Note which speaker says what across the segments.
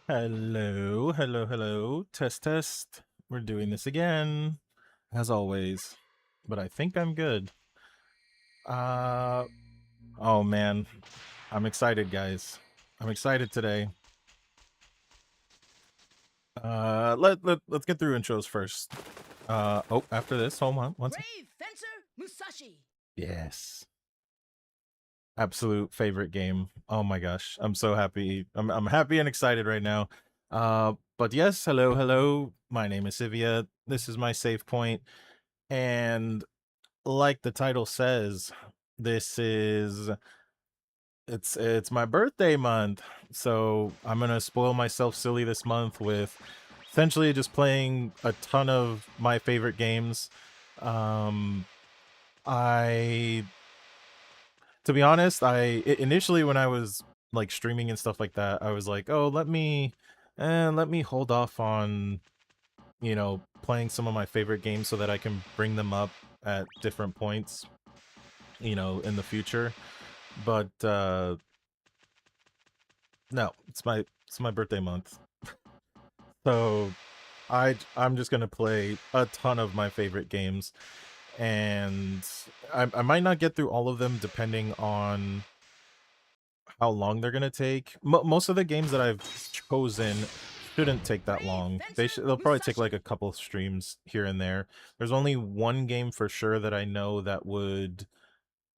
Speaker 1: Hello, hello, hello. Test, test. We're doing this again, as always. But I think I'm good. Uh, oh man. I'm excited, guys. I'm excited today. Let's get through intros first. Oh, after this, hold on, one second.
Speaker 2: Brave Fencer Musashi.
Speaker 1: Yes. Absolute favorite game. Oh my gosh. I'm so happy. I'm happy and excited right now. But yes, hello, hello. My name is Sivea. This is my save point. And like the title says, this is it's my birthday month. So I'm gonna spoil myself silly this month with essentially just playing a ton of my favorite games. Um I to be honest, initially when I was like streaming and stuff like that, I was like, oh, let me hold off on, playing some of my favorite games so that I can bring them up at different points, in the future. But no, it's my birthday month. So I'm just gonna play a ton of my favorite games, and I might not get through all of them depending on how long they're gonna take. Most of the games that I've chosen shouldn't take that
Speaker 2: Brave
Speaker 1: long.
Speaker 2: Fencer
Speaker 1: They'll probably take like
Speaker 2: Musashi.
Speaker 1: a couple streams here and there. There's only one game for sure that I know that would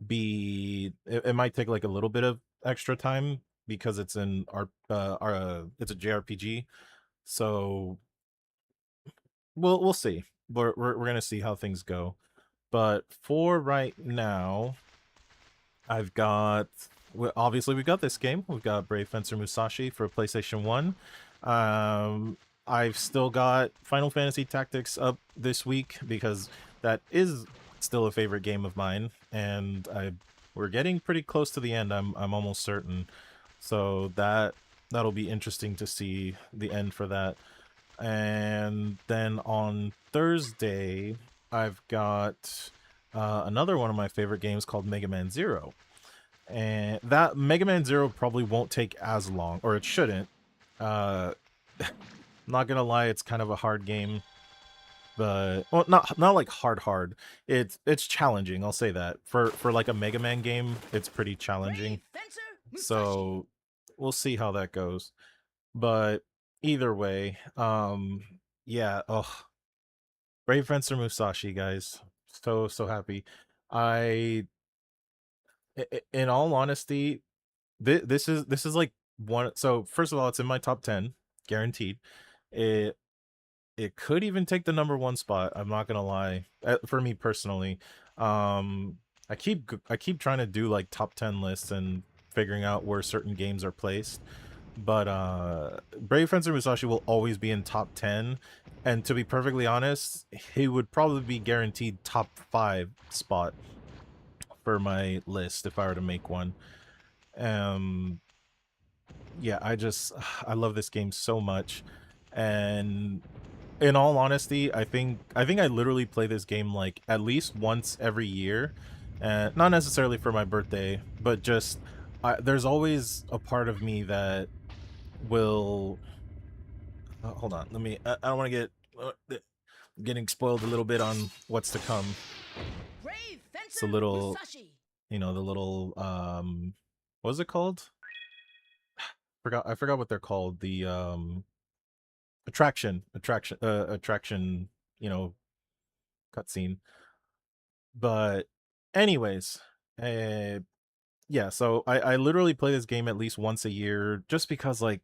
Speaker 1: be it might take like a little bit of extra time because it's it's a JRPG. So we'll see. We're gonna see how things go. But for right now, I've got obviously we've got this game. We've got Brave Fencer Musashi for PlayStation 1. I've still got Final Fantasy Tactics up this week because that is still a favorite game of mine, and we're getting pretty close to the end. I'm almost certain. So that'll be interesting to see the end for that. And then on Thursday, I've got another one of my favorite games called Mega Man Zero. And that Mega Man Zero probably won't take as long, or it shouldn't. Uh, not gonna lie, it's kind of a hard game, but well, not like hard. It's challenging. I'll say that for like a Mega Man game, it's pretty challenging.
Speaker 2: Brave Fencer Musashi.
Speaker 1: So we'll see how that goes. But either way, yeah. Oh, Brave Fencer Musashi, guys, so happy. I, in all honesty, this is like one. So first of all, it's in my top 10, guaranteed. It it could even take the number one spot. I'm not gonna lie. For me personally, I keep trying to do like top 10 lists and figuring out where certain games are placed. But Brave Fencer Musashi will always be in top 10, and to be perfectly honest, he would probably be guaranteed top 5 spot for my list if I were to make one. Um yeah, I love this game so much. And in all honesty, I think I literally play this game like at least once every year. Not necessarily for my birthday, but just there's always a part of me that will hold on. Let me I don't want to get getting spoiled a little bit on what's to come.
Speaker 2: Brave
Speaker 1: It's a
Speaker 2: Fencer
Speaker 1: little,
Speaker 2: Musashi.
Speaker 1: the little what is it called? I forgot what they're called. The attraction, you know, cutscene. But anyways, uh, yeah. So I literally play this game at least once a year, just because like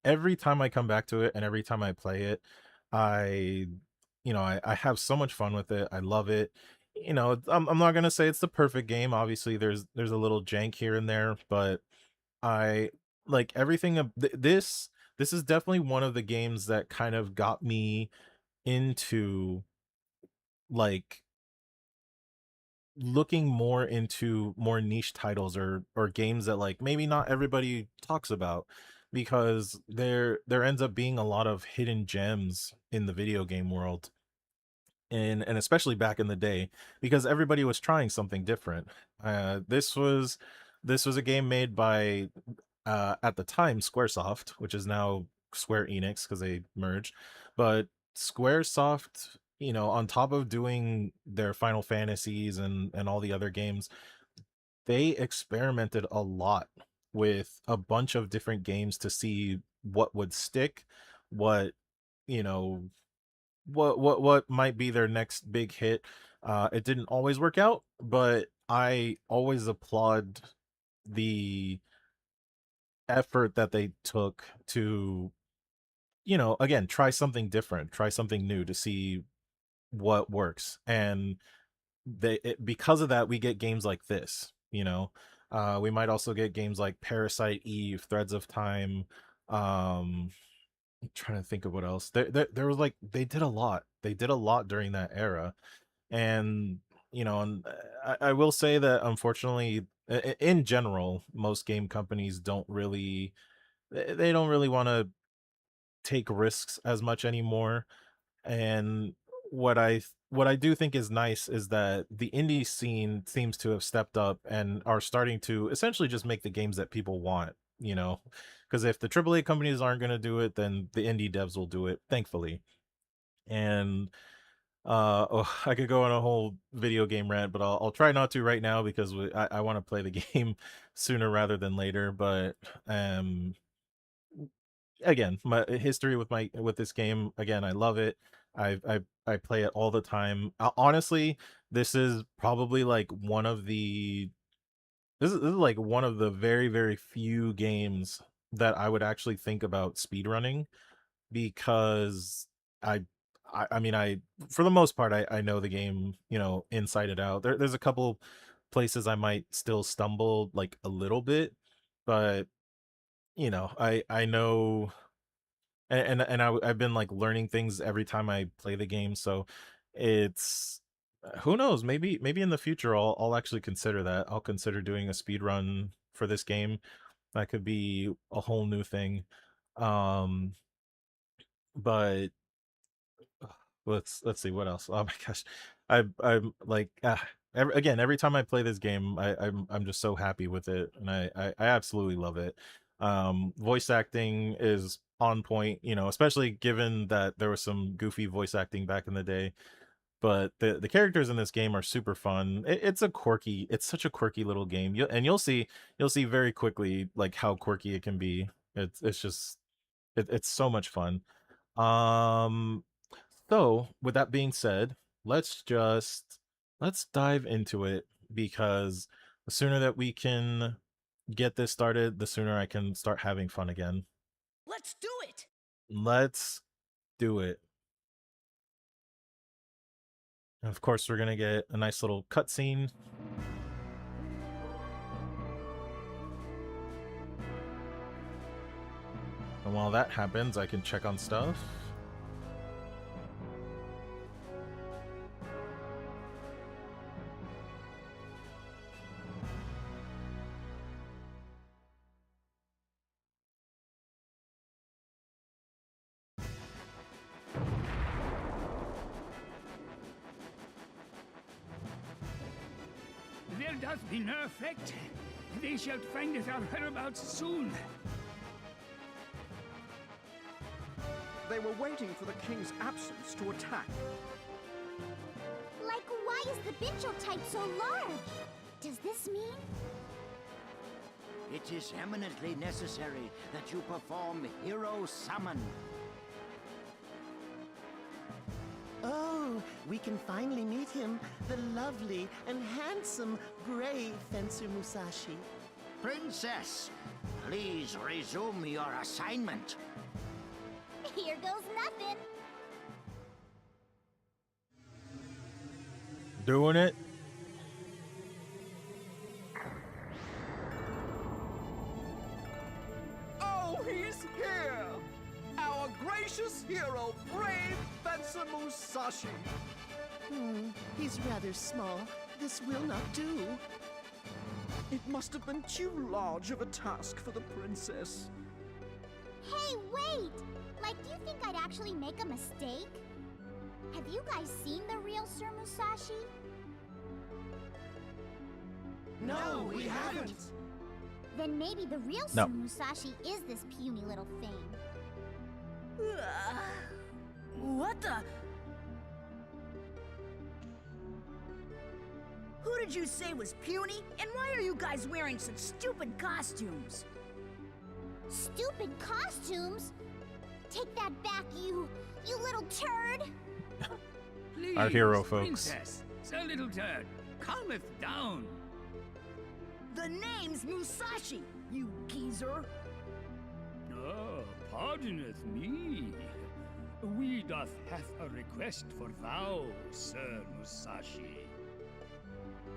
Speaker 1: every time I come back to it and every time I play it, I, I have so much fun with it. I love it. I'm not gonna say it's the perfect game. Obviously, there's a little jank here and there, but I like everything. This is definitely one of the games that kind of got me into like looking more into more niche titles or games that like maybe not everybody talks about, because there ends up being a lot of hidden gems in the video game world, and especially back in the day, because everybody was trying something different. This was a game made by, at the time Squaresoft, which is now Square Enix because they merged, but Squaresoft, you know, on top of doing their Final Fantasies and all the other games, they experimented a lot with a bunch of different games to see what would stick, what, you know, what might be their next big hit. It didn't always work out, but I always applaud the effort that they took to, you know, again, try something different, try something new to see what works. And because of that, we get games like this, you know. We might also get games like Parasite Eve, Threads of Time. I'm trying to think of what else. There was like they did a lot. They did a lot during that era, and you know, and I will say that unfortunately, in general, most game companies don't really they don't really want to take risks as much anymore. And what I do think is nice is that the indie scene seems to have stepped up and are starting to essentially just make the games that people want, you know. Because if the AAA companies aren't going to do it, then the indie devs will do it, thankfully. And oh, I could go on a whole video game rant, but I'll try not to right now because I want to play the game sooner rather than later. But um again, my history with this game, again, I love it. I play it all the time. Honestly, this is probably like one of the this is like one of the very few games that I would actually think about speedrunning because I I mean I for the most part I know the game, you know, inside and out. There's a couple places I might still stumble like a little bit, but you know, I know I've been like learning things every time I play the game, so it's who knows, maybe in the future I'll actually consider that. I'll consider doing a speed run for this game. That could be a whole new thing. Um but let's see what else. Oh my gosh. I'm like every time I play this game, I'm just so happy with it, and I absolutely love it. Voice acting is on point, you know, especially given that there was some goofy voice acting back in the day. But the characters in this game are super fun. It's such a quirky little game. You'll see very quickly like how quirky it can be. It's just it's so much fun. Um, so with that being said, let's dive into it because the sooner that we can get this started, the sooner I can start having fun again.
Speaker 2: Let's do it!
Speaker 1: Let's do it. And of course, we're gonna get a nice little cutscene. And while that happens, I can check on stuff.
Speaker 3: There doth be no effect. They shall find it our whereabouts soon.
Speaker 4: They were waiting for the king's absence to attack.
Speaker 5: Like, why is the Bincho type so large? Does this mean?
Speaker 6: It is eminently necessary that you perform Hero Summon.
Speaker 7: Oh, we can finally meet him, the lovely and handsome Gray Fencer Musashi.
Speaker 6: Princess, please resume your assignment.
Speaker 5: Here goes nothing.
Speaker 1: Doing it.
Speaker 4: Oh, he's here! Our gracious hero, brave Fencer Musashi!
Speaker 7: He's rather small. This will not do.
Speaker 4: It must have been too large of a task for the princess.
Speaker 5: Hey, wait! Like, do you think I'd actually make a mistake? Have you guys seen the real Sir Musashi?
Speaker 7: No, we haven't.
Speaker 5: Then maybe the real
Speaker 1: No.
Speaker 5: Sir Musashi is this puny little thing.
Speaker 2: What the? Who did you say was puny? And why are you guys wearing such stupid costumes?
Speaker 5: Stupid costumes? Take that back, you little turd!
Speaker 3: Please,
Speaker 1: Our hero, folks.
Speaker 3: Princess, Sir Little Turd, calmeth down.
Speaker 2: The name's Musashi, you geezer.
Speaker 3: Oh, pardoneth me. We doth have a request for thou, Sir Musashi.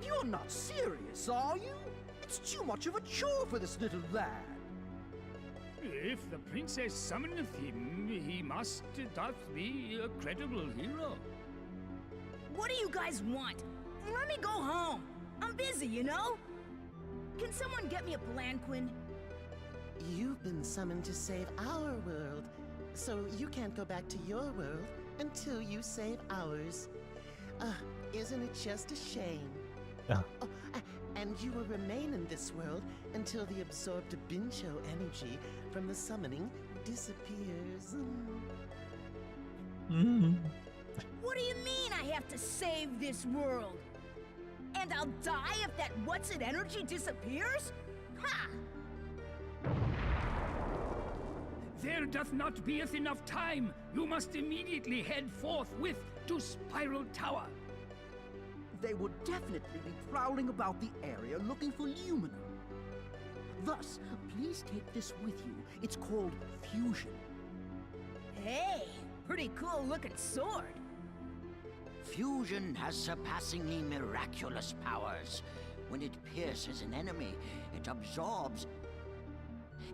Speaker 4: You're not serious, are you? It's too much of a chore for this little lad.
Speaker 3: If the princess summoneth him, he must doth be a credible hero.
Speaker 2: What do you guys want? Let me go home. I'm busy, you know? Can someone get me a palanquin?
Speaker 7: You've been summoned to save our world, so you can't go back to your world until you save ours. Isn't it just a shame?
Speaker 1: Yeah.
Speaker 7: Oh, and you will remain in this world until the absorbed Bincho energy from the summoning disappears.
Speaker 2: What do you mean I have to save this world? And I'll die if that what's-it energy disappears? Ha!
Speaker 3: There doth not beeth enough time. You must immediately head forthwith to Spiral Tower.
Speaker 4: They would definitely be prowling about the area looking for Lumina. Thus, please take this with you. It's called Fusion.
Speaker 2: Hey, pretty cool looking sword.
Speaker 6: Fusion has surpassingly miraculous powers. When it pierces an enemy, it absorbs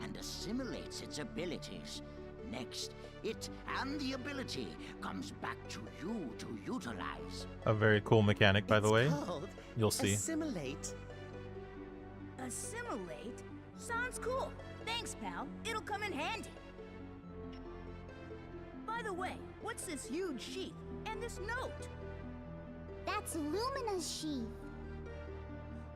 Speaker 6: and assimilates its abilities. Next, it and the ability comes back to you to utilize.
Speaker 1: A very cool mechanic, by the
Speaker 7: It's
Speaker 1: way.
Speaker 7: called
Speaker 1: You'll see.
Speaker 7: Assimilate.
Speaker 2: Assimilate? Sounds cool. Thanks, pal. It'll come in handy. By the way, what's this huge sheath and this note?
Speaker 5: That's Lumina's sheath.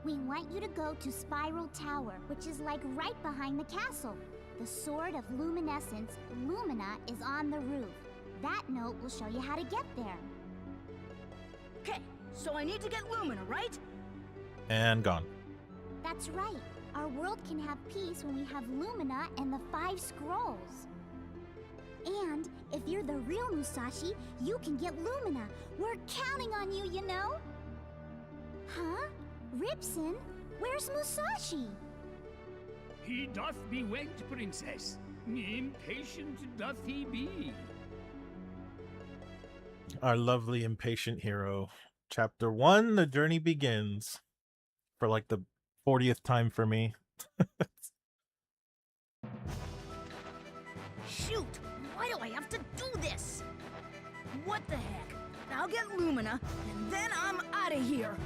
Speaker 5: We want you to go to Spiral Tower, which is like right behind the castle. The Sword of Luminescence, Lumina, is on the roof. That note will show you how to get there.
Speaker 2: Okay, so I need to get Lumina, right?
Speaker 1: And gone.
Speaker 5: That's right. Our world can have peace when we have Lumina and the 5 scrolls. And if you're the real Musashi, you can get Lumina. We're counting on you, you know? Huh? Ripson? Where's Musashi?
Speaker 3: He doth be wed, princess. Impatient doth he be.
Speaker 1: Our lovely impatient hero. Chapter 1, the journey begins. For like the 40th time for me.
Speaker 2: Shoot! Why do I have to do this? What the heck? I'll get Lumina, and then I'm out of here.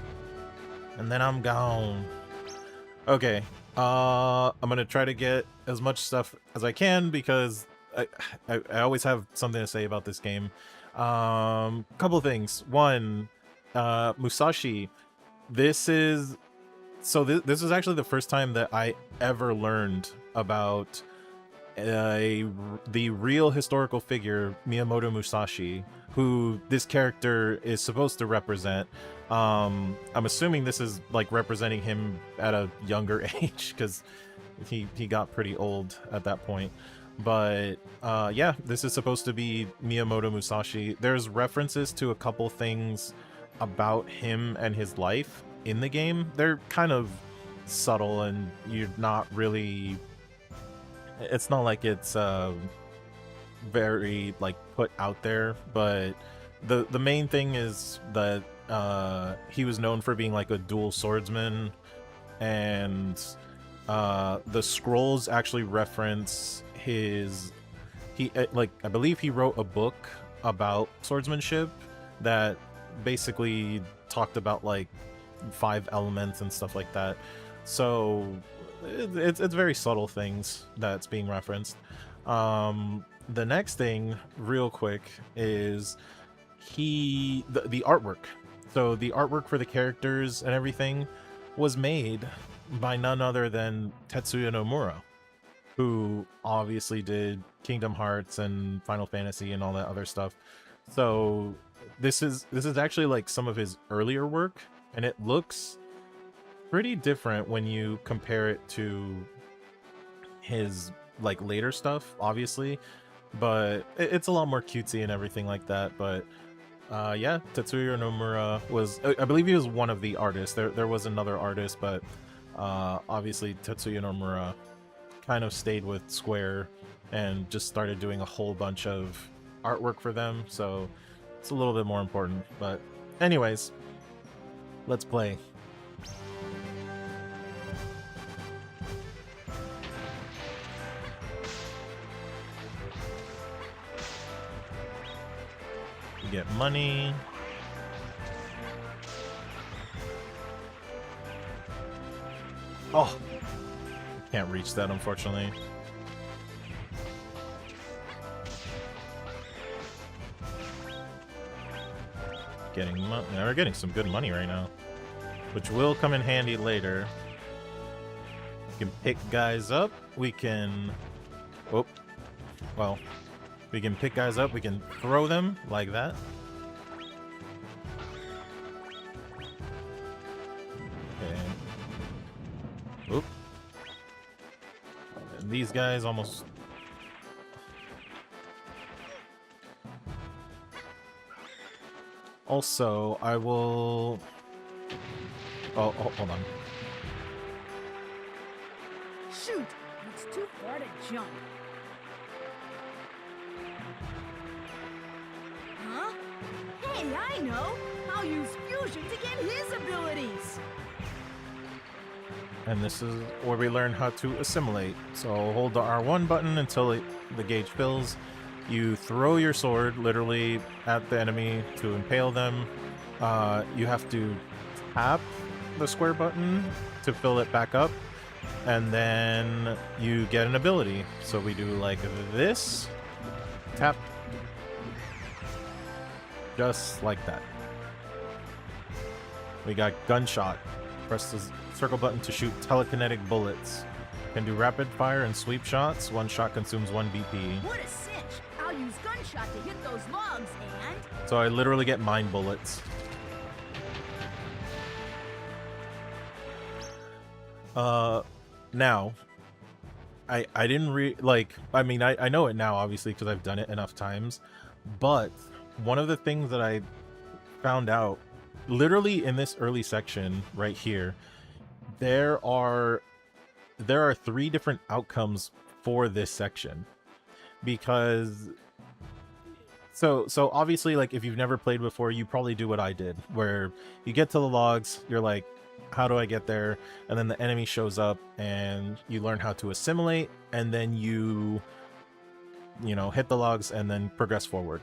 Speaker 1: And then I'm gone. Okay. I'm gonna try to get as much stuff as I can because I always have something to say about this game. Couple things. One, Musashi. This is this is actually the first time that I ever learned about the real historical figure Miyamoto Musashi, who this character is supposed to represent. I'm assuming this is like representing him at a younger age because he got pretty old at that point. But yeah, this is supposed to be Miyamoto Musashi. There's references to a couple things about him and his life in the game. They're kind of subtle and you're not really, it's not like it's very like put out there, but the main thing is that he was known for being like a dual swordsman, and the scrolls actually reference I believe he wrote a book about swordsmanship that basically talked about like 5 elements and stuff like that. So it's very subtle things that's being referenced. The next thing, real quick, is the artwork. So the artwork for the characters and everything, was made by none other than Tetsuya Nomura, who obviously did Kingdom Hearts and Final Fantasy and all that other stuff. So this is actually like some of his earlier work, and it looks pretty different when you compare it to his like later stuff, obviously, but it's a lot more cutesy and everything like that. But yeah, Tetsuya Nomura was, I believe he was one of the artists. There was another artist, but obviously Tetsuya Nomura kind of stayed with Square and just started doing a whole bunch of artwork for them, so it's a little bit more important. But anyways, let's play. You get money. Oh, can't reach that, unfortunately. Getting money. We're getting some good money right now, which will come in handy later. We can pick guys up. We can... Oh, well, we can pick guys up. We can throw them like that. Okay. Oop. And these guys almost... Also, I will... Oh, hold on.
Speaker 2: Shoot! It's too far to jump. Huh? Hey, I know! I'll use fusion to get his abilities!
Speaker 1: And this is where we learn how to assimilate. So hold the R1 button until the gauge fills. You throw your sword literally at the enemy to impale them. You have to tap the square button to fill it back up, and then you get an ability. So we do like this, tap, just like that. We got gunshot. Press the circle button to shoot telekinetic bullets. Can do rapid fire and sweep shots. One shot consumes 1 BP.
Speaker 2: What a cinch! I'll use gunshot to hit those logs and...
Speaker 1: So I literally get mine bullets. Now, I didn't I mean, I know it now, obviously, because I've done it enough times, but one of the things that I found out, literally in this early section right here, there are 3 different outcomes for this section. Because so obviously, like, if you've never played before, you probably do what I did, where you get to the logs, you're like, how do I get there? And then the enemy shows up and you learn how to assimilate, and then you know, hit the logs and then progress forward.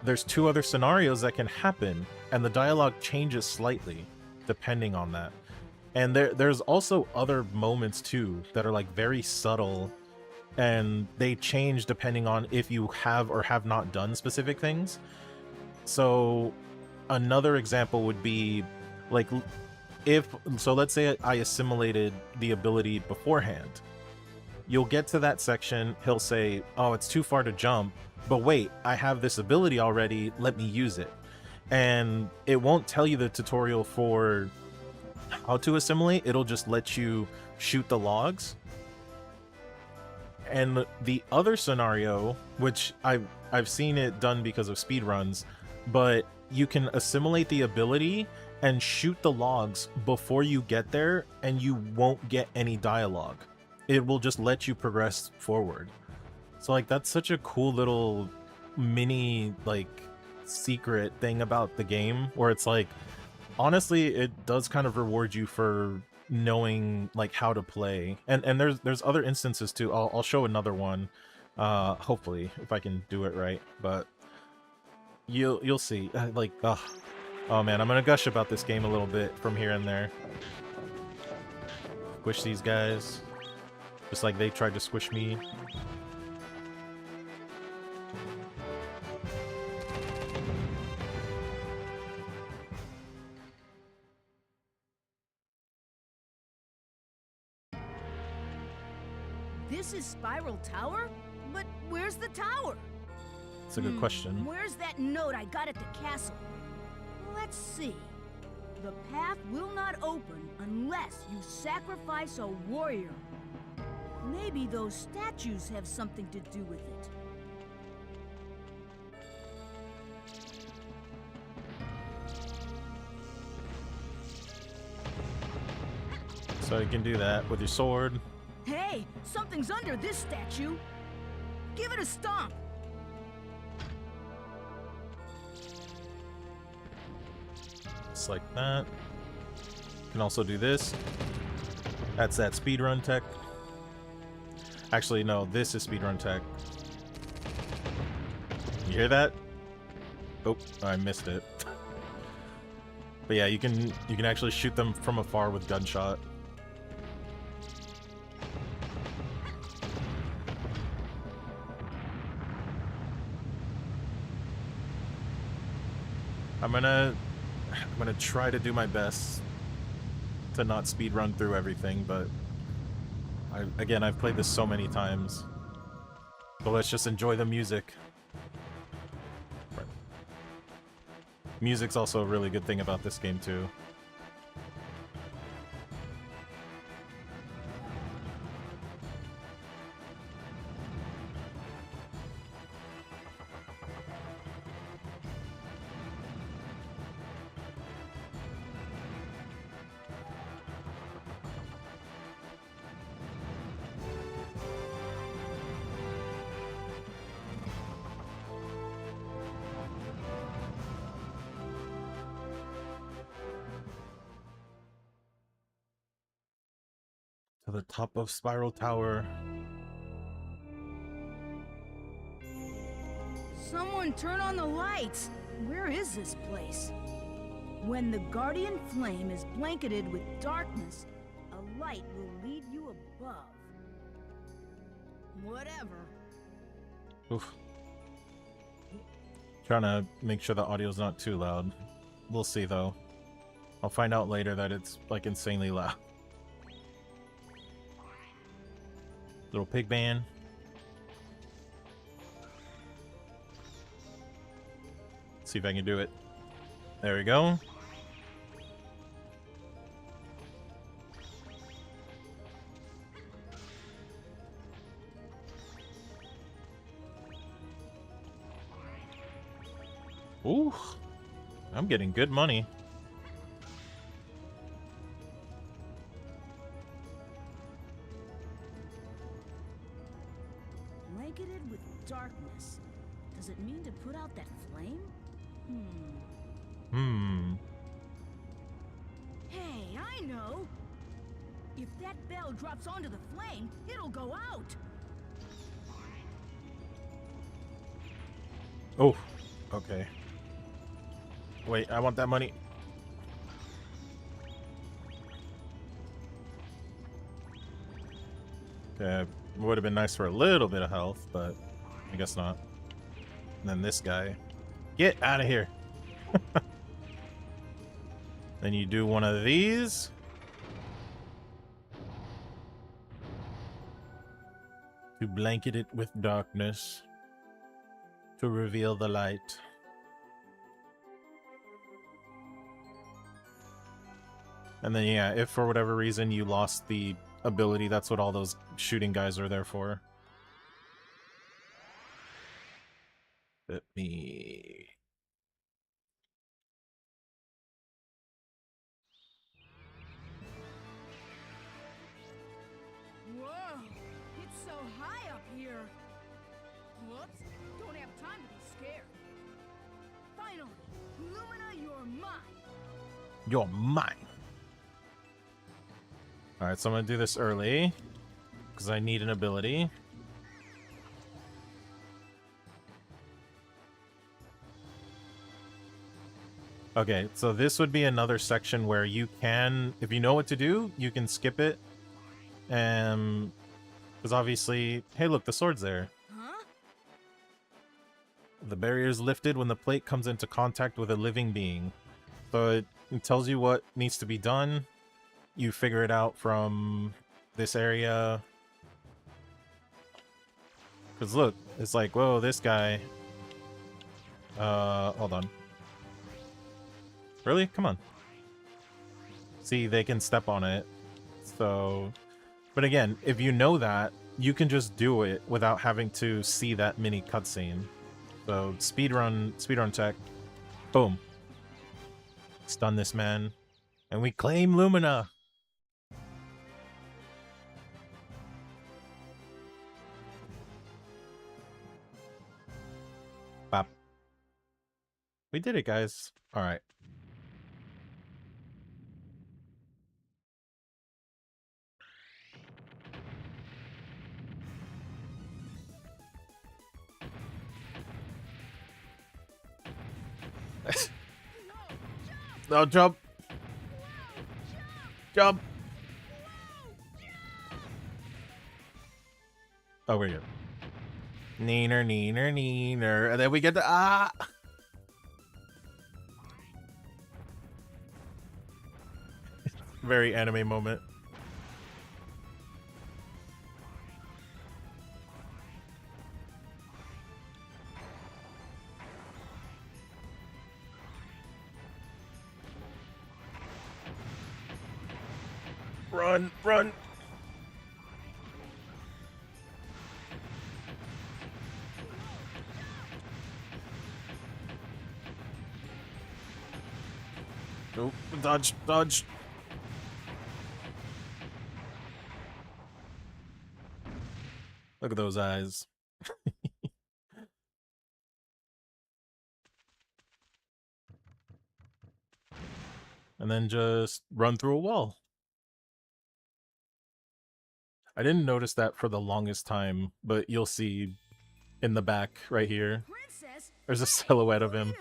Speaker 1: There's 2 other scenarios that can happen, and the dialogue changes slightly depending on that. And there's also other moments too that are like very subtle, and they change depending on if you have or have not done specific things. So another example would be like, so let's say I assimilated the ability beforehand. You'll get to that section, he'll say, oh, it's too far to jump, but wait, I have this ability already, let me use it. And it won't tell you the tutorial for how to assimilate, it'll just let you shoot the logs. And the other scenario, which I've seen it done because of speedruns, but you can assimilate the ability and shoot the logs before you get there, and you won't get any dialogue. It will just let you progress forward. So like, that's such a cool little mini like secret thing about the game, where it's like, honestly, it does kind of reward you for knowing like how to play. And there's other instances too. I'll show another one, hopefully, if I can do it right, but you'll see. Like, oh man, I'm gonna gush about this game a little bit from here and there. Squish these guys just like they tried to squish me.
Speaker 2: this is Spiral Tower? But where's the tower?
Speaker 1: It's a good question.
Speaker 2: Where's that note I got at the castle? Let's see. The path will not open unless you sacrifice a warrior. Maybe those statues have something to do with it.
Speaker 1: So you can do that with your sword.
Speaker 2: Hey, something's under this statue. Give it a stomp.
Speaker 1: Just like that. You can also do this. That's that speedrun tech. Actually, no, this is speedrun tech. You hear that? Oh, I missed it. But yeah, you can actually shoot them from afar with gunshot. I'm gonna try to do my best to not speed run through everything, but I've played this so many times. So let's just enjoy the music. Right. Music's also a really good thing about this game too. To the top of Spiral Tower.
Speaker 2: Someone turn on the lights. Where is this place? When the Guardian Flame is blanketed with darkness, a light will lead you above. Whatever.
Speaker 1: Oof. Trying to make sure the audio's not too loud. We'll see though. I'll find out later that it's like insanely loud. Little pig man. See if I can do it. There we go. Ooh, I'm getting good money.
Speaker 2: Blanketed with darkness. Does it mean to put out that flame? Hey, I know! If that bell drops onto the flame, it'll go out!
Speaker 1: Oh, okay. Wait, I want that money. Okay, would have been nice for a little bit of health, but I guess not. And then this guy. Get out of here! Then you do one of these. To blanket it with darkness. To reveal the light. And then, yeah, if for whatever reason you lost the ability, that's what all those shooting guys are there for. Let me...
Speaker 2: Whoa! It's so high up here! Whoops! Don't have time to be scared. Finally! Lumina, you're mine!
Speaker 1: You're mine! Alright, so I'm gonna do this early. Because I need an ability. Okay, so this would be another section where you can, if you know what to do, you can skip it. Because obviously, hey look, the sword's there.
Speaker 2: Huh?
Speaker 1: The barrier is lifted when the plate comes into contact with a living being. So it tells you what needs to be done. You figure it out from this area. Because look, it's like, whoa, this guy. Hold on. Really? Come on. See, they can step on it. So, but again, if you know that, you can just do it without having to see that mini cutscene. So, speedrun tech. Boom. Stun this man. And we claim Lumina! Bop. We did it, guys. Alright. No, jump! Jump! Oh, we're good. Neener, neener, neener. And then we get the ah! Very anime moment. Run, run! Nope, dodge, dodge. Look at those eyes. And then just run through a wall. I didn't notice that for the longest time, but you'll see in the back right here.
Speaker 2: Princess,
Speaker 1: There's a silhouette of him.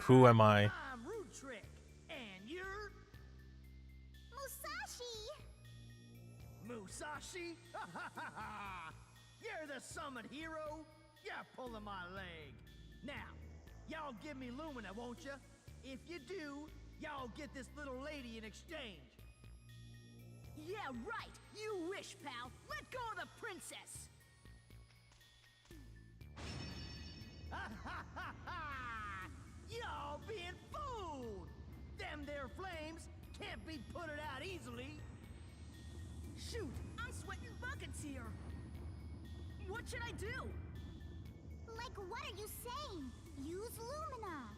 Speaker 1: Who am I?
Speaker 4: I'm Rude Trick, and you're
Speaker 5: Musashi!
Speaker 4: Musashi. You're the summon hero. You're pulling my leg. Now, y'all give me Lumina, won't ya? If you do, y'all get this little lady in exchange.
Speaker 2: Yeah, right. You wish, pal. Let go of the princess.
Speaker 4: Y'all being fooled. Them there flames can't be put out easily.
Speaker 2: Shoot, I'm sweating buckets here. What should I do?
Speaker 5: Like, what are you saying? Use Lumina!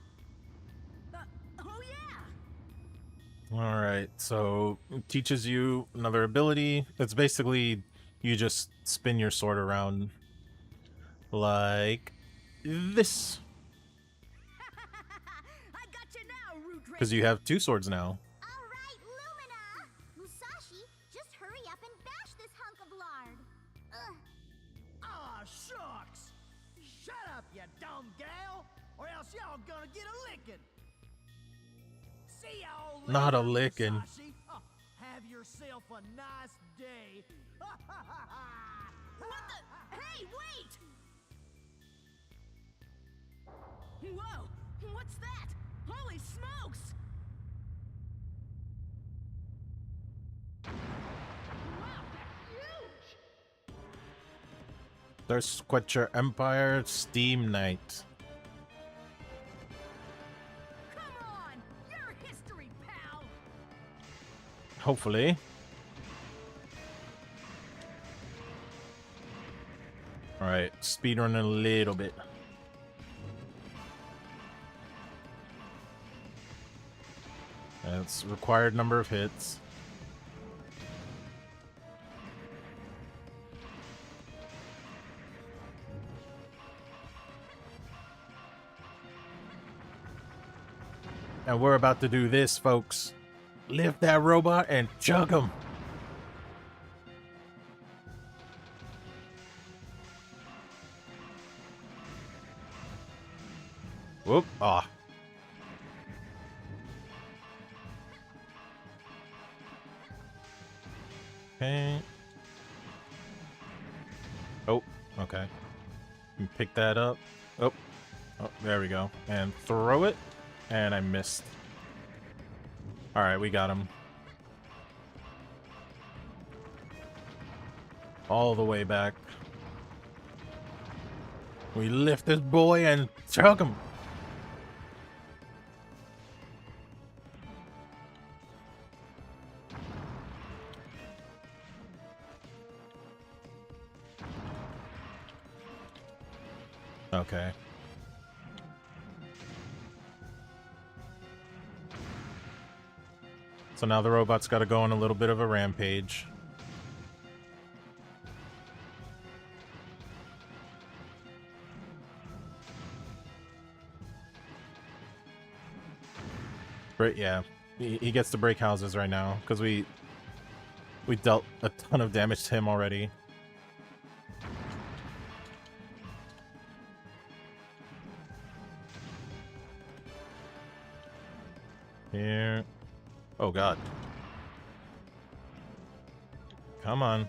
Speaker 2: Oh yeah!
Speaker 1: Alright, so it teaches you another ability. It's basically you just spin your sword around like this.
Speaker 2: I got you now, Rude Trick.
Speaker 1: Because you have two swords now.
Speaker 5: Alright, Lumina! Musashi, just hurry up and bash this hunk of lard. Ugh.
Speaker 4: Aw, shucks. Shut up, you dumb gal, or else y'all gonna get a licking. See y'all later,
Speaker 1: Not a licking.
Speaker 4: Musashi. Oh, have yourself a nice day.
Speaker 2: What the? Hey, wait! Whoa! What's that? Holy smokes! Wow, that's huge!
Speaker 1: There's Quetcher Empire Steam Knight.
Speaker 2: Come on! You're history, pal!
Speaker 1: Hopefully. Alright, speedrun a little bit. That's required number of hits. And we're about to do this, folks. Lift that robot and chug him. Whoop. Ah. Okay. Oh, okay. You pick that up. Oh. Oh, there we go. And throw it. And I missed. Alright, we got him. All the way back. We lift this boy and chuck him. Okay. So now the robot's got to go on a little bit of a rampage. Right, yeah. He gets to break houses right now because we dealt a ton of damage to him already. Here. Oh god. Come on.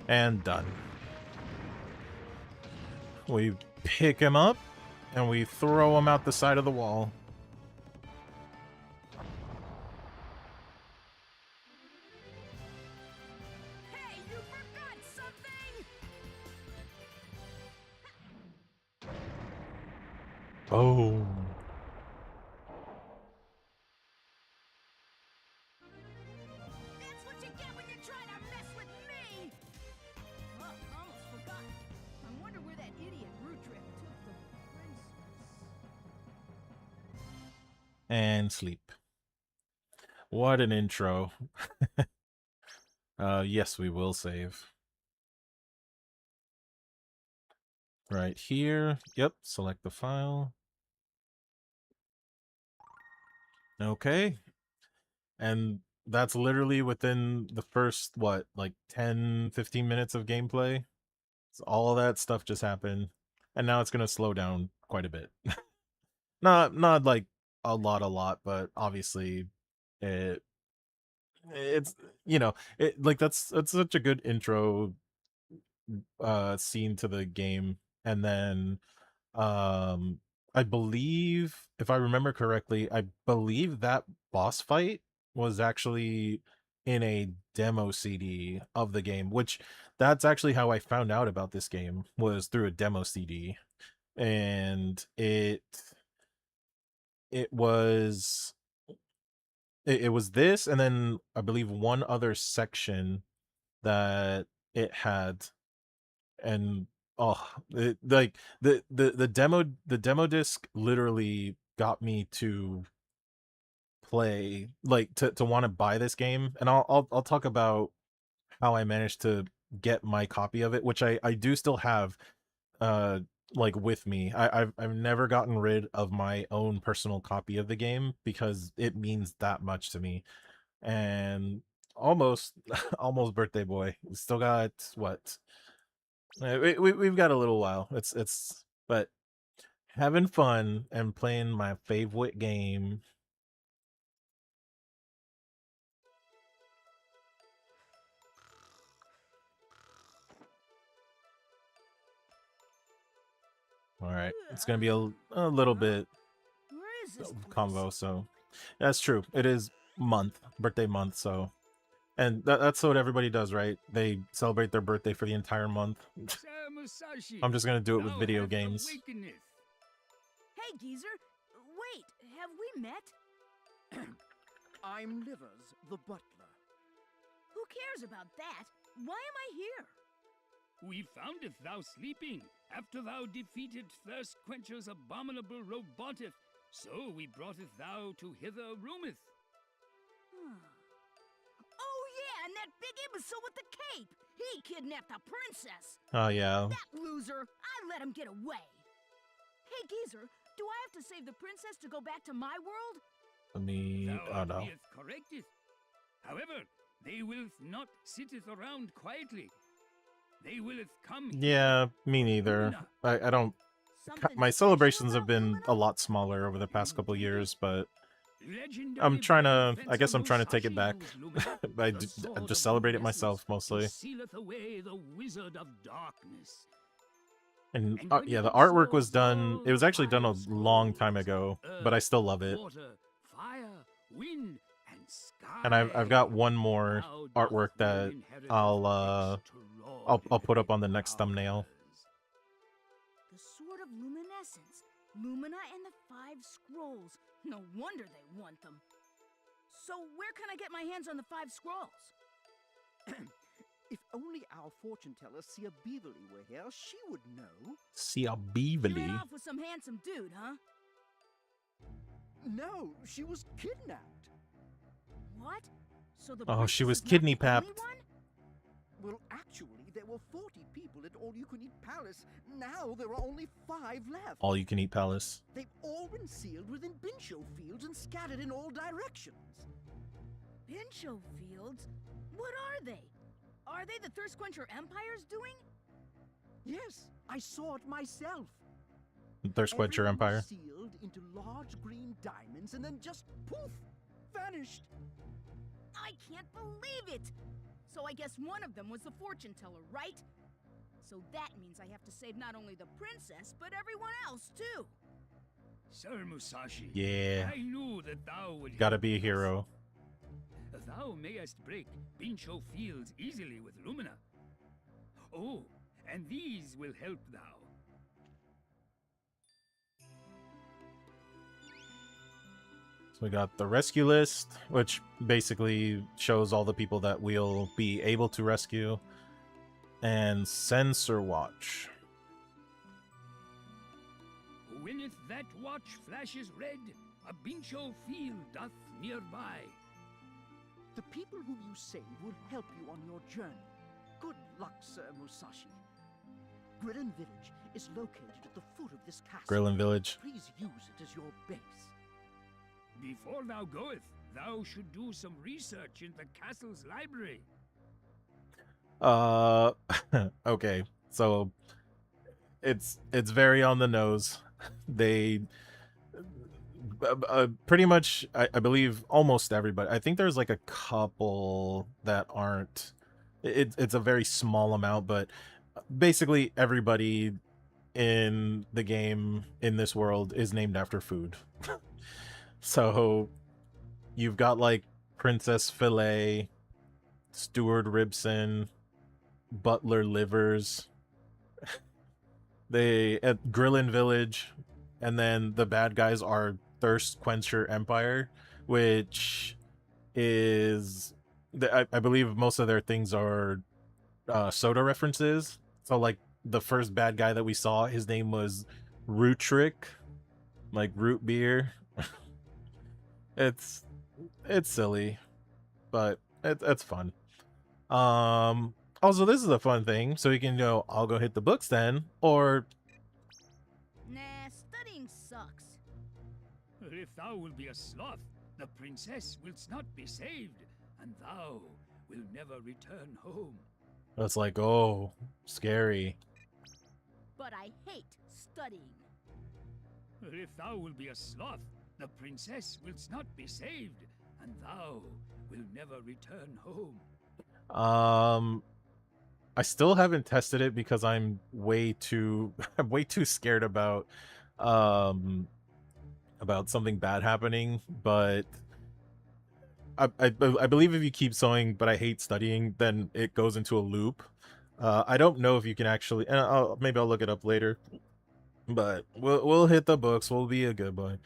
Speaker 1: And done. We pick him up and we throw him out the side of the wall.
Speaker 2: Hey, you forgot something!
Speaker 1: Boom.
Speaker 2: That's what you get when you try to mess with me! Oh, almost forgot. I wonder where that idiot Rutrip took the princess.
Speaker 1: And sleep. What an intro. Yes, we will save. Right here. Yep, select the file. Okay. And that's literally within the first, what, like 10, 15 minutes of gameplay? So all of that stuff just happened. And now it's going to slow down quite a bit. Not like a lot, but obviously it's, you know, like that's such a good intro scene to the game. And then I believe, if I remember correctly, I believe that boss fight was actually in a demo CD of the game, which that's actually how I found out about this game, was through a demo CD. And it was it was this, and then I believe one other section that it had. And oh, like the demo disc literally got me to play, like to want to buy this game. And I'll talk about how I managed to get my copy of it, which I do still have like with me. I've never gotten rid of my own personal copy of the game because it means that much to me. And almost almost birthday boy. We still got what, we've got a little while. It's but having fun and playing my favorite game. All right, it's gonna be a little bit
Speaker 2: Where is this
Speaker 1: of
Speaker 2: place?
Speaker 1: convo. So that's true. It is birthday month. So, and that's what everybody does, right? They celebrate their birthday for the entire month.
Speaker 3: Sir Musashi,
Speaker 1: I'm just gonna do it with
Speaker 3: thou
Speaker 1: video
Speaker 3: hast
Speaker 1: games.
Speaker 3: awakeneth.
Speaker 2: Hey, geezer. Wait, have we met?
Speaker 4: I'm Livers, the butler.
Speaker 2: Who cares about that? Why am I here?
Speaker 3: We foundeth thou sleeping, after thou defeated Thirst Quencher's abominable roboteth. So we broughteth thou to hither roometh.
Speaker 2: Oh yeah, and that big imbecile with the cape. He kidnapped the princess.
Speaker 1: Oh yeah.
Speaker 2: That loser. I let him get away. Hey, geezer, do I have to save the princess to go back to my world?
Speaker 1: Let me.
Speaker 3: Thou
Speaker 1: Oh no.
Speaker 3: beeth correcteth. However, they willeth not sitteth around quietly. They willeth come
Speaker 1: Yeah, me neither. I don't.
Speaker 2: Something
Speaker 1: My
Speaker 2: special
Speaker 1: celebrations have
Speaker 2: about
Speaker 1: been
Speaker 2: Lumina?
Speaker 1: a lot smaller over the past couple years, but
Speaker 3: Legendary
Speaker 1: I'm trying to.
Speaker 3: brave
Speaker 1: I guess
Speaker 3: Fencer
Speaker 1: I'm trying to take it
Speaker 3: Musashi
Speaker 1: back.
Speaker 3: used Lumina,
Speaker 1: I
Speaker 3: the
Speaker 1: just
Speaker 3: sword of
Speaker 1: celebrate it
Speaker 3: restless,
Speaker 1: myself
Speaker 3: who
Speaker 1: mostly.
Speaker 3: sealeth away the wizard of darkness.
Speaker 1: And
Speaker 3: And when
Speaker 1: yeah,
Speaker 3: it
Speaker 1: the artwork was
Speaker 3: absorbs
Speaker 1: done.
Speaker 3: all
Speaker 1: It was
Speaker 3: the
Speaker 1: actually done a
Speaker 3: five
Speaker 1: long time
Speaker 3: scrolls,
Speaker 1: ago, but I still love it.
Speaker 3: Water, fire, wind, and
Speaker 1: And I've got one more artwork that I'll put up on the next thumbnail.
Speaker 2: The Sword of Luminescence. Lumina and the 5 scrolls. No wonder they want them. So where can I get my hands on the 5 scrolls?
Speaker 4: If only our fortune teller, Sia Beaverly, were here, she would know.
Speaker 1: Sia
Speaker 2: You
Speaker 1: Beaverly.
Speaker 2: ran off with some handsome dude, huh?
Speaker 4: No, she was kidnapped.
Speaker 2: What? So the
Speaker 1: Oh, she
Speaker 2: princess
Speaker 1: was
Speaker 2: is not the
Speaker 1: kidney-papped.
Speaker 2: only one?
Speaker 4: Well, actually, there were 40 people at All You Can Eat Palace. Now there are only 5 left.
Speaker 1: All you can eat palace.
Speaker 4: They've all been sealed within Bincho fields and scattered in all directions.
Speaker 2: Bincho fields? What are they? Are they the Thirst Quencher Empire's doing?
Speaker 4: Yes, I saw it myself.
Speaker 1: Thirst Quencher
Speaker 4: Everyone
Speaker 1: Empire.
Speaker 4: was sealed into large green diamonds and then just poof, vanished.
Speaker 2: I can't believe it! So I guess one of them was the fortune teller, right? So that means I have to save not only the princess, but everyone else too.
Speaker 3: Sir Musashi,
Speaker 1: Yeah.
Speaker 3: I knew that thou would
Speaker 1: Gotta
Speaker 3: help
Speaker 1: be a
Speaker 3: us.
Speaker 1: hero.
Speaker 3: Thou mayest break Bincho fields easily with Lumina. Oh, and these will help thou.
Speaker 1: So we got the rescue list, which basically shows all the people that we'll be able to rescue. And sensor watch.
Speaker 3: When if that watch flashes red, a Bincho field doth nearby.
Speaker 4: The people whom you save will help you on your journey. Good luck, Sir Musashi. Grillen Village is located at the foot of this castle.
Speaker 1: Grillin Village.
Speaker 4: Please use it as your base.
Speaker 3: Before thou goeth, thou should do some research in the castle's library.
Speaker 1: Okay. So it's very on the nose. They pretty much, I believe almost everybody. I think there's like a couple that aren't. It's a very small amount, but basically everybody in the game in this world is named after food. So you've got like Princess Filet, Steward Ribson, Butler Livers. They at Grillin Village, and then the bad guys are Thirst Quencher Empire, which is I believe most of their things are soda references. So like the first bad guy that we saw, his name was Rootrick, like root beer. It's silly, but it's fun. Also, this is a fun thing, so you can go, I'll go hit the books then, or
Speaker 2: Nah, studying sucks.
Speaker 3: If thou will be a sloth, the princess will not be saved, and thou will never return home.
Speaker 1: it's like, oh, scary.
Speaker 2: But I hate studying.
Speaker 3: If thou will be a sloth, the princess will not be saved, and thou will never return home.
Speaker 1: I still haven't tested it because I'm way too scared about something bad happening, but I believe if you keep sewing but I hate studying, then it goes into a loop. I don't know if you can actually, and maybe I'll look it up later, but we'll hit the books. We'll be a good boy.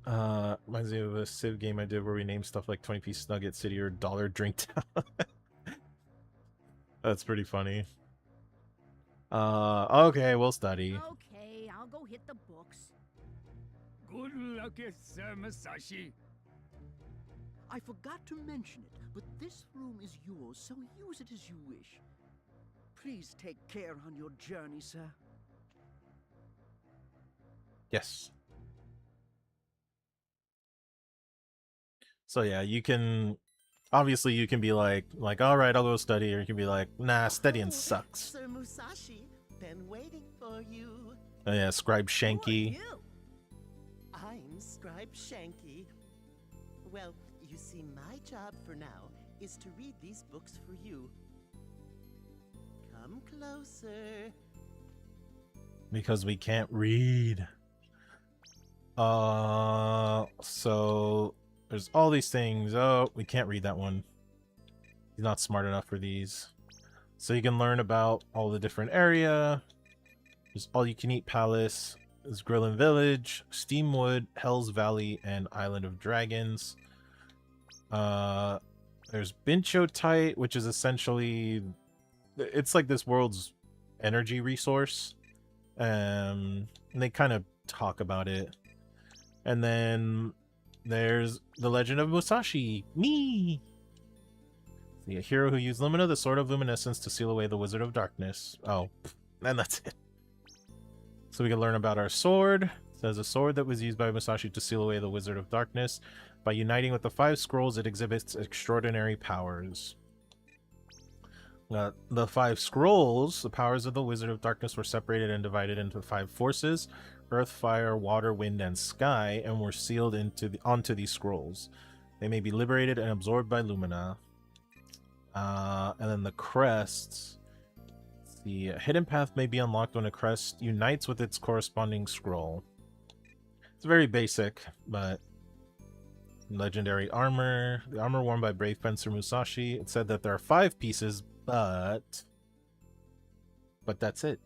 Speaker 1: Reminds me of a Civ game I did where we named stuff like 20-piece Nugget City or Dollar Drink Town. That's pretty funny. Okay, we'll study.
Speaker 2: Okay, I'll go hit the books.
Speaker 3: Good luck, Sir Musashi.
Speaker 4: I forgot to mention it, but this room is yours, so use it as you wish. Please take care on your journey, sir.
Speaker 1: Yes. So yeah, you can obviously you can be like all right, I'll go study, or you can be like, nah, studying
Speaker 7: Oh,
Speaker 1: sucks.
Speaker 7: Sir Musashi, been waiting for you.
Speaker 1: Oh yeah, Scribe
Speaker 2: Who are
Speaker 1: Shanky.
Speaker 2: you?
Speaker 7: I'm Scribe Shanky. Well, you see, my job for now is to read these books for you. Come closer.
Speaker 1: Because we can't read. So there's all these things. Oh, we can't read that one. He's not smart enough for these. So you can learn about all the different area. There's all-you-can-eat palace. There's Grillin Village, Steamwood, Hell's Valley, and Island of Dragons. There's Binchotite, which is essentially... It's like this world's energy resource. And they kind of talk about it. And then there's the Legend of Musashi. Me! The hero who used Lumina, the Sword of Luminescence, to seal away the Wizard of Darkness. Oh, and that's it. So we can learn about our sword. It says a sword that was used by Musashi to seal away the Wizard of Darkness. By uniting with the 5 scrolls, it exhibits extraordinary powers. The 5 scrolls, the powers of the Wizard of Darkness, were separated and divided into 5 forces: earth, fire, water, wind, and sky, and were sealed onto these scrolls. They may be liberated and absorbed by Lumina. And then the crests. The hidden path may be unlocked when a crest unites with its corresponding scroll. It's very basic, but legendary armor. The armor worn by brave Fencer Musashi. It said that there are 5 pieces, but that's it.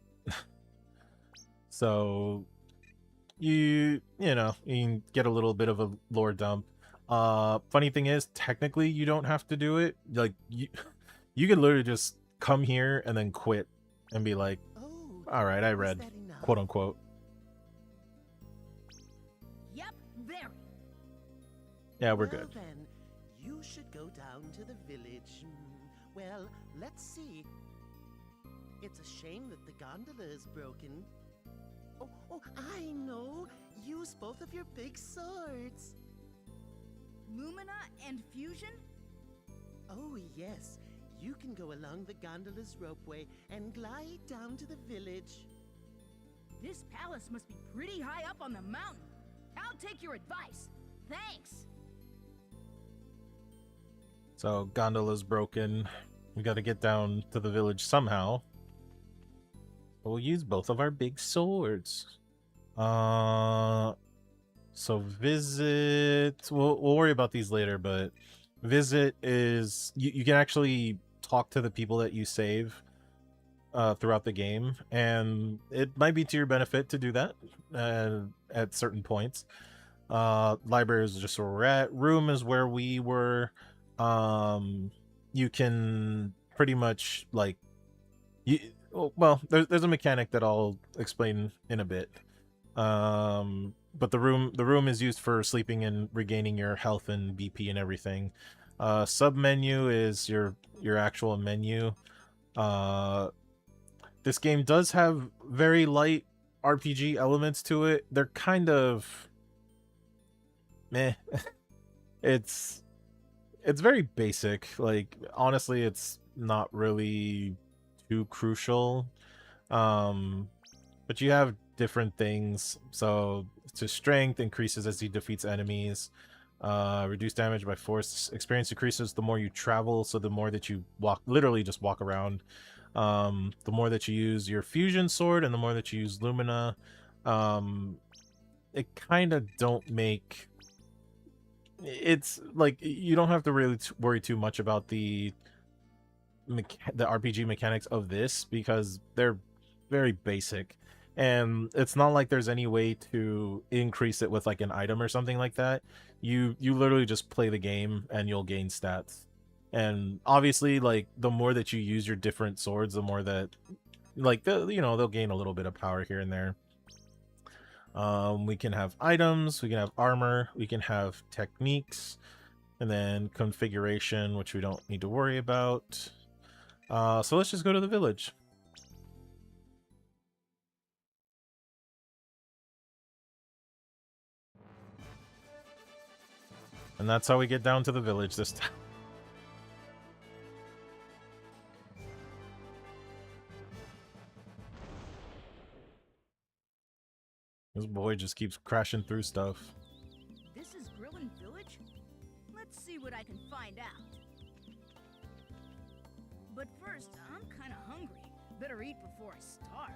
Speaker 1: So you know, you can get a little bit of a lore dump. Funny thing is, technically you don't have to do it. Like you could literally just come here and then quit and be like, all right, I read, quote unquote.
Speaker 2: Yep, very.
Speaker 1: Yeah, we're
Speaker 7: Well,
Speaker 1: good.
Speaker 7: Then, you should go down to the village. Well, let's see. It's a shame that the gondola is broken. Oh, I know. Use both of your big swords.
Speaker 2: Lumina and Fusion?
Speaker 7: Oh, yes. You can go along the gondola's ropeway and glide down to the village.
Speaker 2: This palace must be pretty high up on the mountain. I'll take your advice. Thanks.
Speaker 1: So gondola's broken. We got to get down to the village somehow. We'll use both of our big swords. So visit. We'll worry about these later, but visit is you can actually talk to the people that you save throughout the game, and it might be to your benefit to do that at certain points. Library is just where we're at. Room is where we were. You can pretty much like well, there's a mechanic that I'll explain in a bit. But the room is used for sleeping and regaining your health and BP and everything. Sub menu is your actual menu. This game does have very light RPG elements to it. They're kind of meh. It's very basic. Like, honestly, it's not really too crucial. But you have different things. So to strength increases as he defeats enemies. Reduce damage by force. Experience increases the more you travel, so the more that you literally just walk around. The more that you use your fusion sword and the more that you use Lumina. It kind of don't make... It's like, you don't have to really worry too much about the RPG mechanics of this, because they're very basic. And it's not like there's any way to increase it with like an item or something like that. You literally just play the game and you'll gain stats. And obviously, like, the more that you use your different swords, the more that, like, they'll gain a little bit of power here and there. We can have items, we can have armor, we can have techniques, and then configuration, which we don't need to worry about. So let's just go to the village. And that's how we get down to the village this time. This boy just keeps crashing through stuff.
Speaker 2: This is Grillin Village? Let's see what I can find out. But first, I'm kinda hungry. Better eat before I starve.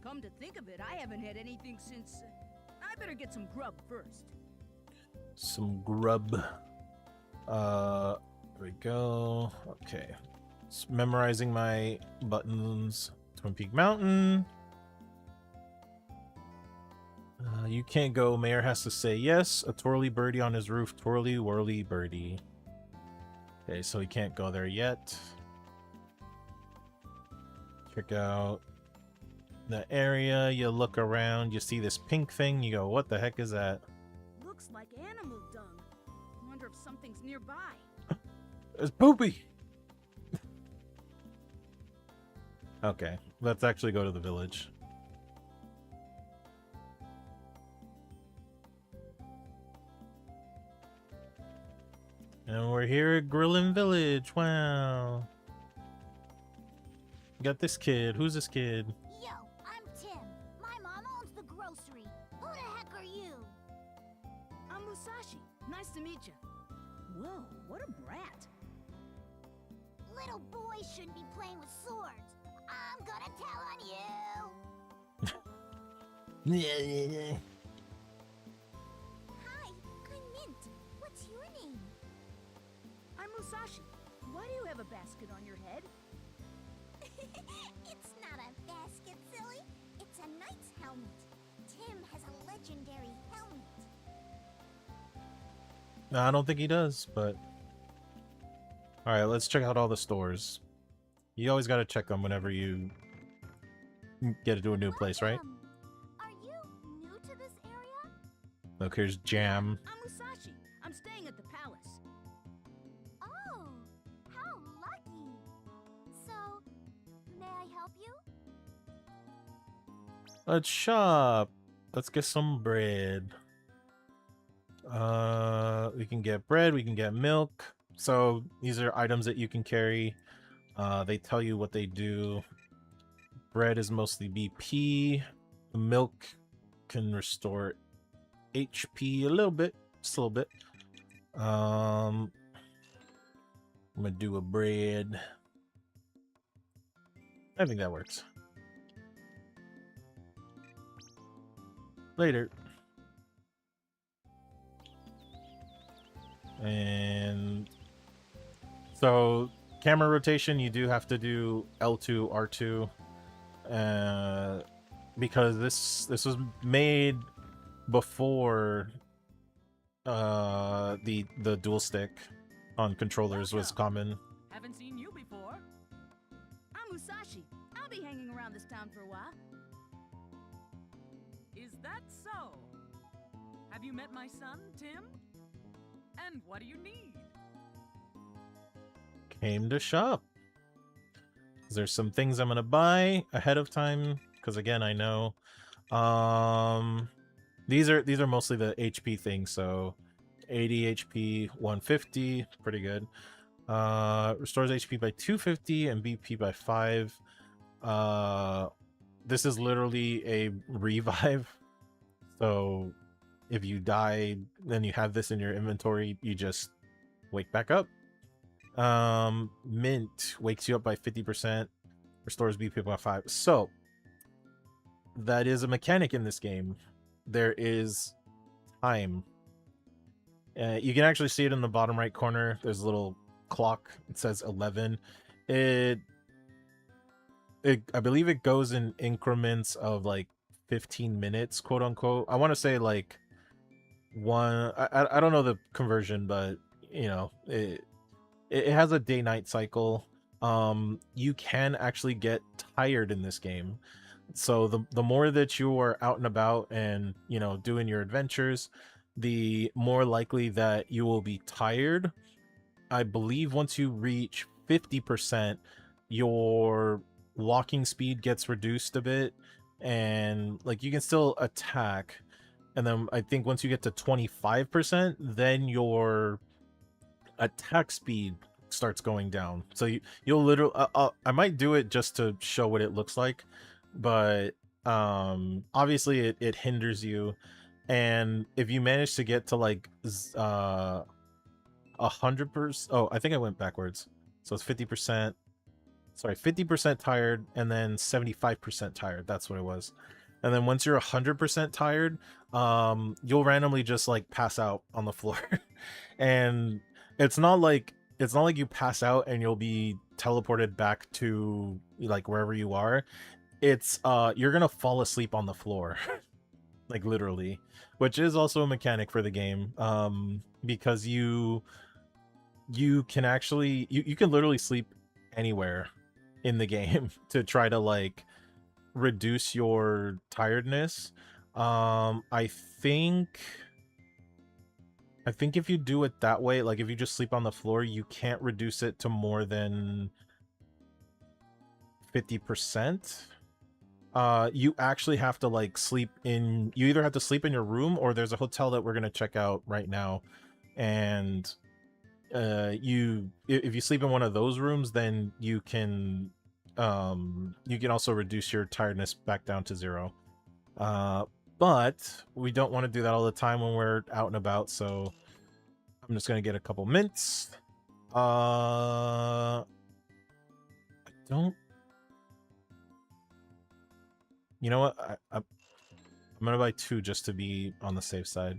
Speaker 2: Come to think of it, I haven't had anything since... I better get some grub first.
Speaker 1: some grub. There we go. Okay. Just memorizing my buttons. Twin Peak Mountain. You can't go. Mayor has to say yes. A twirly birdie on his roof. Twirly whirly birdie. Okay, so he can't go there yet. Check out the area. You look around. You see this pink thing. You go, what the heck is that?
Speaker 2: Looks like animal dung. Wonder if something's nearby.
Speaker 1: It's poopy! Okay, let's actually go to the village. And we're here at Grillin' Village. Wow. Got this kid. Who's this kid?
Speaker 5: Yo, I'm Tim. My mom owns the grocery. Who the heck are you?
Speaker 2: I'm Musashi. Nice to meet you. Whoa, what a brat.
Speaker 5: Little boys shouldn't be playing with swords. I'm gonna tell on you. Hi, I'm Mint. What's your name?
Speaker 2: I'm Musashi. Why do you have a basket on your head?
Speaker 5: It's not a basket, silly. It's a knight's helmet. Tim has a legendary helmet.
Speaker 1: No, I don't think he does, but... Alright, let's check out all the stores. You always gotta check them whenever you get to a new place, right?
Speaker 5: Welcome. Are you new to this area?
Speaker 1: Look, here's jam.
Speaker 2: I'm Musashi. I'm staying at the palace.
Speaker 5: Oh, how lucky. So, may I help you?
Speaker 1: Let's shop. Let's get some bread. We can get bread, we can get milk. So these are items that you can carry. They tell you what they do. Bread is mostly BP. Milk can restore HP a little bit, just a little bit. I'm gonna do a bread. I think that works. Later. And so camera rotation, you do have to do L2, R2, because this was made before the dual stick on controllers was common.
Speaker 8: Haven't seen you before.
Speaker 2: I'm Musashi. I'll be hanging around this town for a while.
Speaker 8: Is that so? Have you met my son, Tim? And what do you need?
Speaker 1: Came to shop. There's some things I'm gonna buy ahead of time because again I know these are mostly the HP things, so 80 HP, 150, pretty good. Restores HP by 250 and BP by 5. This is literally a revive, so if you die, then you have this in your inventory, you just wake back up. Mint wakes you up by 50%, restores BP by 5. So that is a mechanic in this game. There is time. You can actually see it in the bottom right corner. There's a little clock. It says 11. I believe it goes in increments of like 15 minutes, quote unquote. I want to say like I don't know the conversion, but you know, it has a day-night cycle. You can actually get tired in this game. So the more that you are out and about and, you know, doing your adventures, the more likely that you will be tired. I believe once you reach 50%, your walking speed gets reduced a bit, and like you can still attack. And then I think once you get to 25%, then your attack speed starts going down. So you'll literally I might do it just to show what it looks like, but obviously it hinders you. And if you manage to get to like 100%, oh, I think I went backwards, so it's 50%, sorry, 50% tired and then 75% tired. That's what it was. and then once you're 100% tired, you'll randomly just like pass out on the floor. And it's not like you pass out and you'll be teleported back to like wherever you are. It's you're gonna fall asleep on the floor. Like literally, which is also a mechanic for the game, because you can actually you can literally sleep anywhere in the game to try to like reduce your tiredness. I think if you do it that way, like if you just sleep on the floor, you can't reduce it to more than 50%. You actually have to like sleep in, you either have to sleep in your room, or there's a hotel that we're gonna check out right now, and if you sleep in one of those rooms, then you can also reduce your tiredness back down to 0. But we don't want to do that all the time when we're out and about, so I'm just gonna get a couple mints. I don't, you know what, I'm gonna buy 2 just to be on the safe side.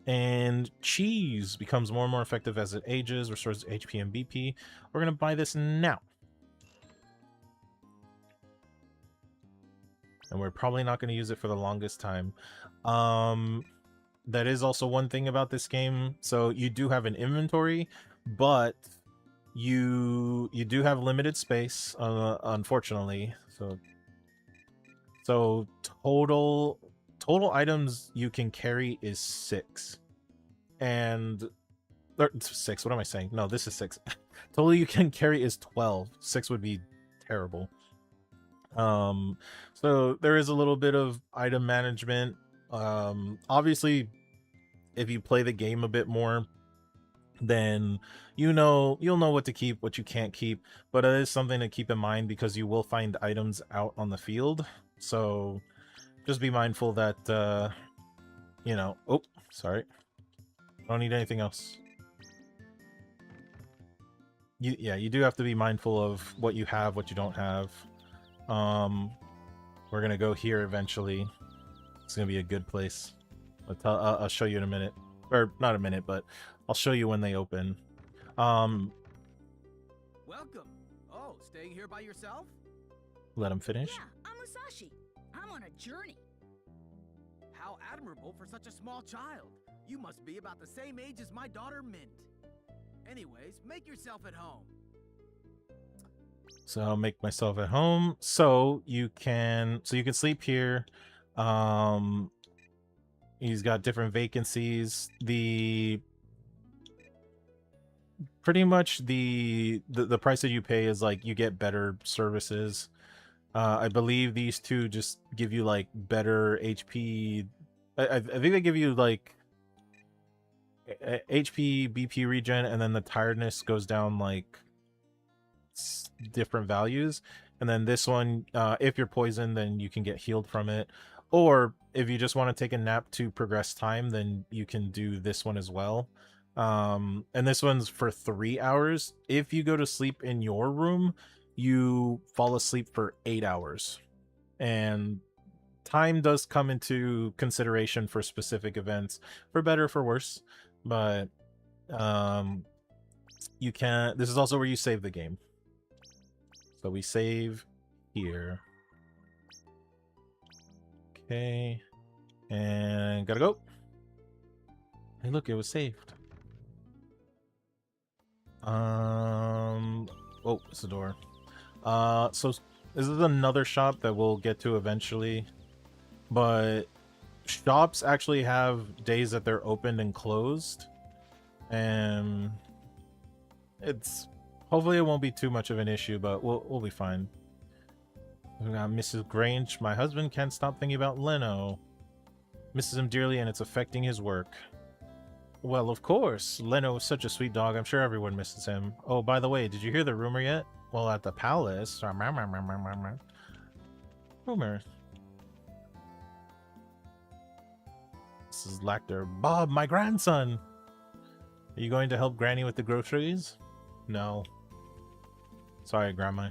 Speaker 1: And cheese becomes more and more effective as it ages, restores HP and BP. We're gonna buy this now. And we're probably not going to use it for the longest time. That is also one thing about this game. So you do have an inventory, but you do have limited space, unfortunately. So total items you can carry is 6. And 6, what am I saying? No, this is 6. Total you can carry is 12. 6 would be terrible. So there is a little bit of item management. Obviously, if you play the game a bit more, then you'll know what to keep, what you can't keep, but it is something to keep in mind because you will find items out on the field. So just be mindful that you know, oh, sorry, I don't need anything else. You do have to be mindful of what you have, what you don't have. We're gonna go here eventually. It's gonna be a good place. I'll show you in a minute, or not a minute, but I'll show you when they open.
Speaker 9: Welcome. Oh, staying here by yourself?
Speaker 1: Let him finish.
Speaker 2: Yeah, I'm Musashi. I'm on a journey.
Speaker 9: How admirable for such a small child. You must be about the same age as my daughter Mint. Anyways, make yourself at home.
Speaker 1: So I'll make myself at home. So you can sleep here. He's got different vacancies. Pretty much the price that you pay is like you get better services. I believe these 2 just give you like better HP. I think they give you like HP, BP regen, and then the tiredness goes down like different values. And then this one, if you're poisoned, then you can get healed from it, or if you just want to take a nap to progress time, then you can do this one as well. And this one's for 3 hours. If you go to sleep in your room, you fall asleep for 8 hours, and time does come into consideration for specific events, for better or for worse. But you can, this is also where you save the game. So we save here. Okay. And gotta go. Hey, look, it was saved. Oh, it's the door. So this is another shop that we'll get to eventually. But shops actually have days that they're opened and closed. And it's, hopefully it won't be too much of an issue, but we'll be fine. We got Mrs. Grange. My husband can't stop thinking about Leno. Misses him dearly, and it's affecting his work. Well, of course. Leno is such a sweet dog. I'm sure everyone misses him. Oh, by the way, did you hear the rumor yet? Well, at the palace... Rumor. This is Lacter. Bob, my grandson! Are you going to help Granny with the groceries? No. Sorry, Grandma.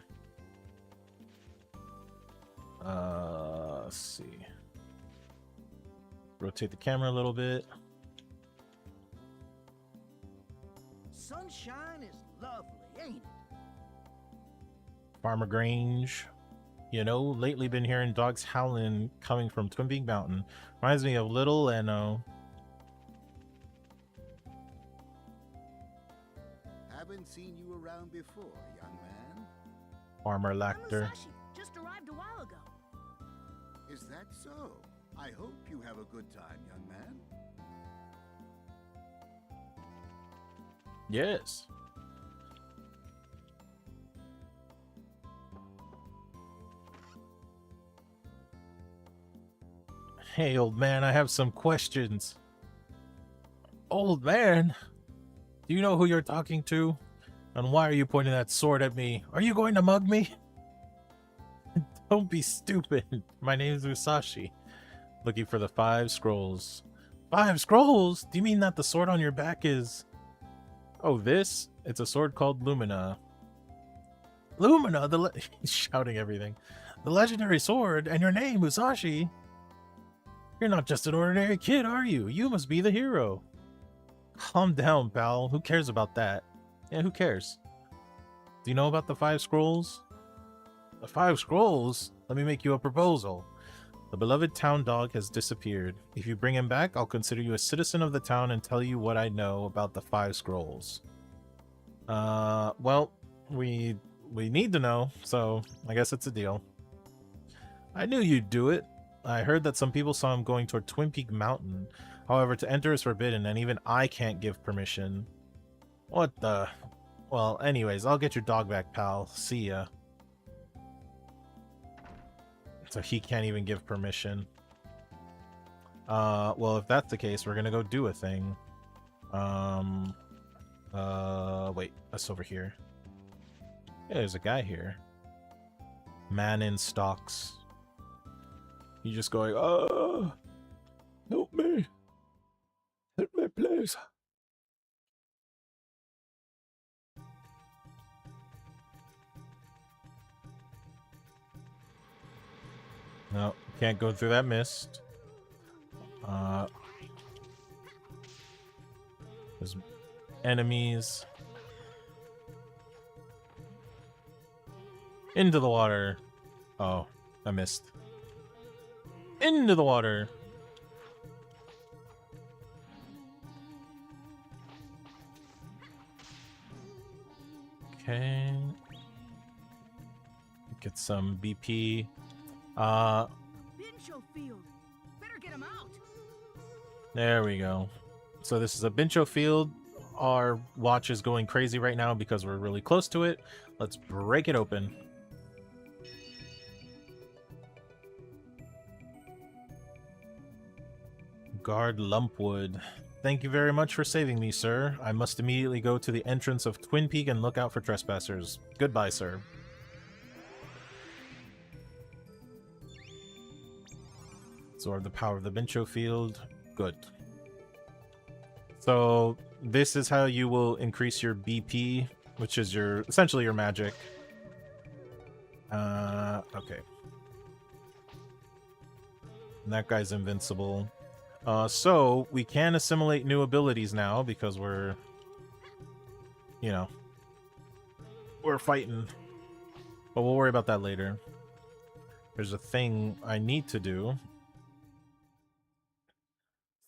Speaker 1: Let's see. Rotate the camera a little bit.
Speaker 4: Sunshine is lovely, ain't it?
Speaker 1: Farmer Grange. You know, lately been hearing dogs howling coming from Twin Peak Mountain. Reminds me of Little Leno.
Speaker 10: Haven't seen you around before, young man.
Speaker 1: Farmer
Speaker 2: I'm
Speaker 1: Lactor.
Speaker 2: Musashi. Just arrived a while ago.
Speaker 10: Is that so? I hope you have a good time, young man.
Speaker 1: Yes. Hey, old man, I have some questions. Old man? Do you know who you're talking to? And why are you pointing that sword at me? Are you going to mug me? Don't be stupid. My name is Musashi. Looking for the 5 scrolls. 5 scrolls? Do you mean that the sword on your back is... Oh, this? It's a sword called Lumina. Lumina? He's shouting everything. The legendary sword, and your name, Musashi? You're not just an ordinary kid, are you? You must be the hero. Calm down, pal. Who cares about that? Yeah, who cares? Do you know about the 5 scrolls? The 5 scrolls? Let me make you a proposal. The beloved town dog has disappeared. If you bring him back, I'll consider you a citizen of the town and tell you what I know about the 5 scrolls. Well, we need to know, so I guess it's a deal. I knew you'd do it. I heard that some people saw him going toward Twin Peak Mountain. However, to enter is forbidden, and even I can't give permission. What the... Well, anyways, I'll get your dog back, pal. See ya. So he can't even give permission. Well, if that's the case, we're gonna go do a thing. Wait, that's over here. Yeah, there's a guy here. Man in stocks. He's just going, oh, help me. Help me, please. No, can't go through that mist. There's enemies. Into the water. Oh, I missed. Into the water. Okay. Get some BP.
Speaker 2: Bincho field. Better get him out.
Speaker 1: There we go. So this is a Bincho field. Our watch is going crazy right now because we're really close to it. Let's break it open. Guard Lumpwood. Thank you very much for saving me, sir. I must immediately go to the entrance of Twin Peak and look out for trespassers. Goodbye, sir. Absorb the power of the Bincho field. Good. So this is how you will increase your BP, which is your essentially your magic. Okay. And that guy's invincible. So we can assimilate new abilities now because we're, you know, we're fighting. But we'll worry about that later. There's a thing I need to do.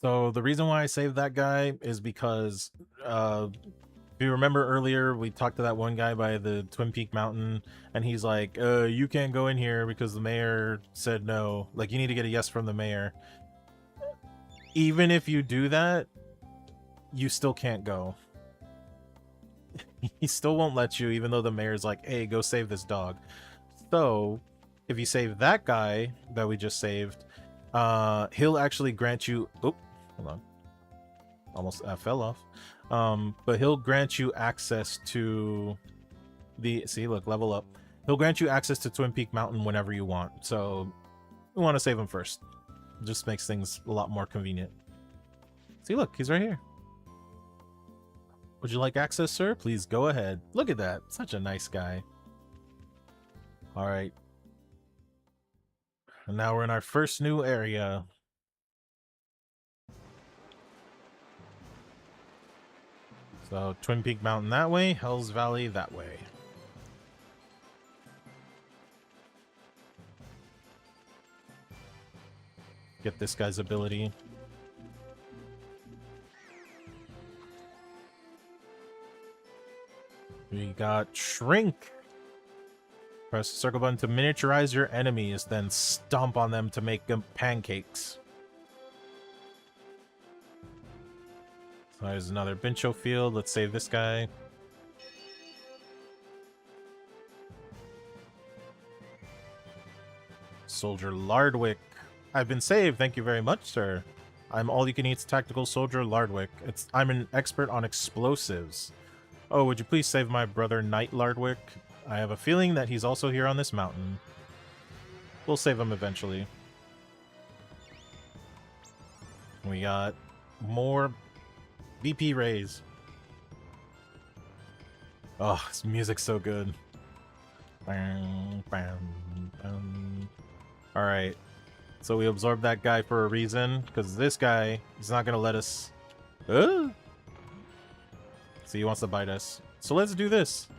Speaker 1: So the reason why I saved that guy is because, if you remember earlier, we talked to that one guy by the Twin Peak Mountain, and he's like, you can't go in here because the mayor said no. Like, you need to get a yes from the mayor. Even if you do that, you still can't go. He still won't let you, even though the mayor's like, hey, go save this dog. So, if you save that guy that we just saved, he'll actually grant you... Oh, hold on. Almost fell off. But he'll grant you access to the... See, look, level up. He'll grant you access to Twin Peak Mountain whenever you want. So, we want to save him first. It just makes things a lot more convenient. See, look, he's right here. Would you like access, sir? Please go ahead. Look at that. Such a nice guy. Alright. And now we're in our first new area. So, Twin Peak Mountain that way, Hell's Valley that way. Get this guy's ability. We got Shrink. Press the circle button to miniaturize your enemies, then stomp on them to make them pancakes. So there's another Bincho field. Let's save this guy. Soldier Lardwick. I've been saved. Thank you very much, sir. I'm all-you-can-eat tactical soldier Lardwick. I'm an expert on explosives. Oh, would you please save my brother Knight Lardwick? I have a feeling that he's also here on this mountain. We'll save him eventually. We got more BP rays. Oh, this music's so good. Alright. So we absorbed that guy for a reason, because this guy is not going to let us... See, he wants to bite us. So let's do this.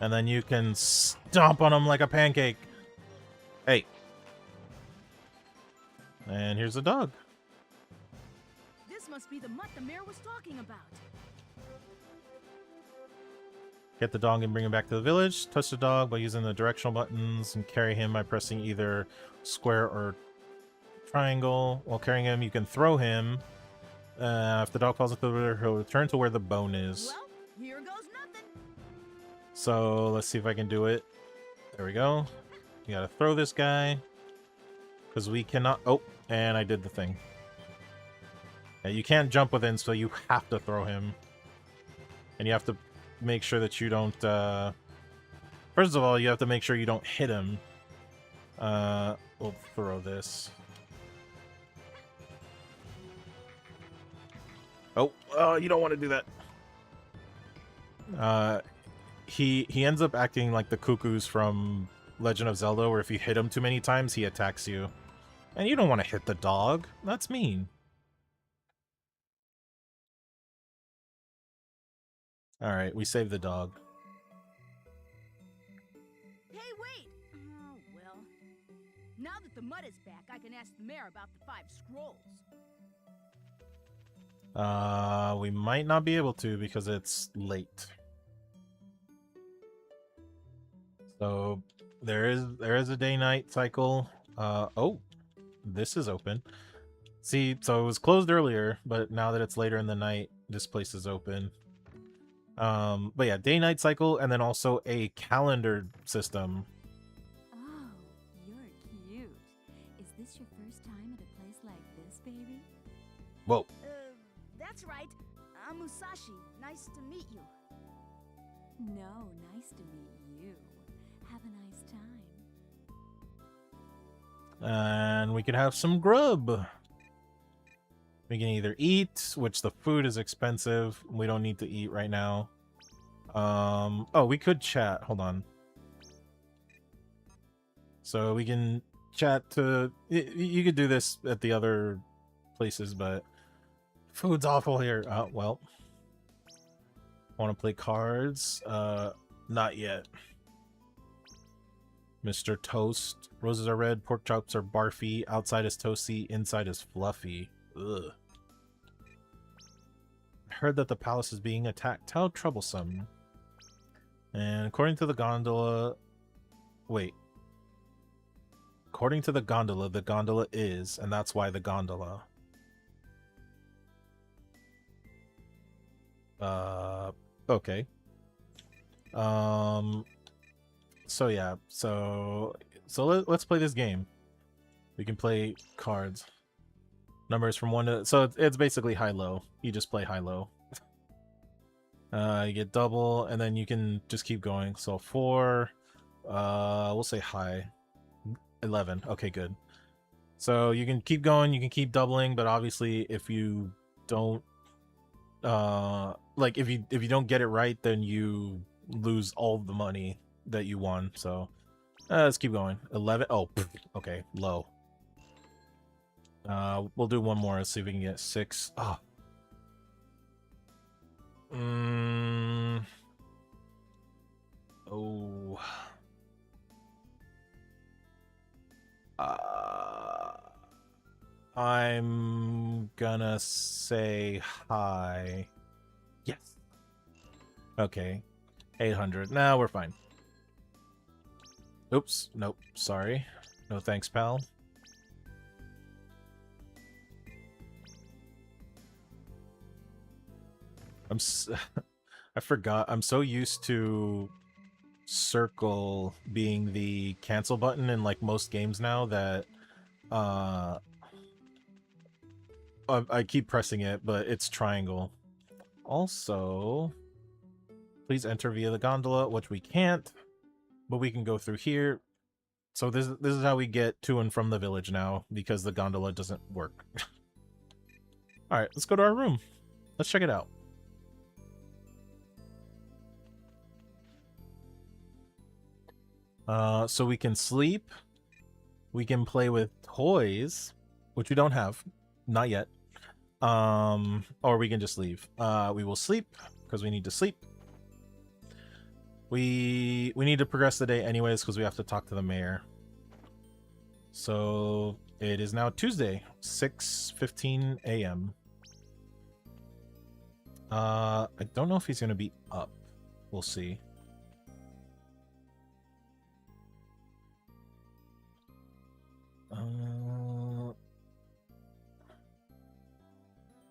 Speaker 1: And then you can stomp on him like a pancake. Hey. And here's the dog.
Speaker 2: This must be the mutt the mayor was talking about.
Speaker 1: Get the dog and bring him back to the village. Touch the dog by using the directional buttons and carry him by pressing either square or triangle. While carrying him, you can throw him. If the dog falls into the river, he'll return to where the bone is.
Speaker 2: Well, here goes nothing.
Speaker 1: So let's see if I can do it. There we go. You gotta throw this guy. Because we cannot... Oh, and I did the thing. Yeah, you can't jump within, so you have to throw him. And you have to make sure that you don't... First of all, you have to make sure you don't hit him. We'll throw this. Oh, you don't want to do that. He ends up acting like the cuckoos from Legend of Zelda, where if you hit him too many times, he attacks you. And you don't want to hit the dog. That's mean. Alright, we saved the dog.
Speaker 2: Hey, wait! Oh, well. Now that the mud is back, I can ask the mayor about the 5 scrolls.
Speaker 1: We might not be able to because it's late. So there is a day-night cycle. Oh, this is open. See, so it was closed earlier, but now that it's later in the night, this place is open. But yeah, day-night cycle, and then also a calendar system.
Speaker 11: Oh, you're cute. Is this your first time at a place like this, baby?
Speaker 1: Whoa.
Speaker 2: That's right. I'm Musashi. Nice to meet you.
Speaker 11: No, nice to meet you. Have a nice time.
Speaker 1: And we can have some grub. We can either eat, which the food is expensive. We don't need to eat right now. Oh, we could chat. Hold on. So we can chat to... You could do this at the other places, but... Food's awful here. Well. Want to play cards? Not yet. Mr. Toast. Roses are red, pork chops are barfy, outside is toasty, inside is fluffy. Ugh. I heard that the palace is being attacked. How troublesome. And according to the gondola... Wait. According to the gondola is, and that's why the gondola. Okay. So yeah, so let's play this game. We can play cards. Numbers from 1 to... So it's basically high-low. You just play high-low. You get double, and then you can just keep going. So 4, we'll say high. 11, okay, good. So you can keep going, you can keep doubling, but obviously if you don't... like, if you don't get it right, then you lose all the money that you won. So Let's keep going. 11. Oh, pff, okay, low. We'll do one more. Let's see if we can get 6. Oh. Oh. I'm gonna say hi. Yes. Okay. 800. Now we're fine. Oops. Nope. Sorry. No thanks, pal. I forgot. I'm so used to circle being the cancel button in like most games now that I keep pressing it, but it's triangle. Also, please enter via the gondola, which we can't, but we can go through here. So this is how we get to and from the village now, because the gondola doesn't work. Alright, let's go to our room. Let's check it out. So we can sleep. We can play with toys, which we don't have. Not yet. Or we can just leave. We will sleep, because we need to sleep. We need to progress the day anyways, because we have to talk to the mayor. So it is now Tuesday, 6:15 a.m. I don't know if he's gonna be up. We'll see.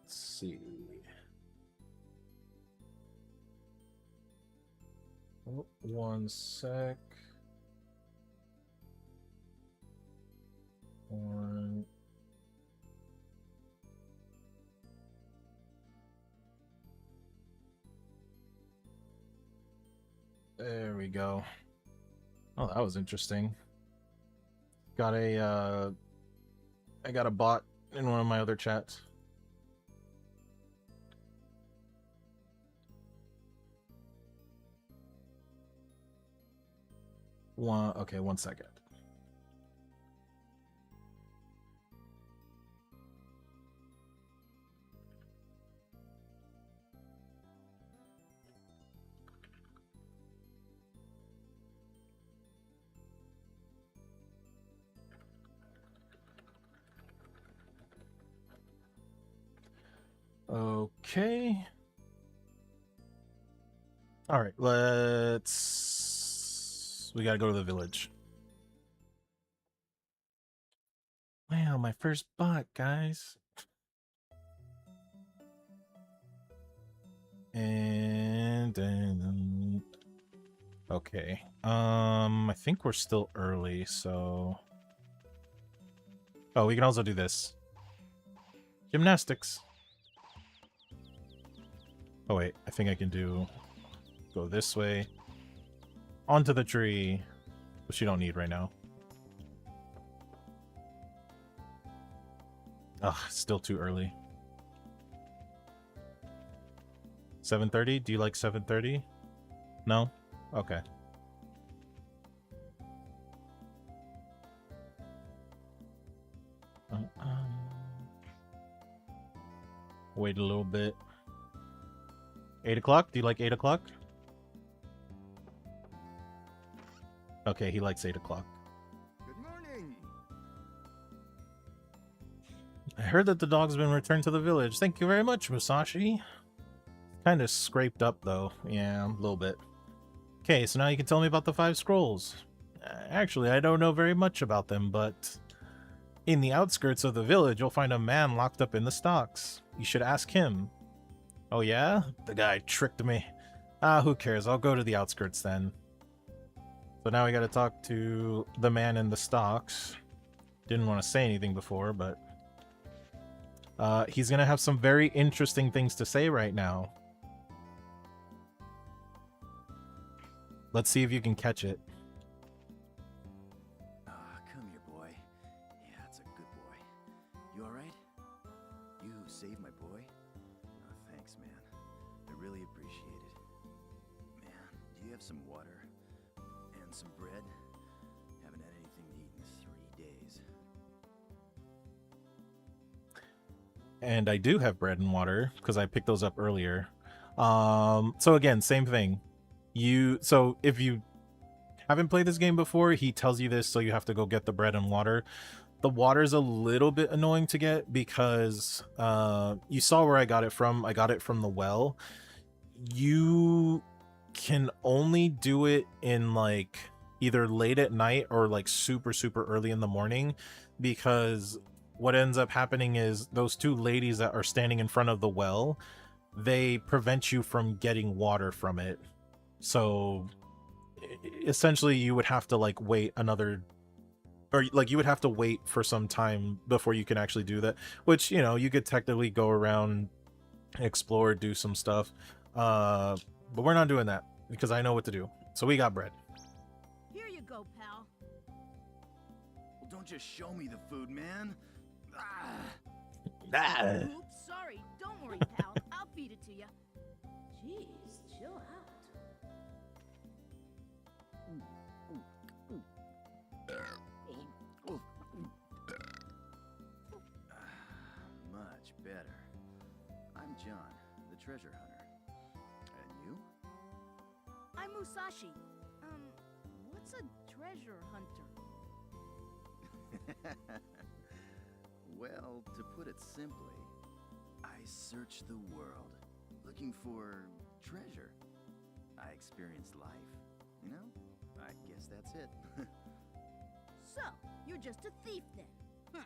Speaker 1: Let's see. Oh, one sec. One. There we go. Oh, that was interesting. Got a, I got a bot in one of my other chats. Okay, 1 second. Okay. All right, we gotta go to the village. Wow, my first bot, guys. And then... Okay. I think we're still early, so... Oh, we can also do this. Gymnastics. Oh, wait. I think I can go this way. Onto the tree. Which you don't need right now. Ugh, still too early. 7:30? Do you like 7:30? No? Okay. Wait a little bit. 8 o'clock? Do you like 8 o'clock? Okay, he likes 8 o'clock.
Speaker 10: Good morning.
Speaker 1: I heard that the dog's been returned to the village. Thank you very much, Musashi. Kind of scraped up, though. Yeah, a little bit. Okay, so now you can tell me about the 5 scrolls. Actually, I don't know very much about them, but... in the outskirts of the village, you'll find a man locked up in the stocks. You should ask him. Oh yeah? The guy tricked me. Who cares? I'll go to the outskirts then. So now we gotta talk to the man in the stocks. Didn't want to say anything before, but... he's gonna have some very interesting things to say right now. Let's see if you can catch it.
Speaker 12: Come here, boy. Yeah, it's a good boy. You alright? You saved my boy? Oh, thanks, man. I really appreciate it. Man, do you have some water? And some bread?
Speaker 1: and I do have bread and water because I picked those up earlier. So again, same thing. So if you haven't played this game before, he tells you this, so you have to go get the bread and water. The water's a little bit annoying to get because you saw where I got it from. I got it from the well. You can only do it in like either late at night or like super early in the morning, because what ends up happening is those two ladies that are standing in front of the well, they prevent you from getting water from it. So essentially you would have to like wait another, or like you would have to wait for some time before you can actually do that, which, you know, you could technically go around, explore, do some stuff, but we're not doing that because I know what to do. So we got bread.
Speaker 2: Here you go, pal.
Speaker 12: Well, don't just show me the food, man.
Speaker 2: Oops, sorry. Don't worry, pal. I'll feed it to you. Jeez, chill out.
Speaker 12: Much better. I'm John, the treasure hunter. And you?
Speaker 2: I'm Musashi. What's a treasure hunter?
Speaker 12: Well, to put it simply, I search the world, looking for treasure. I experience life, you know? I guess that's it.
Speaker 2: So, you're just a thief then? Huh,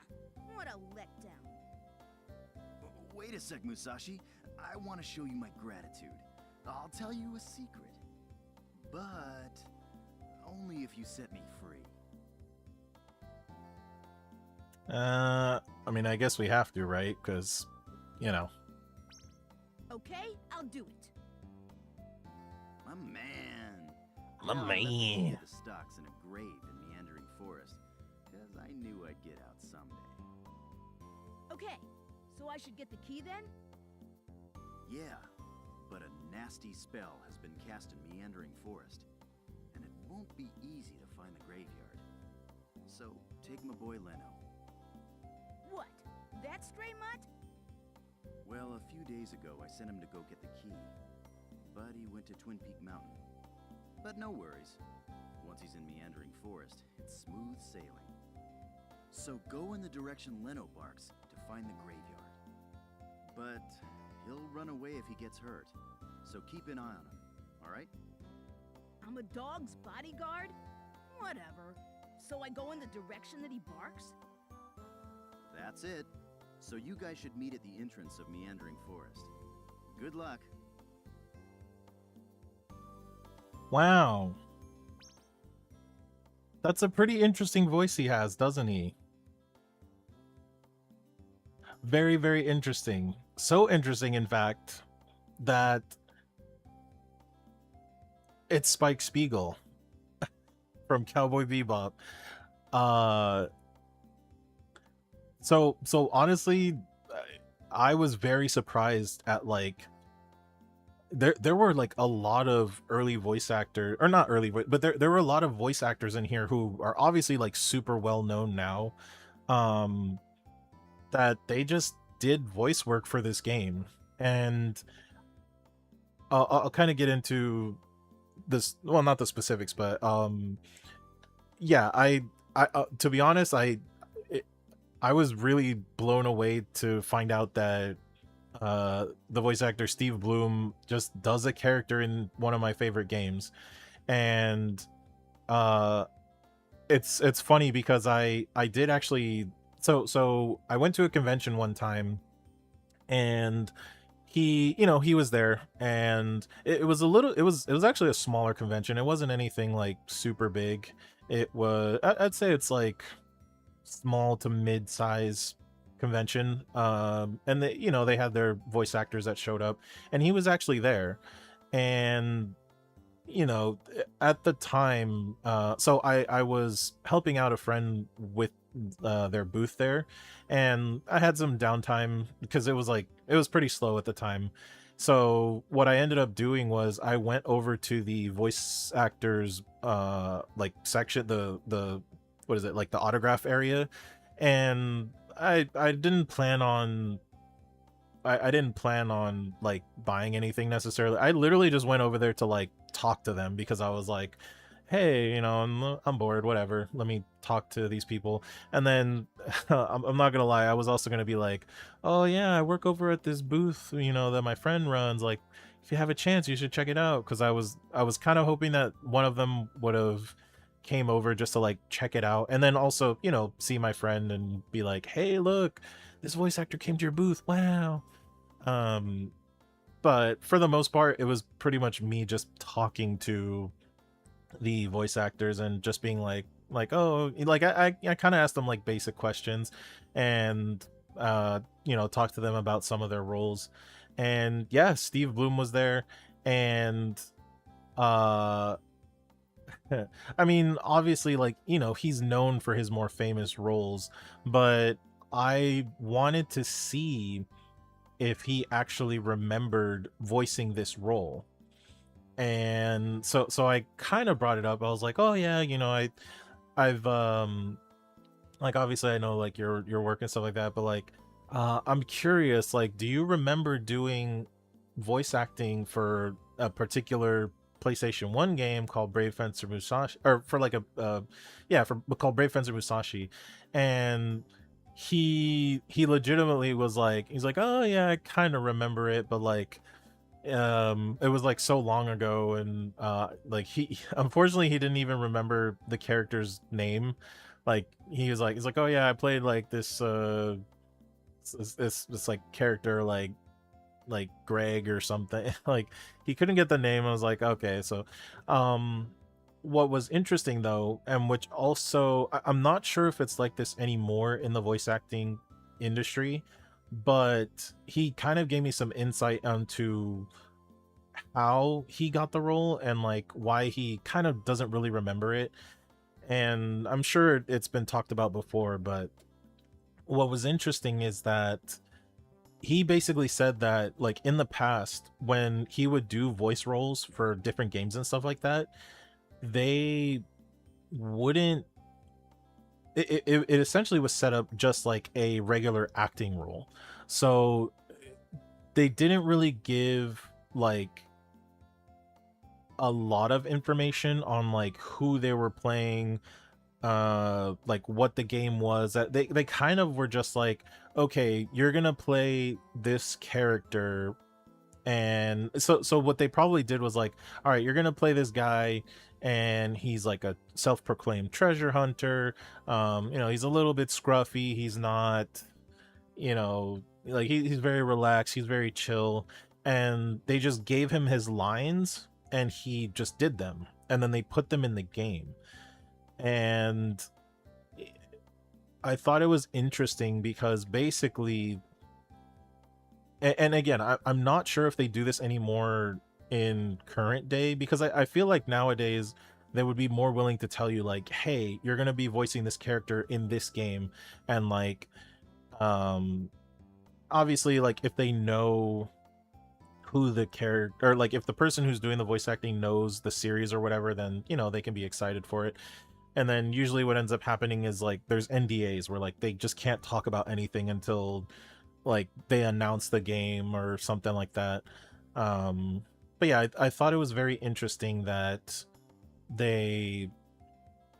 Speaker 2: what a letdown.
Speaker 12: Wait a sec, Musashi. I want to show you my gratitude. I'll tell you a secret. But only if you set me free.
Speaker 1: I mean, I guess we have to, right? Because, you know.
Speaker 2: Okay, I'll do it.
Speaker 12: My man.
Speaker 1: My
Speaker 12: I left a few
Speaker 1: man.
Speaker 12: of the stocks in a grave in Meandering Forest, because I knew I'd get out someday.
Speaker 2: Okay, so I should get the key then?
Speaker 12: Yeah, but a nasty spell has been cast in Meandering Forest, and it won't be easy to find the graveyard. So, take my boy Leno.
Speaker 2: What? That stray mutt?
Speaker 12: Well, a few days ago I sent him to go get the key, but he went to Twin Peak Mountain. But no worries. Once he's in Meandering Forest, it's smooth sailing. So go in the direction Leno barks to find the graveyard. But he'll run away if he gets hurt, so keep an eye on him, alright?
Speaker 2: I'm a dog's bodyguard? Whatever. So I go in the direction that he barks?
Speaker 12: That's it. So you guys should meet at the entrance of Meandering Forest. Good luck.
Speaker 1: Wow. That's a pretty interesting voice he has, doesn't he? Very interesting. So interesting, in fact, that it's Spike Spiegel from Cowboy Bebop. So honestly, I was very surprised at like there were like a lot of early voice actor, or not early, but there were a lot of voice actors in here who are obviously like super well known now, that they just did voice work for this game. And I'll kind of get into this, well, not the specifics, but yeah, I to be honest, I was really blown away to find out that the voice actor Steve Bloom just does a character in one of my favorite games. And it's funny because I did actually, so I went to a convention one time, and he, you know, he was there, and it was actually a smaller convention. It wasn't anything like super big. It was, I'd say it's like small to mid-size convention, and they, you know, they had their voice actors that showed up, and he was actually there. And you know, at the time, so I was helping out a friend with their booth there, and I had some downtime because it was pretty slow at the time. So what I ended up doing was I went over to the voice actors like section, the what is it, like the autograph area, and I didn't plan on I didn't plan on like buying anything necessarily. I literally just went over there to like talk to them because I was like, hey, you know, I'm bored, whatever. Let me talk to these people. And then I'm not gonna lie, I was also gonna be like, oh yeah, I work over at this booth, you know, that my friend runs. Like, if you have a chance, you should check it out. Because I was kind of hoping that one of them would have came over just to like check it out, and then also, you know, see my friend and be like, hey, look, this voice actor came to your booth. Wow. Um, but for the most part, it was pretty much me just talking to the voice actors and just being like, oh, like I kind of asked them like basic questions, and you know, talk to them about some of their roles. And yeah, Steve Bloom was there, and uh I mean, obviously, like, you know, he's known for his more famous roles, but I wanted to see if he actually remembered voicing this role. And so I kind of brought it up. I was like, oh yeah, you know, I've like, obviously I know like your work and stuff like that, but like I'm curious, like, do you remember doing voice acting for a particular PlayStation 1 game called Brave Fencer Musashi, or for like a yeah, for called Brave Fencer Musashi? And he legitimately was like, he's like, oh yeah, I kind of remember it, but like it was like so long ago, and like he unfortunately he didn't even remember the character's name. Like he's like, oh yeah, I played like this like character like Greg or something. Like he couldn't get the name. I was like, okay. So what was interesting though, and which also I'm not sure if it's like this anymore in the voice acting industry, but he kind of gave me some insight onto how he got the role and like why he kind of doesn't really remember it. And I'm sure it's been talked about before, but what was interesting is that he basically said that like in the past when he would do voice roles for different games and stuff like that, they wouldn't it essentially was set up just like a regular acting role. So they didn't really give like a lot of information on like who they were playing, like what the game was. That they kind of were just like, okay, you're gonna play this character. And so what they probably did was like, all right, you're gonna play this guy, and he's like a self-proclaimed treasure hunter. You know, he's a little bit scruffy, he's not, you know, like he's very relaxed, he's very chill, and they just gave him his lines and he just did them, and then they put them in the game. And I thought it was interesting because basically, and again, I'm not sure if they do this anymore in current day, because I feel like nowadays they would be more willing to tell you like, hey, you're gonna be voicing this character in this game, and like obviously like if they know who the character, or like if the person who's doing the voice acting knows the series or whatever, then you know they can be excited for it. And then usually what ends up happening is like there's NDAs where like they just can't talk about anything until like they announce the game or something like that. But yeah, I thought it was very interesting that they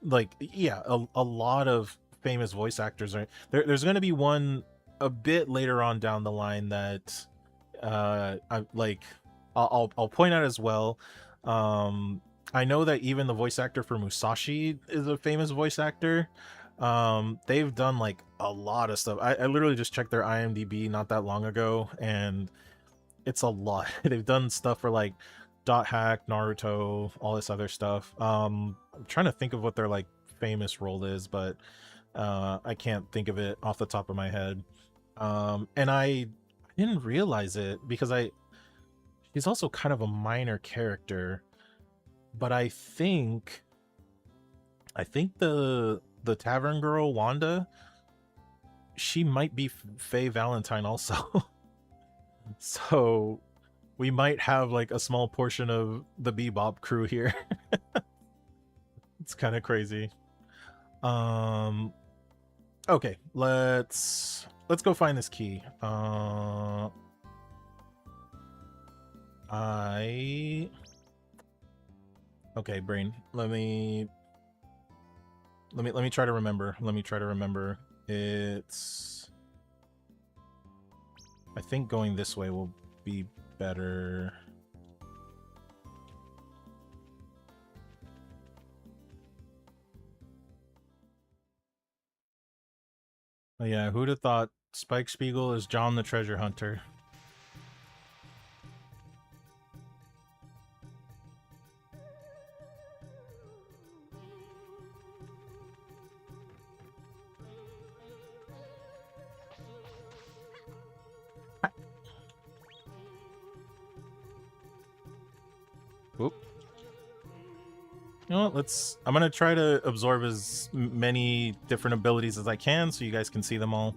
Speaker 1: like, yeah, a lot of famous voice actors are there's going to be one a bit later on down the line that I like I'll point out as well. I know that even the voice actor for Musashi is a famous voice actor. They've done like a lot of stuff. I literally just checked their IMDb not that long ago, and it's a lot. They've done stuff for like Dot Hack, Naruto, all this other stuff. I'm trying to think of what their like famous role is, but I can't think of it off the top of my head. And I didn't realize it because he's also kind of a minor character, but I think the tavern girl Wanda, she might be Faye Valentine also. So we might have like a small portion of the Bebop crew here. It's kind of crazy. Okay, let's go find this key. Okay, brain. Let me try to remember. Let me try to remember. It's... I think going this way will be better. Oh yeah, who'd have thought Spike Spiegel is John the Treasure Hunter? Whoop. You know what, I'm gonna try to absorb as many different abilities as I can so you guys can see them all.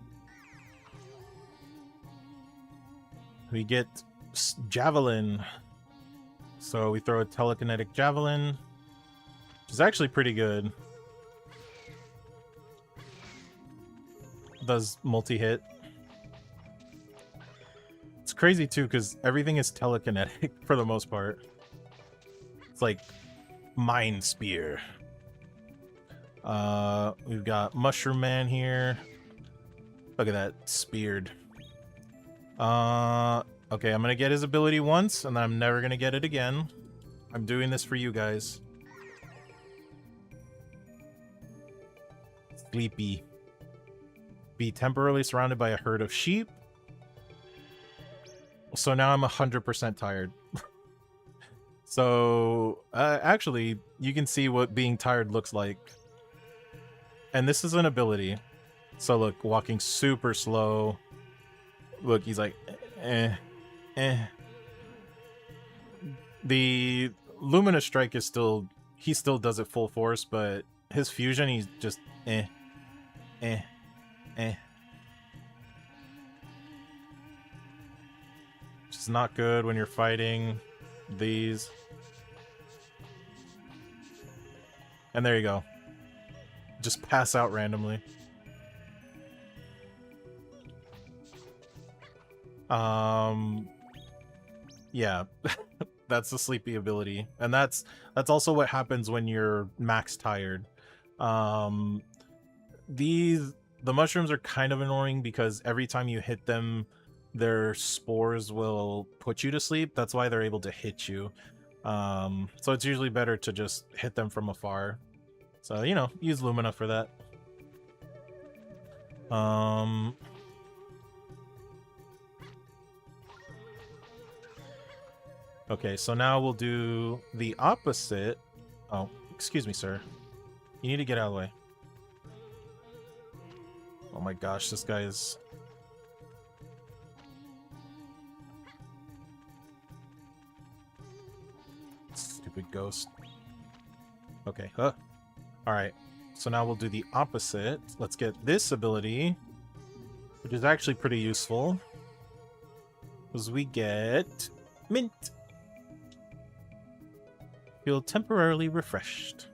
Speaker 1: We get Javelin. So we throw a telekinetic javelin, which is actually pretty good. Does multi-hit. It's crazy too, because everything is telekinetic for the most part. It's like Mind Spear. We've got Mushroom Man here. Look at that, speared. Okay, I'm gonna get his ability once, and then I'm never gonna get it again. I'm doing this for you guys. Sleepy. Be temporarily surrounded by a herd of sheep. So now I'm 100% tired. So, actually, you can see what being tired looks like. And this is an ability. So look, walking super slow. Look, he's like, The Lumina Strike is still, he still does it full force, but his fusion, he's just, Just not good when you're fighting these. And there you go. Just pass out randomly. Yeah. That's the sleepy ability. And that's also what happens when you're max tired. The mushrooms are kind of annoying because every time you hit them, their spores will put you to sleep. That's why they're able to hit you. So it's usually better to just hit them from afar. So, you know, use Lumina for that. Okay, so now we'll do the opposite. Oh, excuse me, sir. You need to get out of the way. Oh my gosh, this guy is... Stupid ghost. Okay, Alright, so now we'll do the opposite. Let's get this ability, which is actually pretty useful. Because we get... Mint! Feel temporarily refreshed.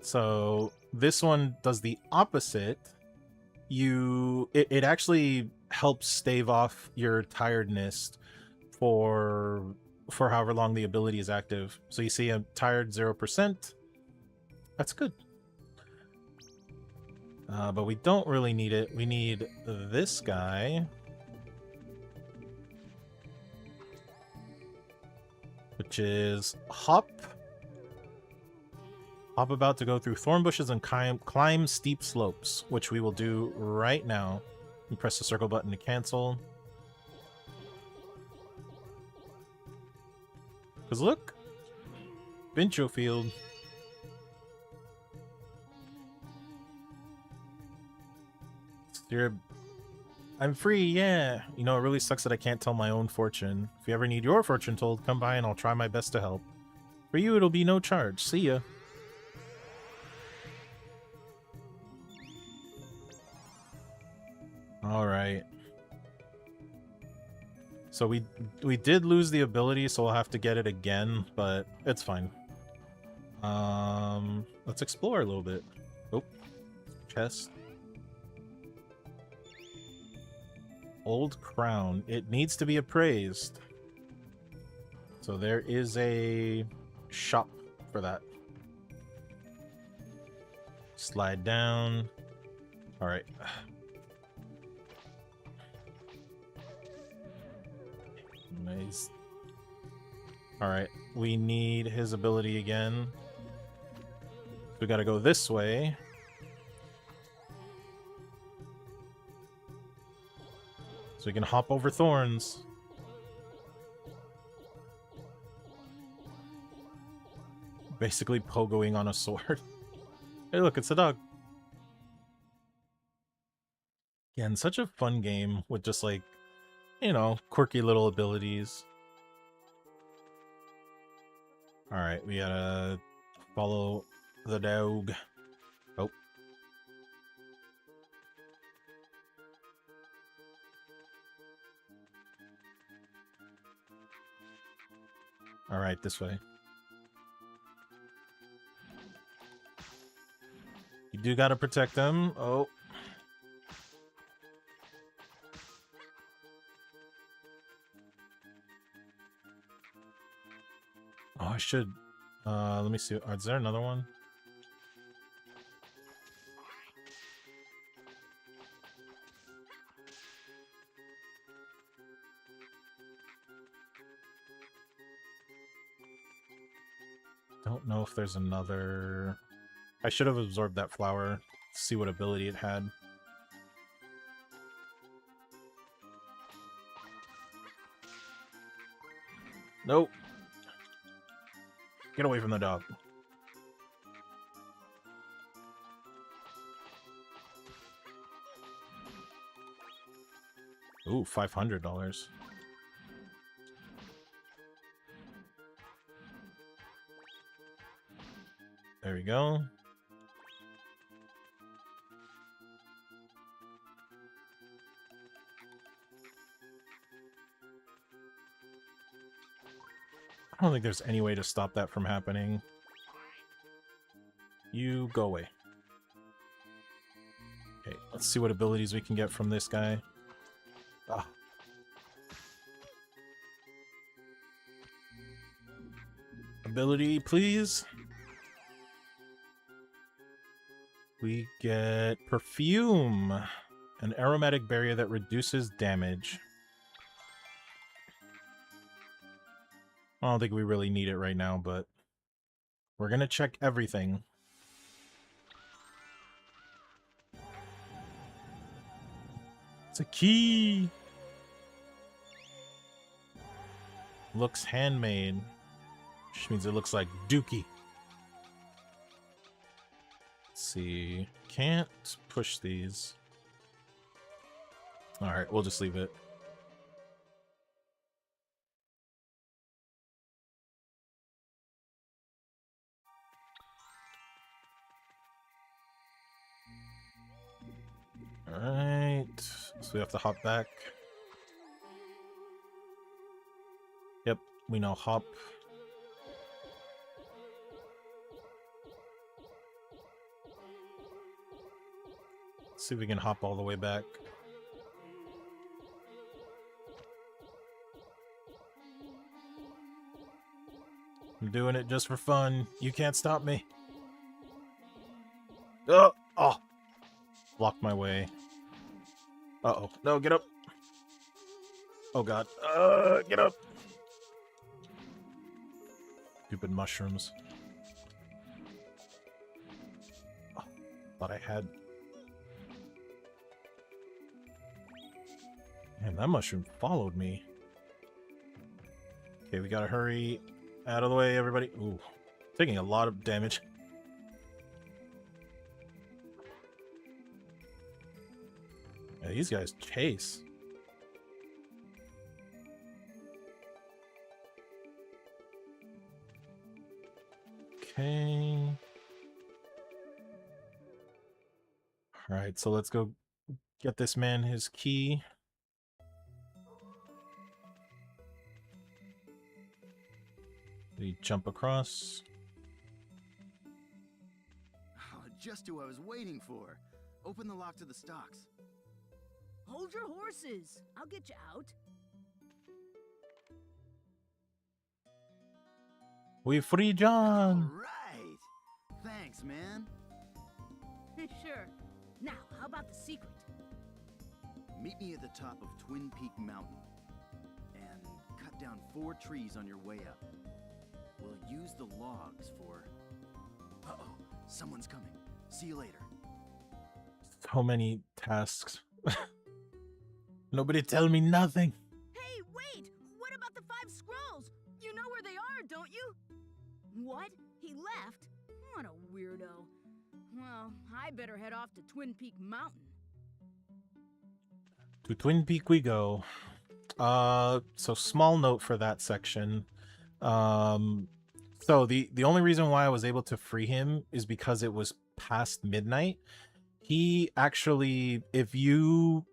Speaker 1: So this one does the opposite. It actually helps stave off your tiredness for however long the ability is active. So you see I'm tired 0%. That's good. But we don't really need it. We need this guy, which is Hop. Hop about to go through thorn bushes and climb steep slopes, which we will do right now. You press the circle button to cancel. Because look, Vincho Field. I'm free, yeah. You know, it really sucks that I can't tell my own fortune. If you ever need your fortune told, come by and I'll try my best to help. For you, it'll be no charge. See ya. Alright. So we did lose the ability, so we'll have to get it again, but it's fine. Let's explore a little bit. Oh, chest. Old crown. It needs to be appraised. So there is a shop for that. Slide down. All right. Nice. All right. We need his ability again. We got to go this way. So we can hop over thorns. Basically pogoing on a sword. Hey, look, it's a dog. Again, such a fun game with just like, you know, quirky little abilities. Alright, we gotta follow the dog. Oh. Alright, this way. You do gotta protect them. Oh. Oh, I should. Let me see. Is there another one? Don't know if there's another. I should have absorbed that flower to see what ability it had. Nope. Get away from the dog. Ooh, $500. There we go. I don't think there's any way to stop that from happening. You go away. Okay, let's see what abilities we can get from this guy. Ah. Ability, please. We get Perfume, an aromatic barrier that reduces damage. I don't think we really need it right now, but we're gonna check everything. It's a key! Looks handmade, which means it looks like Dookie. Let's see. Can't push these. Alright, we'll just leave it. Alright, so we have to hop back. Yep, we know hop. Let's see if we can hop all the way back. I'm doing it just for fun. You can't stop me. Oh! Blocked my way. Uh-oh. No, get up. Oh, God. Get up. Stupid mushrooms. Oh, thought I had... Man, that mushroom followed me. Okay, we gotta hurry. Out of the way, everybody. Ooh. Taking a lot of damage. Yeah, these guys chase. Okay. Alright, so let's go get this man his key. Did he jump across?
Speaker 12: Oh, just who I was waiting for. Open the lock to the stocks.
Speaker 2: Hold your horses. I'll get you out.
Speaker 1: We free John.
Speaker 12: Right. Thanks, man.
Speaker 2: Sure. Now, how about the secret?
Speaker 12: Meet me at the top of Twin Peak Mountain and cut down 4 trees on your way up. We'll use the logs for... Uh-oh, someone's coming. See you later.
Speaker 1: So many tasks. Nobody tell me nothing.
Speaker 2: Hey, wait! What about the 5 scrolls? You know where they are, don't you? What? He left? What a weirdo. Well, I better head off to Twin Peak Mountain.
Speaker 1: To Twin Peak we go. So small note for that section. So the only reason why I was able to free him is because it was past midnight. He actually, if you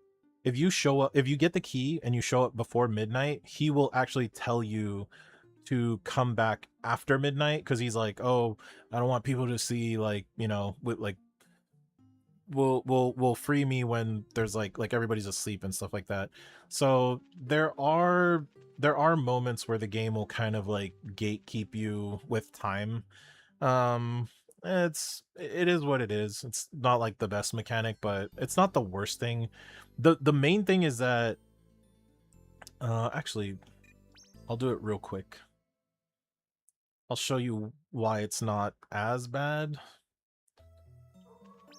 Speaker 1: show up, if you get the key and you show up before midnight, he will actually tell you to come back after midnight, because he's like, oh, I don't want people to see, like, you know, with like will free me when there's like everybody's asleep and stuff like that. So there are moments where the game will kind of like gatekeep you with time. It is what it is. It's not like the best mechanic, but it's not the worst thing. The main thing is that actually I'll do it real quick. I'll show you why it's not as bad.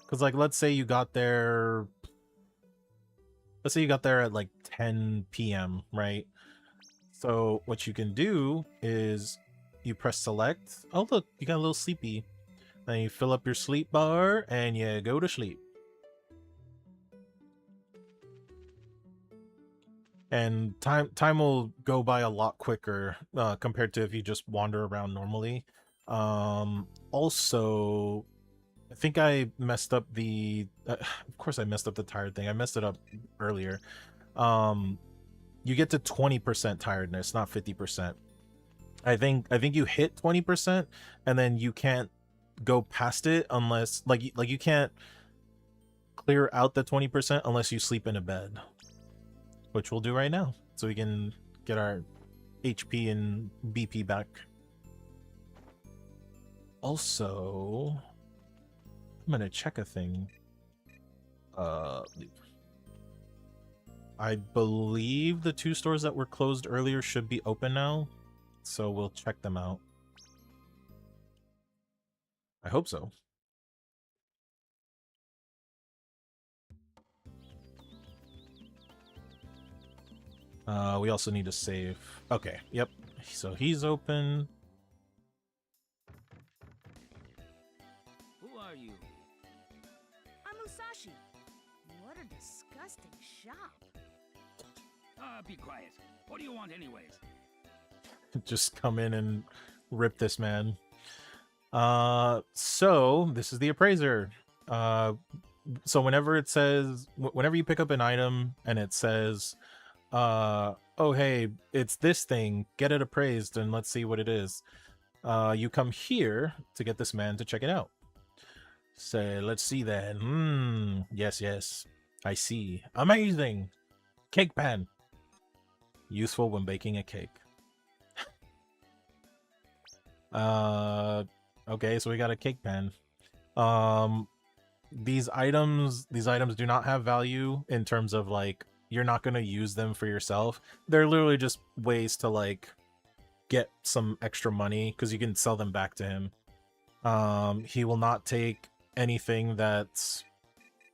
Speaker 1: Because, like, let's say you got there at like 10 p.m., right? So what you can do is you press select. Oh, look, you got a little sleepy. Then you fill up your sleep bar and you go to sleep. And time will go by a lot quicker compared to if you just wander around normally. Also, I think I messed up the of course I messed up the tired thing. I messed it up earlier. You get to 20% tiredness, not 50%. I think you hit 20% and then you can't go past it unless like you can't clear out the 20% unless you sleep in a bed, which we'll do right now so we can get our HP and BP back. Also, I'm gonna check a thing. I believe the 2 stores that were closed earlier should be open now, so we'll check them out. I hope so. We also need to save. Okay, yep. So he's open.
Speaker 3: Who are you?
Speaker 2: I'm Musashi. What a disgusting shop.
Speaker 3: Be quiet. What do you want anyways?
Speaker 1: Just come in and rip this man. So this is the appraiser. So whenever it says, whenever you pick up an item and it says, oh hey, it's this thing, get it appraised and let's see what it is. You come here to get this man to check it out. So let's see then. Yes, I see. Amazing. Cake pan. Useful when baking a cake. Okay, so we got a cake pan. These items do not have value in terms of like you're not going to use them for yourself. They're literally just ways to like get some extra money because you can sell them back to him. He will not take anything that's,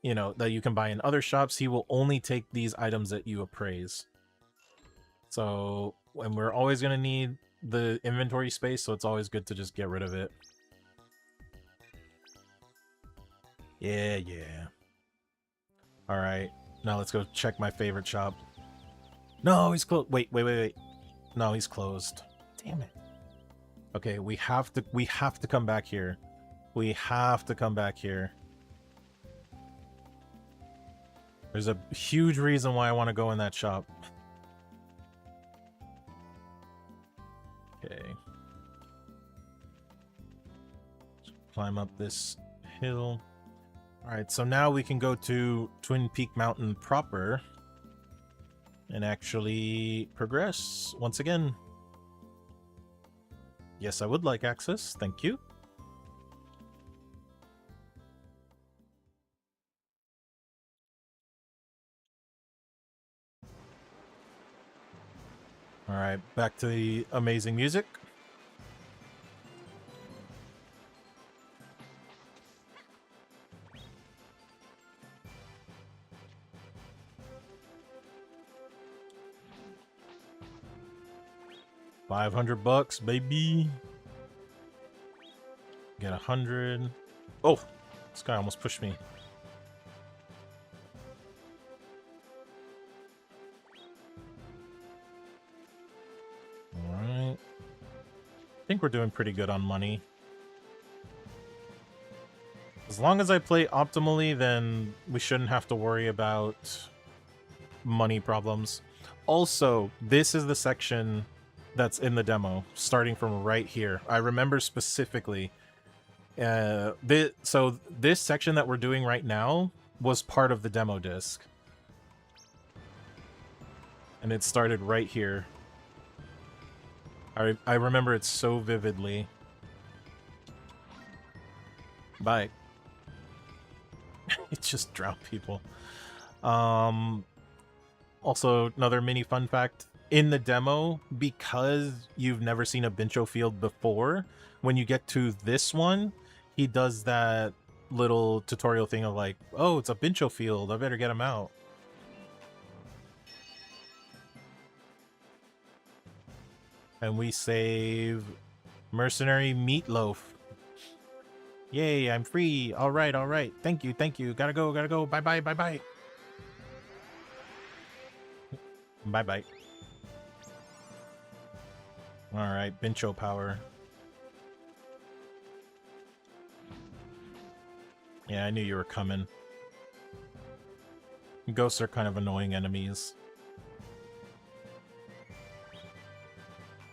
Speaker 1: you know, that you can buy in other shops. He will only take these items that you appraise. So, and we're always going to need the inventory space, so it's always good to just get rid of it. Yeah. All right, now let's go check my favorite shop. No, he's closed. Wait. No, he's closed. Damn it. Okay, we have to come back here. We have to come back here. There's a huge reason why I want to go in that shop. Okay. Climb up this hill. Alright, so now we can go to Twin Peak Mountain proper and actually progress once again. Yes, I would like access. Thank you. All right, back to the amazing music. $500, baby. Get 100. Oh, this guy almost pushed me. All right. I think we're doing pretty good on money. As long as I play optimally, then we shouldn't have to worry about money problems. Also, this is the section that's in the demo, starting from right here. I remember specifically. So this section that we're doing right now was part of the demo disc. And it started right here. I remember it so vividly. Bye. It just drowned people. Also, another mini fun fact. In the demo, because you've never seen a Bincho field before, when you get to this one, he does that little tutorial thing of like, oh, it's a Bincho field, I better get him out. And we save Mercenary Meatloaf. Yay, I'm free. All right, all right. Thank you, thank you. Gotta go, gotta go. Bye-bye, bye-bye. Bye-bye. All right, Bincho power. Yeah, I knew you were coming. Ghosts are kind of annoying enemies.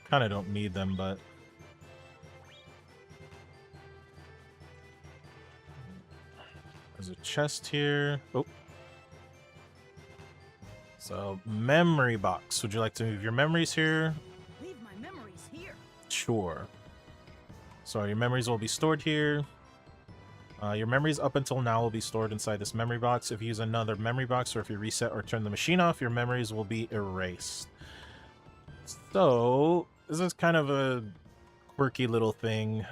Speaker 1: Kind of don't need them, but... There's a chest here. Oh. So, memory box. Would you like to move your memories here?
Speaker 2: Leave my memories here.
Speaker 1: Sure. So your memories will be stored here. Your memories up until now will be stored inside this memory box. If you use another memory box or if you reset or turn the machine off, your memories will be erased. So this is kind of a quirky little thing.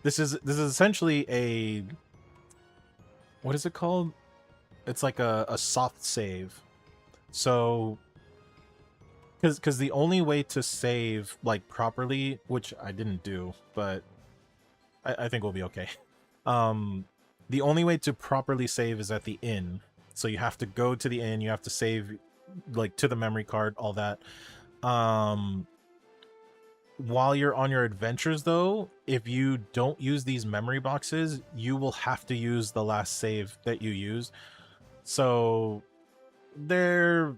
Speaker 1: This is essentially a, what is it called? It's like a soft save. So because the only way to save like properly, which I didn't do, but I think we'll be okay. The only way to properly save is at the inn. So you have to go to the inn, you have to save like to the memory card, all that. While you're on your adventures though, if you don't use these memory boxes, you will have to use the last save that you used. So they're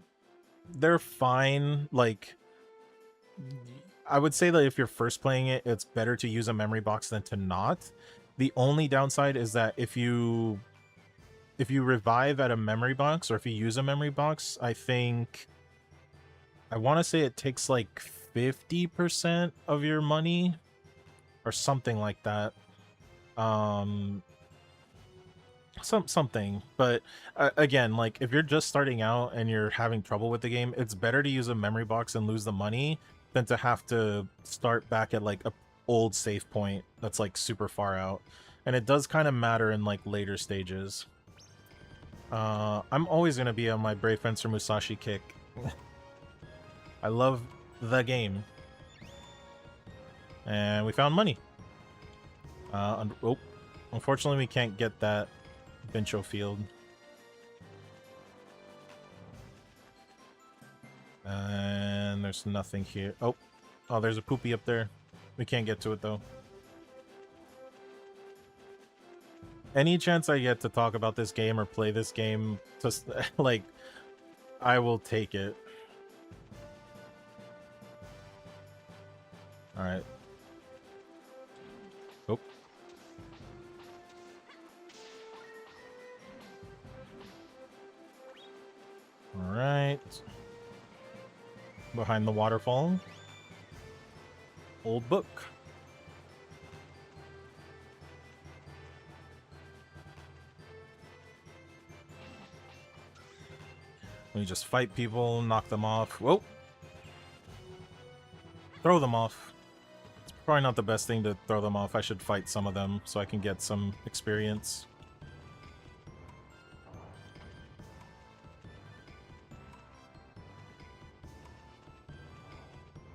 Speaker 1: fine. Like, I would say that if you're first playing it, it's better to use a memory box than to not. The only downside is that if you revive at a memory box, or if you use a memory box, I want to say it takes like 50% of your money or something like that. Something, but again, like if you're just starting out and you're having trouble with the game, it's better to use a memory box and lose the money than to have to start back at like a old save point that's like super far out. And it does kind of matter in like later stages. I'm always gonna be on my Brave Fencer Musashi kick. I love the game. And we found money. Oh, unfortunately we can't get that Bincho field. And there's nothing here. Oh, there's a poopy up there. We can't get to it though. Any chance I get to talk about this game or play this game, just like, I will take it. All right. Oh. All right. Behind the waterfall. old book. We just fight people, knock them off. Whoa! Throw them off. It's probably not the best thing to throw them off. I should fight some of them so I can get some experience.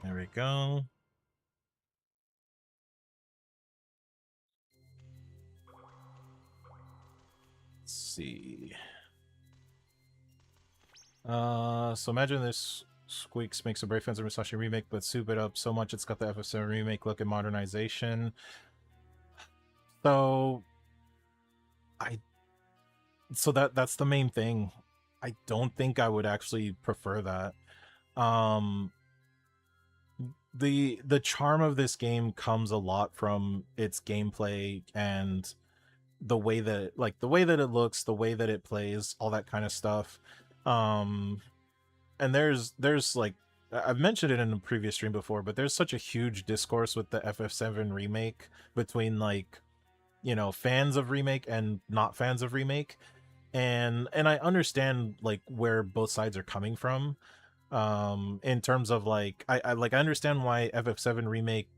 Speaker 1: There we go. Let's see. So imagine this Squeaks makes a Brave Fencer Musashi remake, but soup it up so much it's got the FF7 remake look and modernization. So that's the main thing. I don't think I would actually prefer that. The charm of this game comes a lot from its gameplay and the way that it looks, the way that it plays, all that kind of stuff. And there's like, I've mentioned it in a previous stream before, but there's such a huge discourse with the FF7 remake between, like, you know, fans of remake and not fans of remake. And I understand like where both sides are coming from. In terms of like I understand why FF7 remake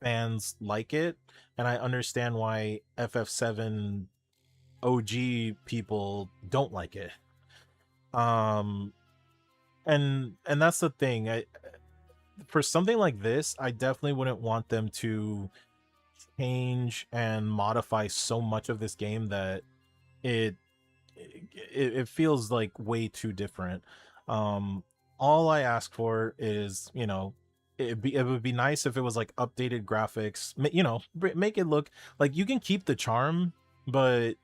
Speaker 1: fans like it, and I understand why FF7 OG people don't like it. And that's the thing. For something like this, I definitely wouldn't want them to change and modify so much of this game that it feels like way too different. All I ask for is, you know, it would be nice if it was like updated graphics, you know, make it look like, you can keep the charm, but,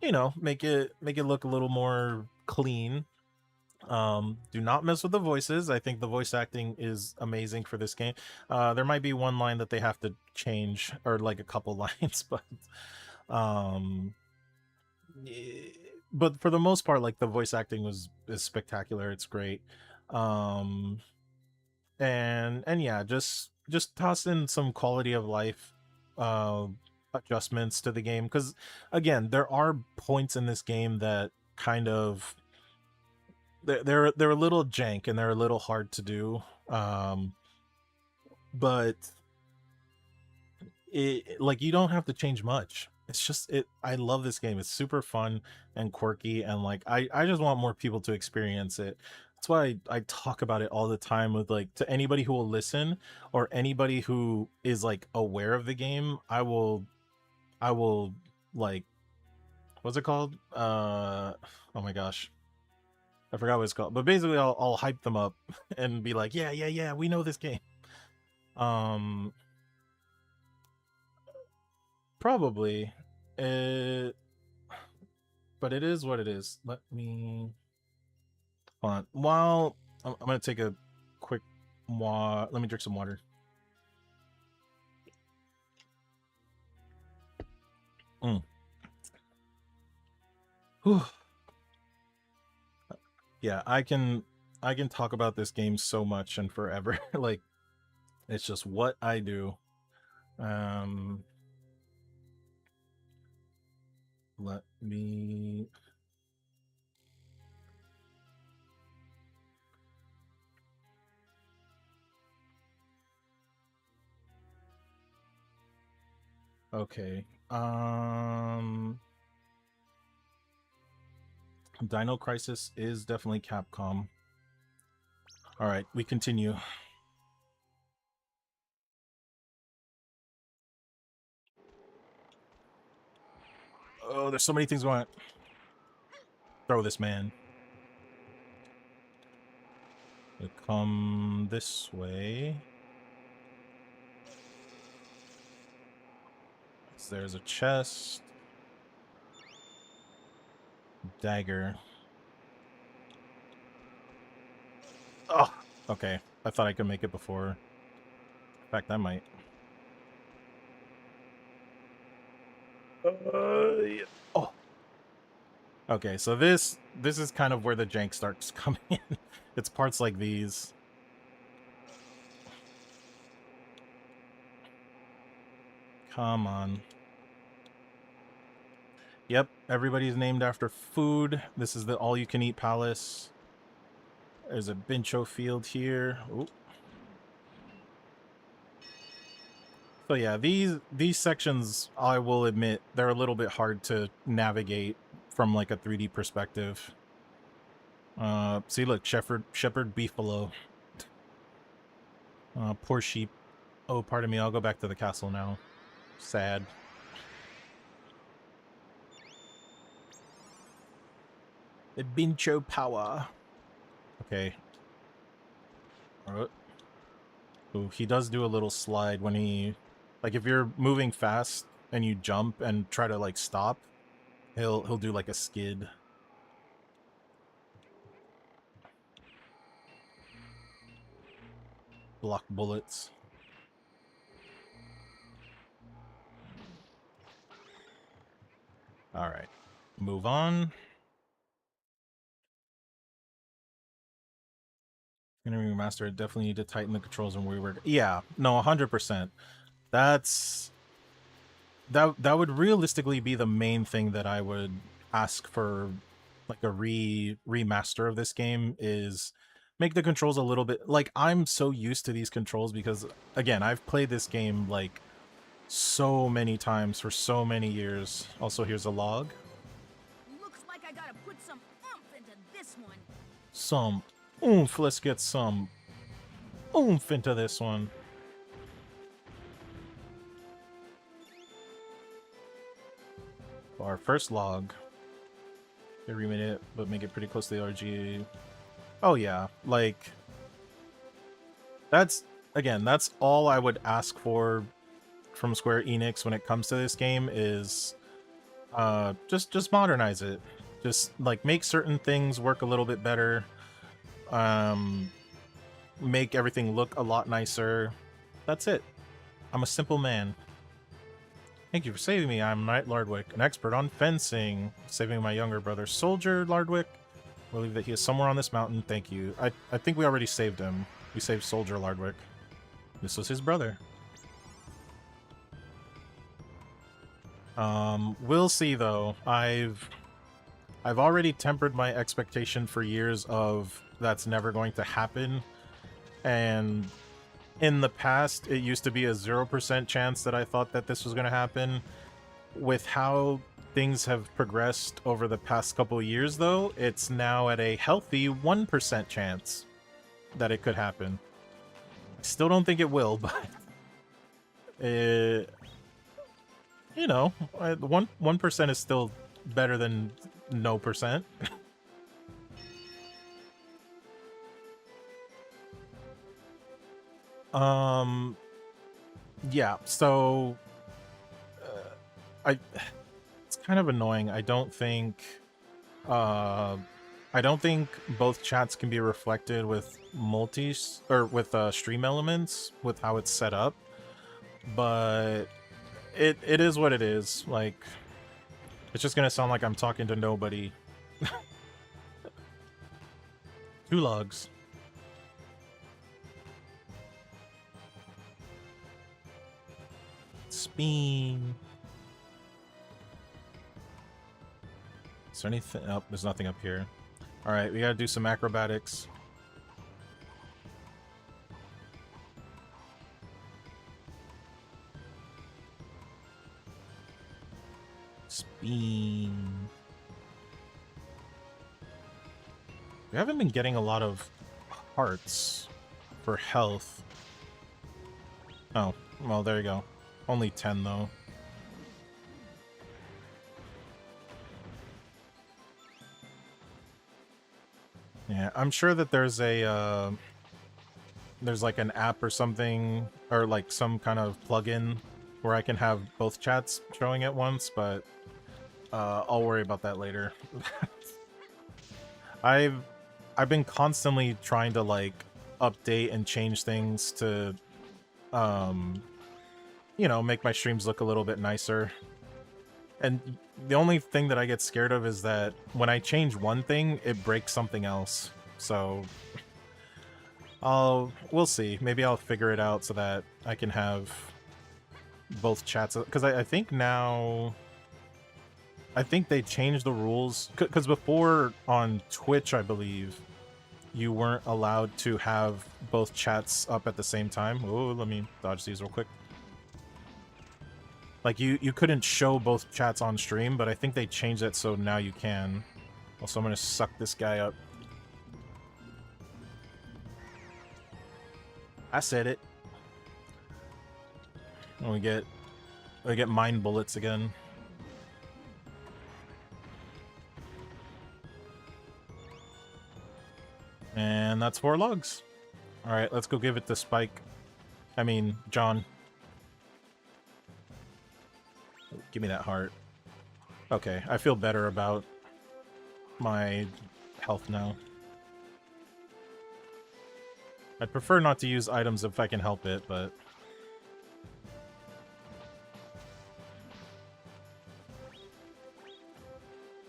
Speaker 1: you know, make it look a little more clean. Do not mess with the voices. I think the voice acting is amazing for this game. There might be one line that they have to change, or like a couple lines, but but for the most part, like, the voice acting is spectacular. It's great. And yeah, just toss in some quality of life adjustments to the game, because again, there are points in this game that kind of they're a little jank and they're a little hard to do, but it, like, you don't have to change much. It's just, I love this game. It's super fun and quirky, and like, I just want more people to experience it. That's why I talk about it all the time with, like, to anybody who will listen, or anybody who is like aware of the game. I will like, what's it called? Oh my gosh, I forgot what it's called, but basically I'll hype them up and be like, yeah, we know this game. Probably. But it is what it is. Let me... Hold on. While I'm gonna take a quick let me drink some water. Whew. Yeah, I can talk about this game so much and forever. Like, it's just what I do. Let me... Okay. Dino Crisis is definitely Capcom. All right, we continue. Oh, there's so many things going on. Throw this man. We'll come this way. So there's a chest. Dagger. Oh, okay. I thought I could make it before. In fact, I might. Yeah. Oh. Okay, so this is kind of where the jank starts coming in. It's parts like these. Come on. Yep, everybody's named after food. This is the all-you-can-eat palace. There's a Bincho field here. Ooh. So yeah, these sections, I will admit, they're a little bit hard to navigate from like a 3D perspective. See, look, shepherd beefalo. Poor sheep. Oh, pardon me, I'll go back to the castle now. Sad. The Bincho power. Okay. Ooh, he does do a little slide when he... Like, if you're moving fast and you jump and try to, like, stop, he'll do, like, a skid. Block bullets. Alright. Move on. Enemy Master, definitely need to tighten the controls and rework. Yeah, no, 100%. That would realistically be the main thing that I would ask for, like a remaster of this game, is make the controls a little bit like, I'm so used to these controls because, again, I've played this game like so many times for so many years. Also, here's a log.
Speaker 2: Looks like I gotta put some oomph into this one.
Speaker 1: Some oomph. Let's get some oomph into this one. Our first log. They remade it, but make it pretty close to the RG. Oh yeah, like that's all I would ask for from Square Enix when it comes to this game is just modernize it. Just like make certain things work a little bit better. Make everything look a lot nicer. That's it. I'm a simple man. Thank you for saving me. I'm Knight Lardwick, an expert on fencing. Saving my younger brother, Soldier Lardwick. I believe that he is somewhere on this mountain. Thank you. I think we already saved him. We saved Soldier Lardwick. This was his brother. We'll see though. I've already tempered my expectation for years of that's never going to happen. And in the past, it used to be a 0% chance that I thought that this was going to happen. With how things have progressed over the past couple of years, though, it's now at a healthy 1% chance that it could happen. I still don't think it will, but... you know, 1% is still better than no percent. Yeah, so it's kind of annoying. I don't think both chats can be reflected with stream elements with how it's set up, but it is what it is. Like, it's just gonna sound like I'm talking to nobody. 2 logs. Spin. Is there anything? Oh, there's nothing up here. Alright, we gotta do some acrobatics. Spin. We haven't been getting a lot of hearts for health. Oh, well, there you go. Only 10, though. Yeah, I'm sure that there's a, there's like an app or something, or like some kind of plugin where I can have both chats showing at once, but I'll worry about that later. I've been constantly trying to like update and change things to you know, make my streams look a little bit nicer. And the only thing that I get scared of is that when I change one thing, it breaks something else. So we'll see. Maybe I'll figure it out so that I can have both chats, because I think now, I think they changed the rules, because before on Twitch, I believe, you weren't allowed to have both chats up at the same time. Oh, let me dodge these real quick. Like, you couldn't show both chats on stream, but I think they changed it so now you can. Also, I'm gonna suck this guy up. I said it. And we get mind bullets again. And that's 4 logs. Alright, let's go give it to Spike. I mean, John. Give me that heart. Okay, I feel better about my health now. I'd prefer not to use items if I can help it, but...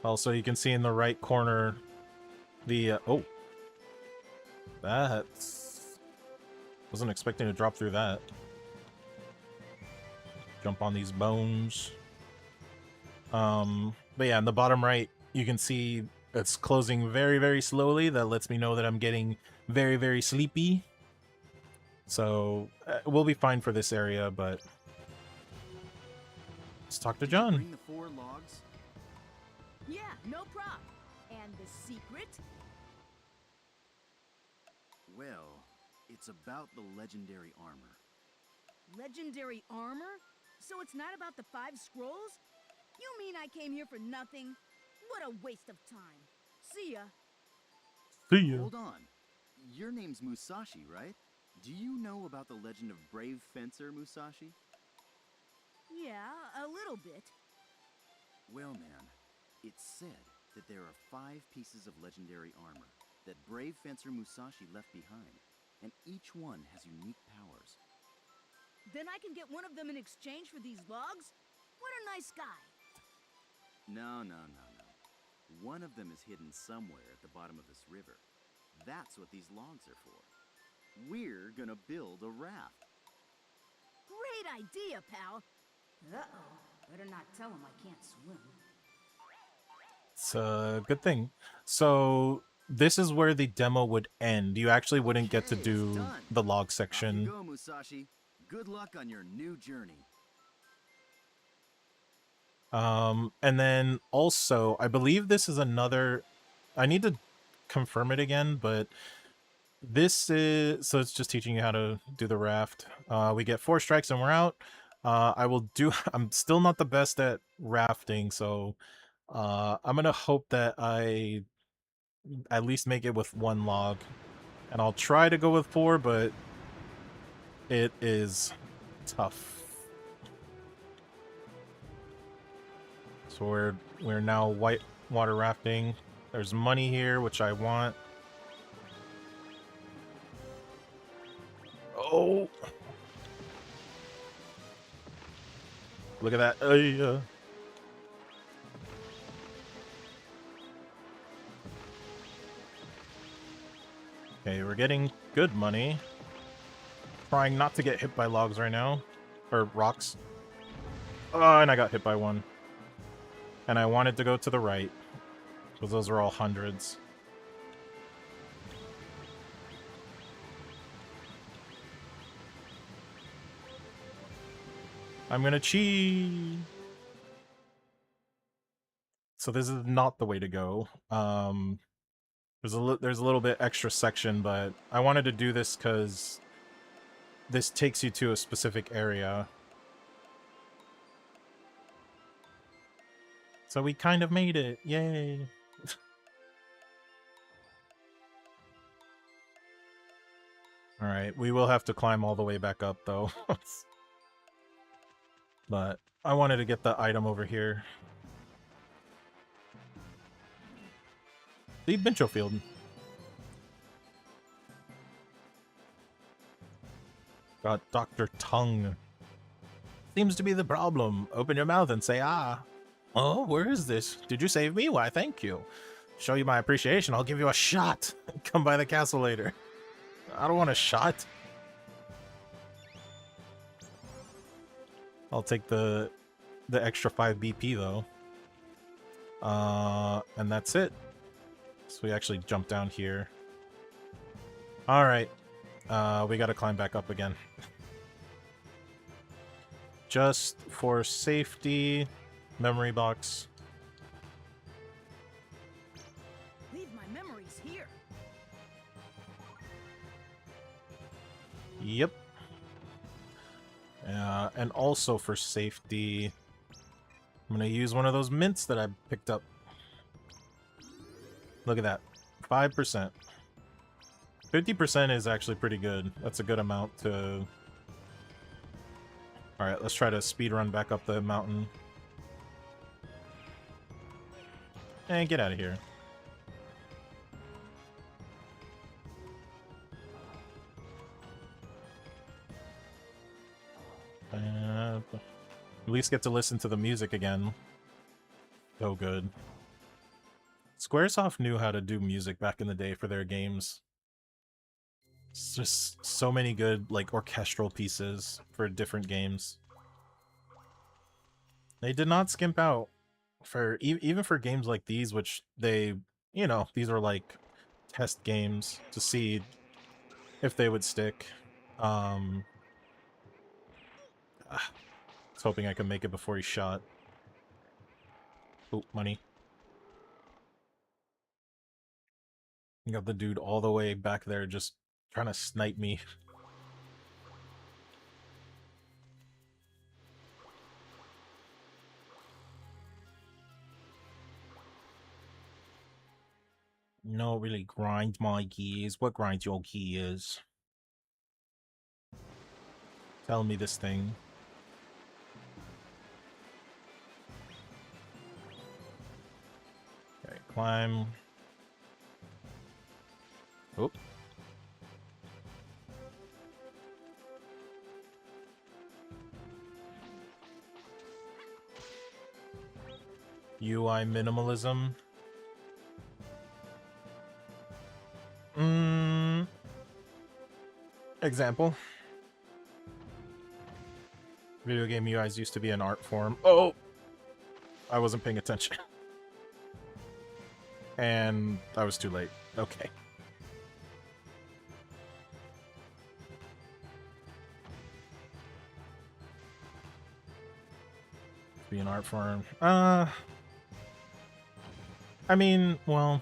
Speaker 1: Also, you can see in the right corner the... oh! That's... wasn't expecting to drop through that. Jump on these bones. But yeah, in the bottom right, you can see it's closing very, very slowly. That lets me know that I'm getting very, very sleepy. So, we'll be fine for this area, but... let's talk to John.
Speaker 12: Bring the 4 logs?
Speaker 2: Yeah, no problem. And the secret?
Speaker 12: Well, it's about the legendary armor.
Speaker 2: Legendary armor? So it's not about the 5 scrolls? You mean I came here for nothing? What a waste of time. See ya.
Speaker 1: See ya.
Speaker 12: Hold on. Your name's Musashi, right? Do you know about the legend of brave Fencer Musashi?
Speaker 2: Yeah, a little bit.
Speaker 12: Well, man, it's said that there are 5 pieces of legendary armor that brave Fencer Musashi left behind, and each one has unique powers.
Speaker 2: Then I can get one of them in exchange for these logs? What a nice guy.
Speaker 12: No. One of them is hidden somewhere at the bottom of this river. That's what these logs are for. We're gonna build a raft.
Speaker 2: Great idea, pal. Uh-oh. Better not tell him I can't swim.
Speaker 1: It's a good thing. So, this is where the demo would end. You actually wouldn't get to do the log section.
Speaker 12: Off you go, Musashi. Good luck on your new journey.
Speaker 1: And then also, I believe this is another... I need to confirm it again, but this is... so it's just teaching you how to do the raft. We get 4 strikes and we're out. I will do... I'm still not the best at rafting, so I'm gonna hope that I at least make it with 1 log. And I'll try to go with 4, but it is tough. So we're now white water rafting. There's money here, which I want. Oh! Look at that. Okay, we're getting good money. Trying not to get hit by logs right now. Or rocks. Oh, and I got hit by one. And I wanted to go to the right. Because those are all hundreds. I'm gonna cheat! So this is not the way to go. There's a little bit extra section, but I wanted to do this because this takes you to a specific area. So we kind of made it. Yay! Alright, we will have to climb all the way back up, though. But I wanted to get the item over here. The Bincho Field. Got Dr. Tongue. Seems to be the problem. Open your mouth and say, ah. Oh, where is this? Did you save me? Why, thank you. Show you my appreciation, I'll give you a shot. Come by the castle later. I don't want a shot. I'll take the extra 5 BP though. And that's it. So we actually jump down here. All right. We got to climb back up again. Just for safety, memory box.
Speaker 2: Leave my memories here.
Speaker 1: Yep. And also for safety, I'm going to use one of those mints that I picked up. Look at that. 5%. 50% is actually pretty good. That's a good amount to... Alright, let's try to speed run back up the mountain. And get out of here. At least get to listen to the music again. So good. Squaresoft knew how to do music back in the day for their games. It's just so many good, like, orchestral pieces for different games. They did not skimp out for even for games like these, which they, you know, these are like test games to see if they would stick. I was hoping I could make it before he shot. Oh, money. You got the dude all the way back there just trying to snipe me. No, really grind my gears. What grinds your gears? Tell me this thing. Okay, climb. Oh. UI minimalism. Example. Video game UIs used to be an art form. Oh! I wasn't paying attention. And I was too late. Okay. Be an art form. I mean, well...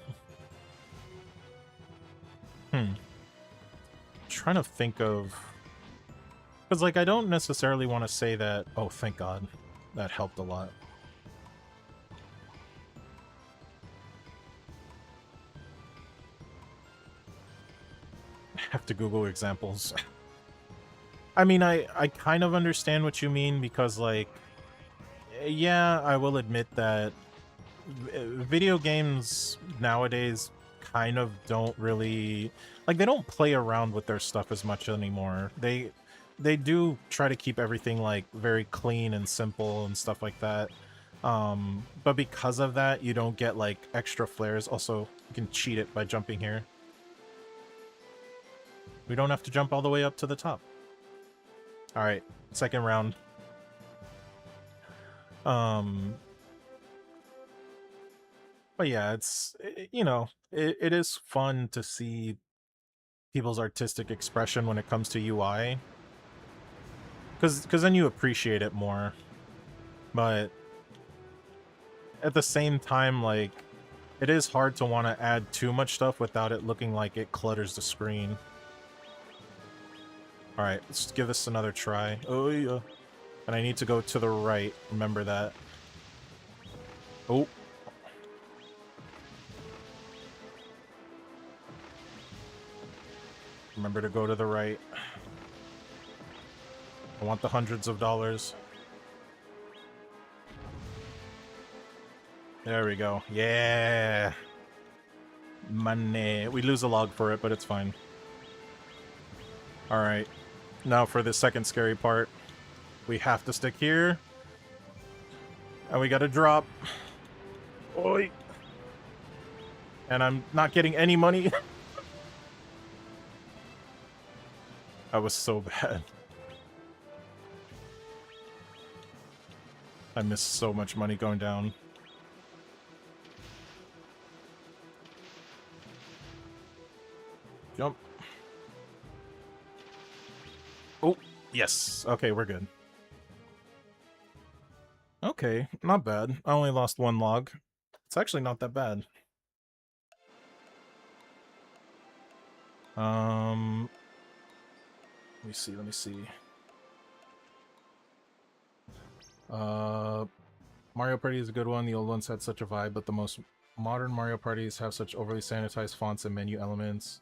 Speaker 1: Trying to think of... Because, like, I don't necessarily want to say that... Oh, thank God. That helped a lot. I have to Google examples. I mean, I kind of understand what you mean, because, like... Yeah, I will admit that video games nowadays kind of don't really... Like, they don't play around with their stuff as much anymore. They do try to keep everything, like, very clean and simple and stuff like that. But because of that, you don't get, like, extra flares. Also, you can cheat it by jumping here. We don't have to jump all the way up to the top. Alright, second round. But yeah, it's, you know, it is fun to see people's artistic expression when it comes to UI. Because then you appreciate it more. But at the same time, like, it is hard to want to add too much stuff without it looking like it clutters the screen. Alright, let's give this another try. Oh, yeah. And I need to go to the right. Remember that. Oh. Remember to go to the right. I want the hundreds of dollars. There we go. Yeah. Money. We lose a log for it, but it's fine. Alright. Now for the second scary part. We have to stick here. And we gotta drop. Oi. And I'm not getting any money. That was so bad. I missed so much money going down. Jump. Oh, yes. Okay, we're good. Okay, not bad. I only lost 1 log. It's actually not that bad. Let me see, let me see. Mario Party is a good one. The old ones had such a vibe, but the most modern Mario Parties have such overly sanitized fonts and menu elements.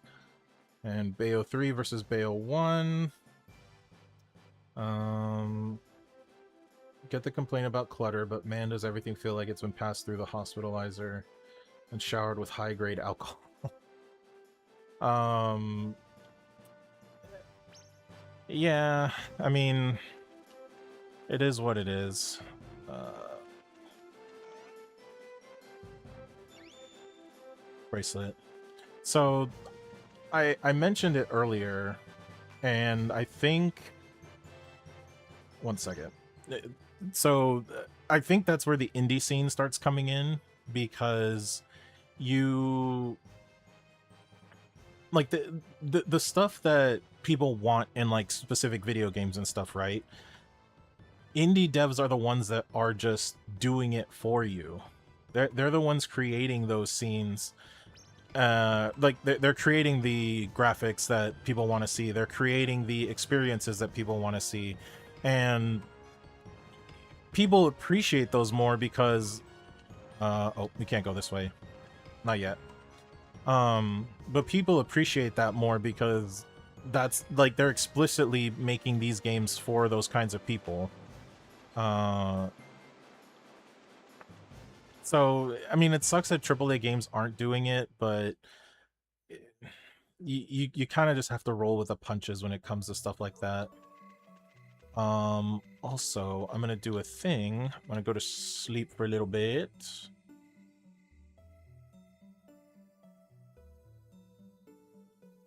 Speaker 1: And Bayo 3 versus Bayo 1. Get the complaint about clutter, but man, does everything feel like it's been passed through the hospitalizer and showered with high-grade alcohol. Yeah, I mean, it is what it is. Bracelet. So, I mentioned it earlier, and I think... One second. So, I think that's where the indie scene starts coming in, because you... Like, the stuff that people want in, like, specific video games and stuff, right? Indie devs are the ones that are just doing it for you. They're the ones creating those scenes. Like, they're creating the graphics that people want to see. They're creating the experiences that people want to see. And people appreciate those more because... oh, we can't go this way. Not yet. But people appreciate that more because that's, like, they're explicitly making these games for those kinds of people. So, I mean, it sucks that AAA games aren't doing it, but you kind of just have to roll with the punches when it comes to stuff like that. Also, I'm gonna do a thing. I'm gonna go to sleep for a little bit.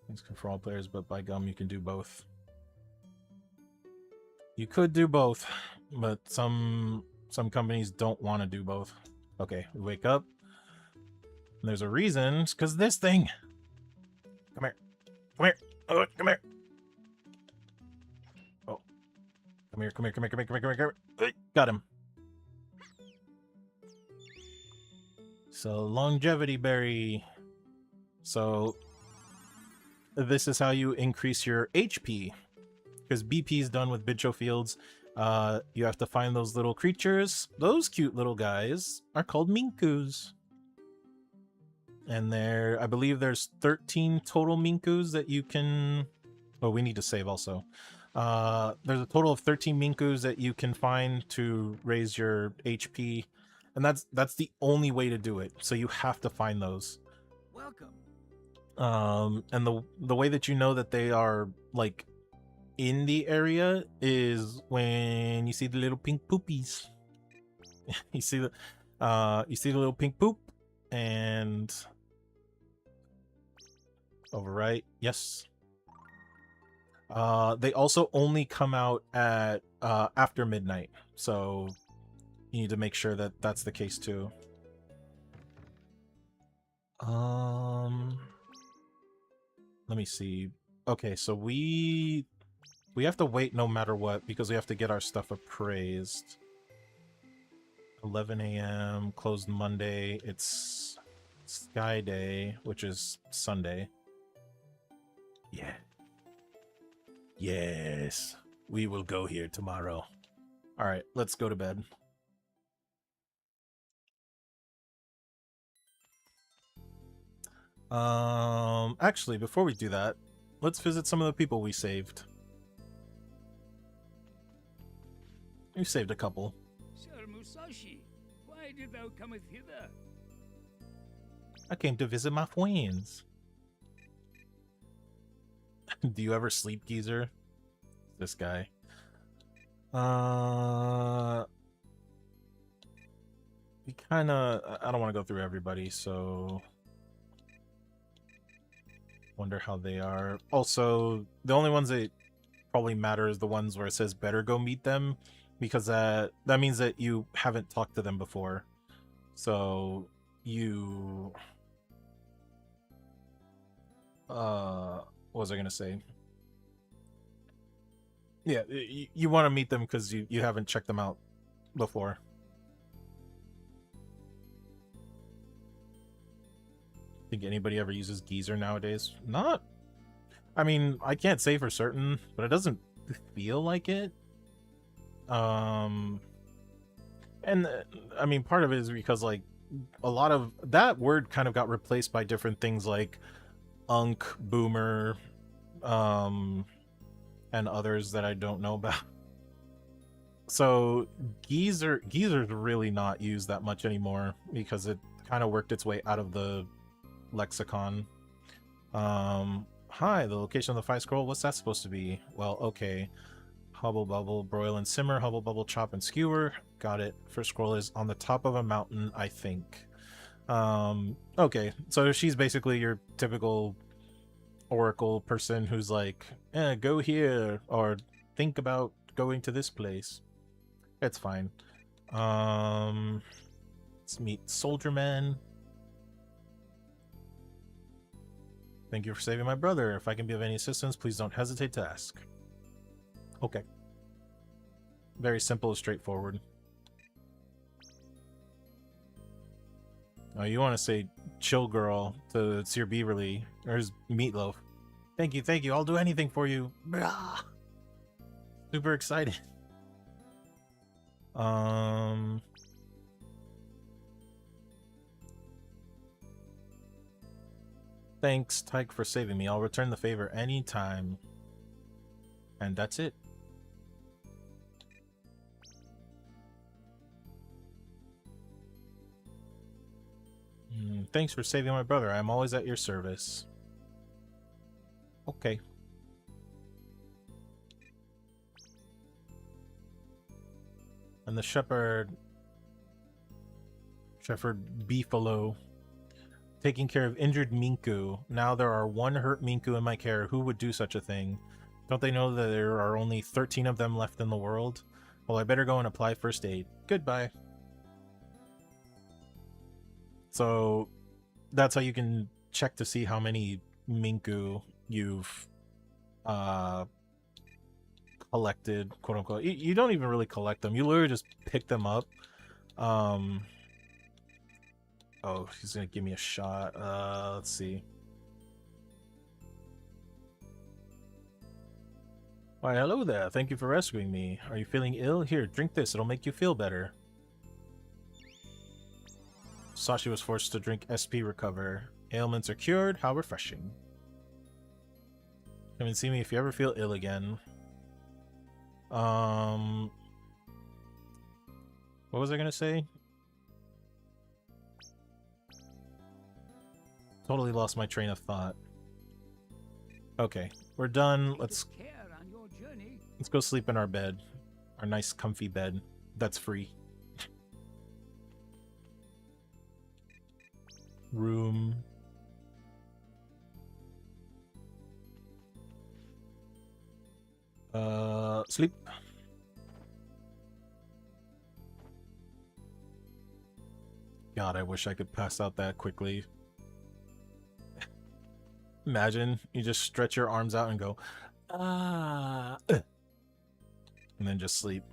Speaker 1: Things can for all players, but by gum, you can do both. You could do both, but some companies don't want to do both. Okay, we wake up. And there's a reason. It's because this thing. Come here. Come here. Oh, come here. Oh. Come here, come here, come here, come here, come here, come here, come here. Got him. So, longevity berry. So, this is how you increase your HP. Because BP is done with Bicho Fields. You have to find those little creatures. Those cute little guys are called Minkus. And I believe there's 13 total Minkus that you can... Oh, we need to save also. There's a total of 13 Minkus that you can find to raise your HP. And that's the only way to do it. So you have to find those.
Speaker 9: Welcome.
Speaker 1: And the way that you know that they are, like, in the area is when you see the little pink poopies. you see the little pink poop, and overwrite, yes. They also only come out at after midnight, so you need to make sure that that's the case too. Let me see. Okay, so we have to wait no matter what because we have to get our stuff appraised. 11 a.m. closed Monday. It's Sky Day, which is Sunday. Yeah. Yes. We will go here tomorrow. All right, let's go to bed. Actually, before we do that, let's visit some of the people we saved. We saved a couple.
Speaker 3: Sir Musashi, why did thou cometh hither?
Speaker 1: I came to visit my friends. Do you ever sleep, geezer? This guy. We kinda... I don't want to go through everybody, so... Wonder how they are. Also, the only ones that probably matter is the ones where it says better go meet them, because that means that you haven't talked to them before. So you what was I gonna say? Yeah, you want to meet them because you haven't checked them out before. Think anybody ever uses Geezer nowadays? Not. I mean, I can't say for certain, but it doesn't feel like it. And I mean, part of it is because like a lot of that word kind of got replaced by different things like unk, boomer, and others that I don't know about. So geezer's really not used that much anymore because it kind of worked its way out of the lexicon. Hi, the location of the 5 scroll, what's that supposed to be? Well, okay. Hubble bubble, broil and simmer, hubble bubble, chop and skewer. Got it. First scroll is on the top of a mountain, I think. Okay, so she's basically your typical oracle person who's like, go here, or think about going to this place. It's fine. Let's meet Soldierman. Thank you for saving my brother. If I can be of any assistance, please don't hesitate to ask. Okay. Very simple and straightforward. Oh, you want to say chill girl to Sir Beaverly. There's Meatloaf. Thank you, I'll do anything for you. Brah. Super excited. Thanks, Tyke, for saving me. I'll return the favor anytime. And that's it. Thanks for saving my brother. I'm always at your service. Okay. And the shepherd Beefalo, taking care of injured Minku. Now there are 1 hurt Minku in my care. Who would do such a thing? Don't they know that there are only 13 of them left in the world? Well, I better go and apply first aid. Goodbye. So that's how you can check to see how many Minku you've collected, quote unquote. You don't even really collect them. You literally just pick them up. Oh, he's gonna give me a shot. Let's see. Why, hello there. Thank you for rescuing me. Are you feeling ill? Here, drink this. It'll make you feel better. Sashi was forced to drink SP Recover. Ailments are cured. How refreshing. Come and see me if you ever feel ill again. What was I gonna say? Totally lost my train of thought. Okay, we're done. Let's go sleep in our bed. Our nice comfy bed. That's free. Room. Sleep. God, I wish I could pass out that quickly. Imagine you just stretch your arms out and go, and then just sleep.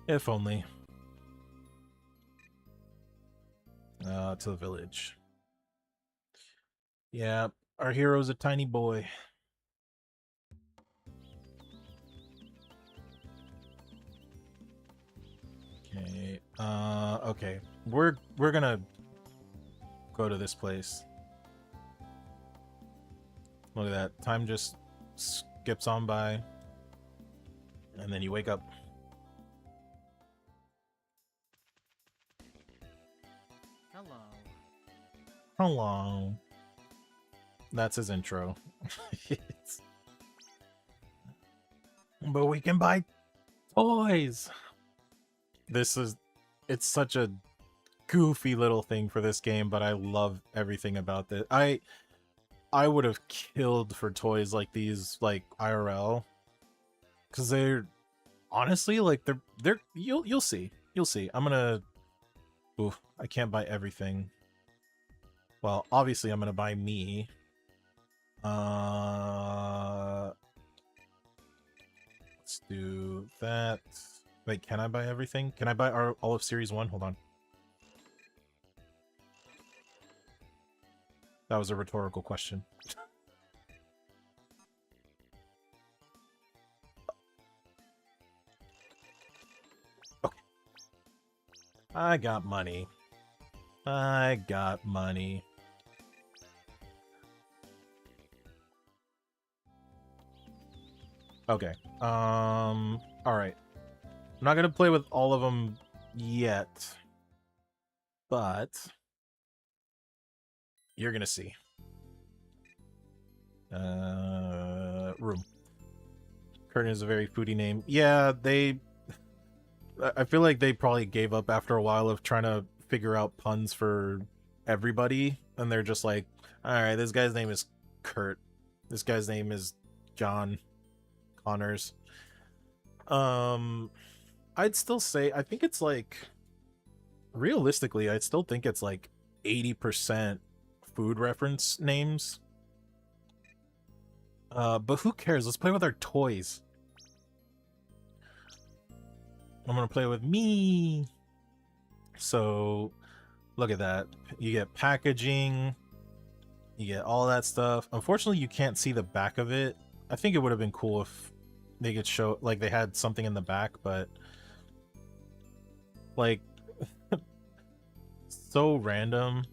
Speaker 1: If only. To the village. Yeah, our hero's a tiny boy. Okay. Okay. We're gonna go to this place. Look at that. Time just skips on by. And then you wake up.
Speaker 9: Hello.
Speaker 1: Hello. That's his intro. But we can buy toys. It's such a goofy little thing for this game, but I love everything about this. I would have killed for toys like these, like IRL. because they're honestly like they're you'll see. I'm gonna. Oof, I can't buy everything. Well, obviously I'm gonna buy me. Let's do that. Wait, can I buy everything? Can I buy all of Series 1? Hold on. That was a rhetorical question. Okay. I got money. Okay. All right. I'm not gonna play with all of them yet, but you're gonna see. Room. Curtin is a very foodie name. Yeah, I feel like they probably gave up after a while of trying to figure out puns for everybody, and they're just like, all right, this guy's name is Kurt. This guy's name is John Connors. I'd still say, I think it's like, realistically, I still think it's like 80% food reference names. But who cares? Let's play with our toys. I'm gonna play with me. So, look at that. You get packaging. You get all that stuff. Unfortunately, you can't see the back of it. I think it would have been cool if they could show, like, they had something in the back, but like so random.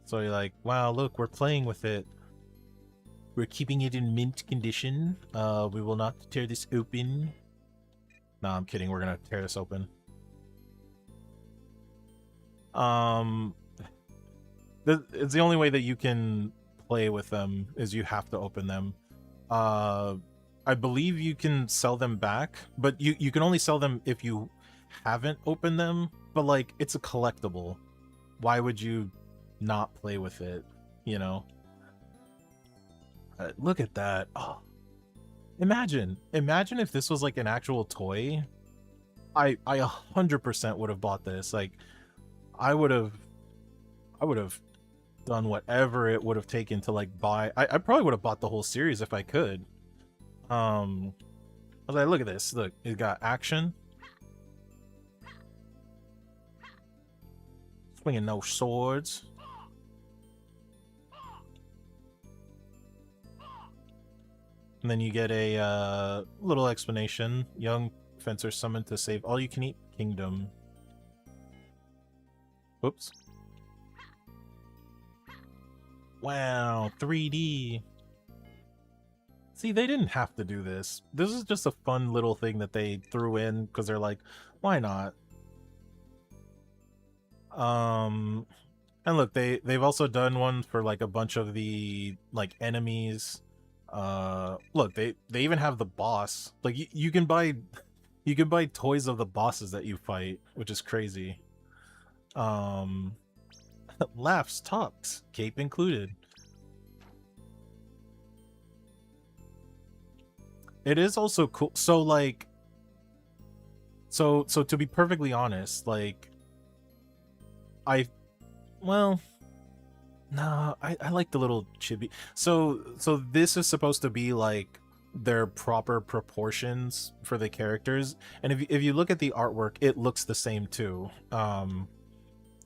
Speaker 1: So you're like, wow, look, we're playing with it. We're keeping it in mint condition. We will not tear this open. No, I'm kidding. We're gonna tear this open. It's the only way that you can play with them is you have to open them. I believe you can sell them back, but you can only sell them if you haven't opened them. But like, it's a collectible. Why would you not play with it? You know. Look at that. Oh. Imagine if this was like an actual toy. I 100% would have bought this. Like, I would have done whatever it would have taken to like buy. I probably would have bought the whole series if I could. I was like, look at this. Look, it got action. Swinging no swords. And then you get a little explanation. Young Fencer summoned to save all-you-can-eat kingdom. Whoops. Wow, 3D. See, they didn't have to do this. This is just a fun little thing that they threw in because they're like, why not? And look, they've also done one for like a bunch of the like enemies. Look, they even have the boss. Like you can buy toys of the bosses that you fight, which is crazy. Laughs, talks, cape included. It is also cool. So like, so to be perfectly honest, like, well, no, I like the little chibi. So this is supposed to be like their proper proportions for the characters, and if you look at the artwork, it looks the same too.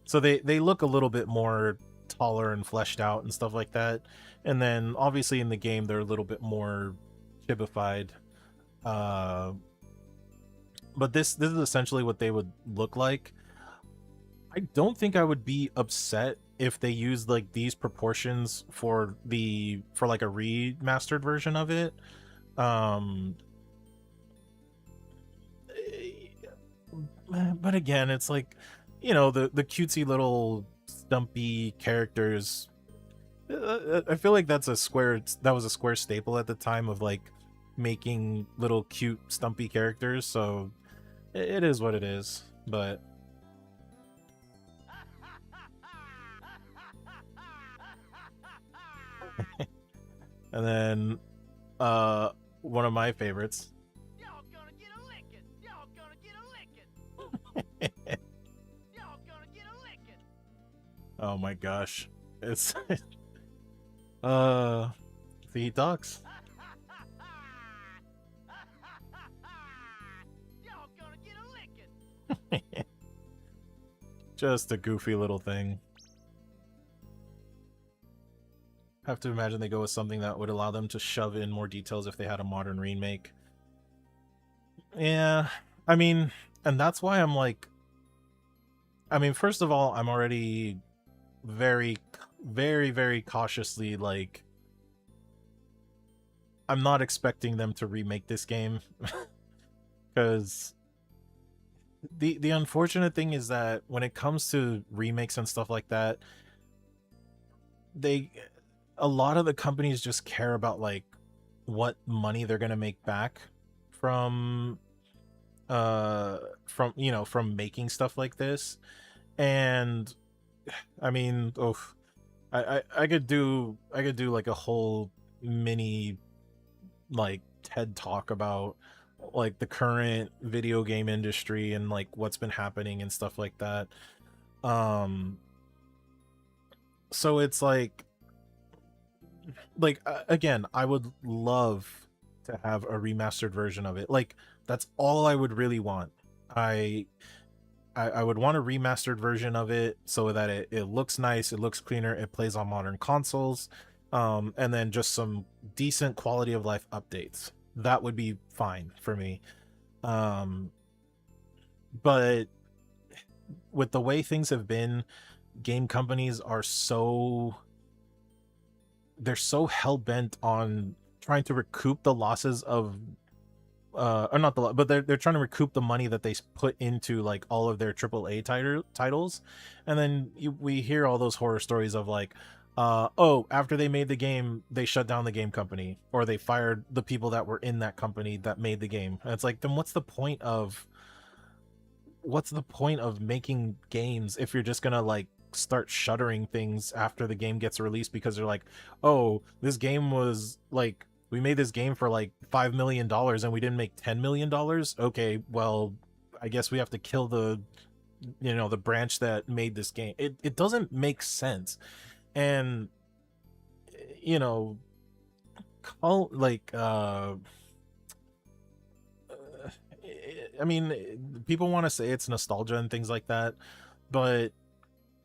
Speaker 1: So they look a little bit more taller and fleshed out and stuff like that. And then obviously in the game they're a little bit more chibified. But this is essentially what they would look like. I don't think I would be upset if they used like these proportions for like a remastered version of it. But again, it's like, you know, the cutesy little stumpy characters. I feel like that was a square staple at the time of like making little cute stumpy characters, so it is what it is. But And then one of my favorites.
Speaker 9: Y'all gonna get a licking. Y'all gonna get a licking. Y'all gonna get a licking.
Speaker 1: Oh my gosh. It's he talks.
Speaker 9: Y'all gonna get a licking.
Speaker 1: Just a goofy little thing. Have to imagine they go with something that would allow them to shove in more details if they had a modern remake. Yeah, I mean, and that's why I'm like, I mean, first of all, I'm already very, very, very cautiously like, I'm not expecting them to remake this game because the unfortunate thing is that when it comes to remakes and stuff like that, a lot of the companies just care about like what money they're gonna make back from from making stuff like this. And I mean, I could do like a whole mini like TED talk about like the current video game industry and like what's been happening and stuff like that. So it's like again, I would love to have a remastered version of it. Like that's all I would really want. I would want a remastered version of it so that it looks nice, it looks cleaner, it plays on modern consoles, and then just some decent quality of life updates. That would be fine for me. But with the way things have been, game companies are so hell-bent on trying to recoup the losses of or not the, but they're trying to recoup the money that they put into like all of their AAA titles, and then we hear all those horror stories of like, oh, after they made the game, they shut down the game company, or they fired the people that were in that company that made the game. And it's like, then what's the point of making games if you're just gonna like start shuttering things after the game gets released because they're like, oh, this game was like, we made this game for like $5 million and we didn't make $10 million. Okay, well, I guess we have to kill the branch that made this game. It doesn't make sense. And I mean, people want to say it's nostalgia and things like that, but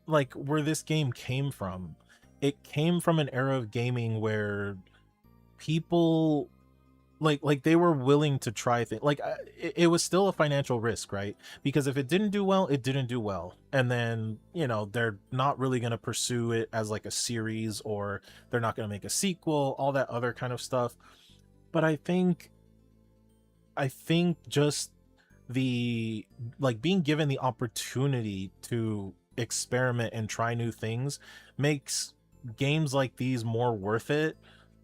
Speaker 1: like where this game came from, it came from an era of gaming where people like they were willing to try things. Like it was still a financial risk, right? Because if it didn't do well, it didn't do well, and then they're not really going to pursue it as like a series, or they're not going to make a sequel, all that other kind of stuff. But I think just the like being given the opportunity to experiment and try new things makes games like these more worth it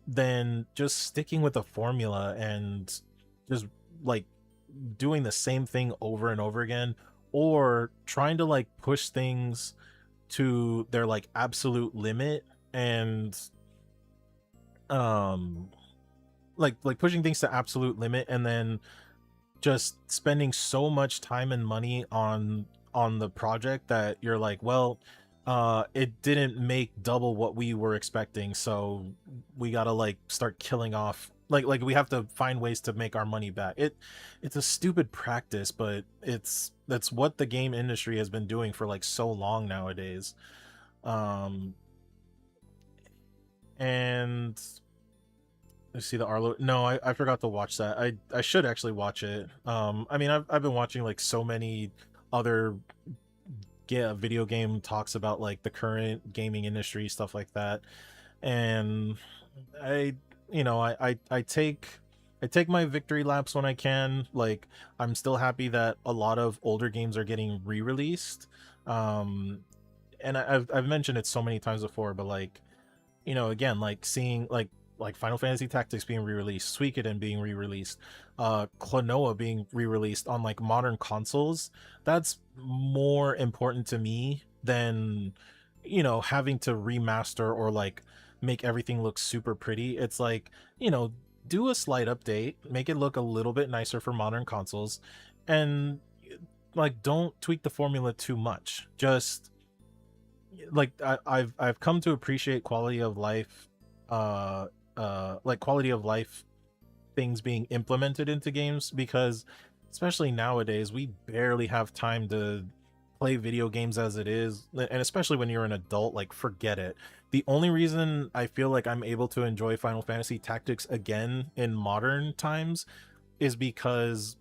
Speaker 1: than just sticking with a formula and just like doing the same thing over and over again, or trying to like push things to their like absolute limit, and like pushing things to absolute limit and then just spending so much time and money on the project that you're like, well, it didn't make double what we were expecting, so we gotta like start killing off, like we have to find ways to make our money back. It's a stupid practice, but that's what the game industry has been doing for like so long nowadays. And let's see, the Arlo. No, I forgot to watch that. I should actually watch it. I mean, I've been watching like so many other video game talks about like the current gaming industry, stuff like that, and I take my victory laps when I can. Like, I'm still happy that a lot of older games are getting re-released, and I've mentioned it so many times before, but like, again, like seeing like Final Fantasy Tactics being re-released, Suikoden being re-released, Klonoa being re-released on like modern consoles, that's more important to me than having to remaster or like make everything look super pretty. It's like, you know, do a slight update, make it look a little bit nicer for modern consoles, and like don't tweak the formula too much. Just like I've come to appreciate quality of life, like quality of life things being implemented into games, because especially nowadays we barely have time to play video games as it is, and especially when you're an adult, like forget it. The only reason I feel like I'm able to enjoy Final Fantasy Tactics again in modern times is because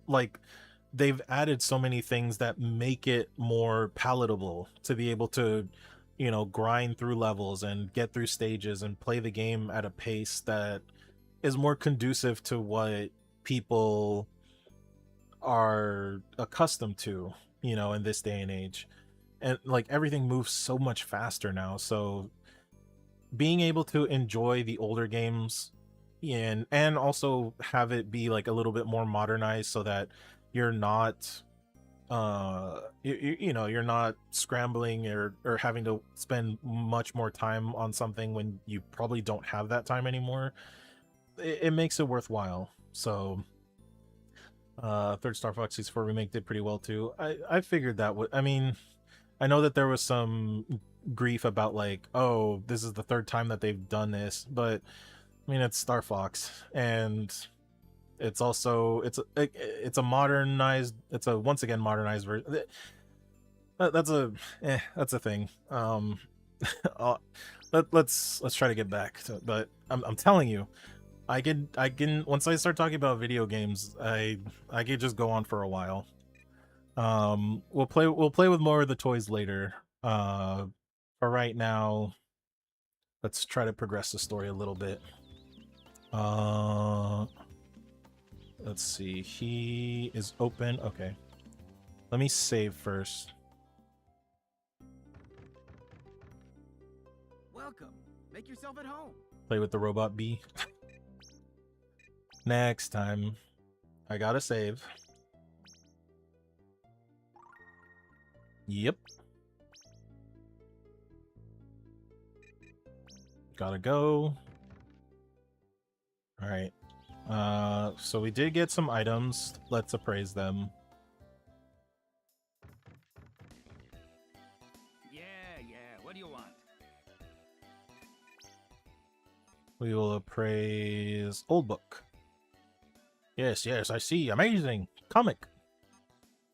Speaker 1: like they've added so many things that make it more palatable to be able to, you know, grind through levels and get through stages and play the game at a pace that is more conducive to what people are accustomed to, you know, in this day and age. And like everything moves so much faster now, so being able to enjoy the older games and also have it be like a little bit more modernized so that you're not you know, you're not scrambling or having to spend much more time on something when you probably don't have that time anymore. It makes it worthwhile. So third Star Fox Season 4 remake did pretty well too. I figured that would, I mean, I know that there was some grief about like, oh, this is the third time that they've done this, but I mean, it's Star Fox, and it's also it's a modernized, it's a once again modernized version. That's a thing. Let's try to get back to it, but I'm telling you, I can once I start talking about video games, I could just go on for a while. We'll play with more of the toys later. For right now, let's try to progress the story a little bit. Let's see. He is open. Okay. Let me save first.
Speaker 9: Welcome. Make yourself at home.
Speaker 1: Play with the robot bee. Next time. I gotta save. Yep. Gotta go. All right. So we did get some items. Let's appraise them.
Speaker 3: Yeah. What do you want?
Speaker 1: We will appraise old book. Yes, I see. Amazing comic.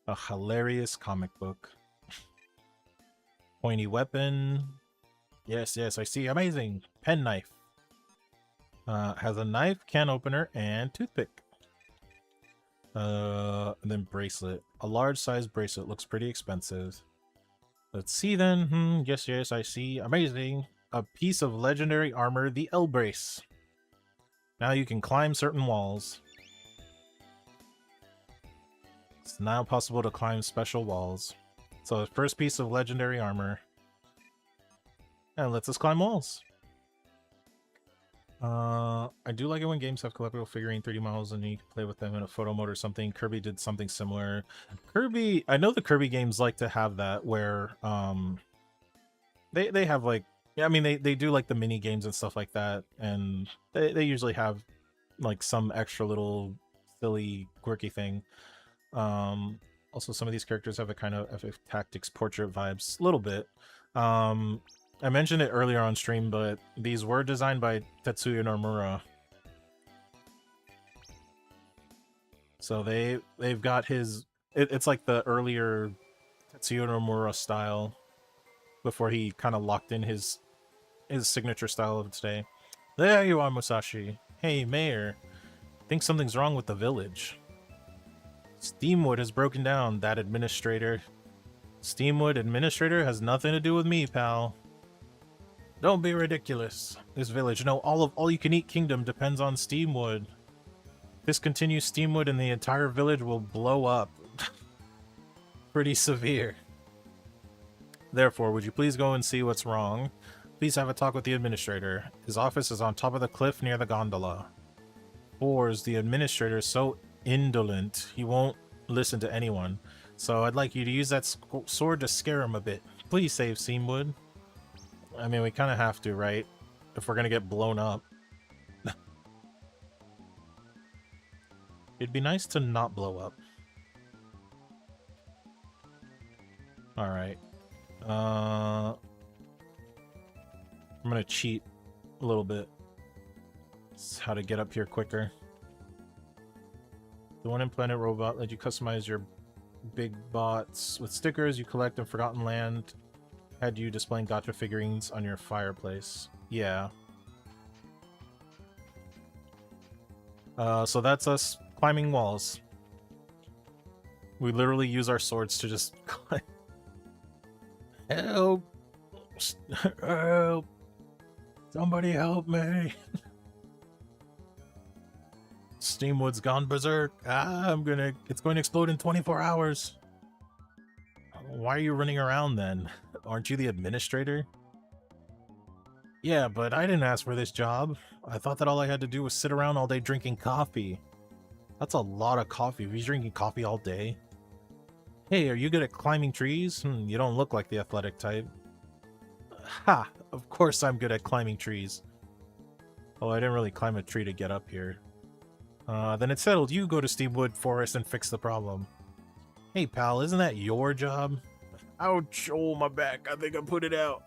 Speaker 1: A hilarious comic book. Pointy weapon. Yes, I see. Amazing penknife. Has a knife, can opener, and toothpick. And then bracelet. A large size bracelet. Looks pretty expensive. Let's see then. Yes, I see. Amazing. A piece of legendary armor, the L brace. Now you can climb certain walls. It's now possible to climb special walls. So the first piece of legendary armor. And lets us climb walls. I do like it when games have collectible figurine 3D models and you can play with them in a photo mode or something. Kirby did something similar. Kirby, I know the Kirby games like to have that where they have like, yeah, I mean they do like the mini games and stuff like that, and they usually have like some extra little silly quirky thing. Also some of these characters have a kind of FF Tactics portrait vibes, a little bit. I mentioned it earlier on stream, but these were designed by Tetsuya Nomura. So they've got his... It's like the earlier Tetsuya Nomura style before he kind of locked in his signature style of today. There you are, Musashi. Hey, Mayor. Think something's wrong with the village. Steamwood has broken down, that administrator. Steamwood administrator has nothing to do with me, pal. Don't be ridiculous. This village, no, all you can eat kingdom depends on Steamwood. If this continues, Steamwood and the entire village will blow up. Pretty severe. Therefore, would you please go and see what's wrong? Please have a talk with the administrator. His office is on top of the cliff near the gondola. Fours, the administrator is so indolent, he won't listen to anyone. So I'd like you to use that sword to scare him a bit. Please save Seamwood. I mean, we kind of have to, right? If we're gonna get blown up. It'd be nice to not blow up. Alright. I'm gonna cheat a little bit. It's how to get up here quicker. The one in Planet Robot let you customize your big bots with stickers you collect in Forgotten Land. Had you displaying gacha figurines on your fireplace. Yeah. So that's us climbing walls. We literally use our swords to just climb. Help! Help! Somebody help me! Steamwood's gone berserk. It's going to explode in 24 hours. Why are you running around then? Aren't you the administrator? Yeah, but I didn't ask for this job. I thought that all I had to do was sit around all day drinking coffee. That's a lot of coffee. Are you drinking coffee all day? Hey, are you good at climbing trees? You don't look like the athletic type. Ha! Of course I'm good at climbing trees. Oh, I didn't really climb a tree to get up here. Then it's settled. You go to Steamwood Forest and fix the problem. Hey, pal, isn't that your job? Ouch! Oh, my back. I think I put it out.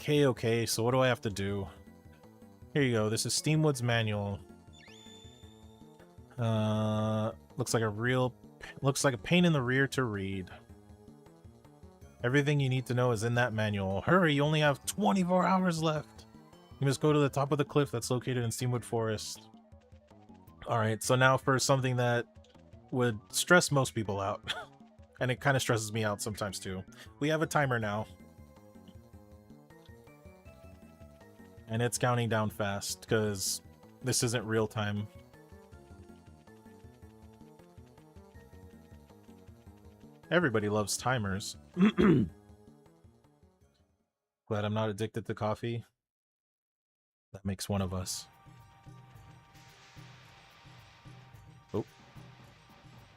Speaker 1: Okay, so what do I have to do? Here you go. This is Steamwood's manual. Looks like a pain in the rear to read. Everything you need to know is in that manual. Hurry, you only have 24 hours left. You must go to the top of the cliff that's located in Steamwood Forest. Alright, so now for something that would stress most people out. And it kind of stresses me out sometimes too. We have a timer now. And it's counting down fast, because this isn't real time. Everybody loves timers. Glad I'm not addicted to coffee. That makes one of us. Oh.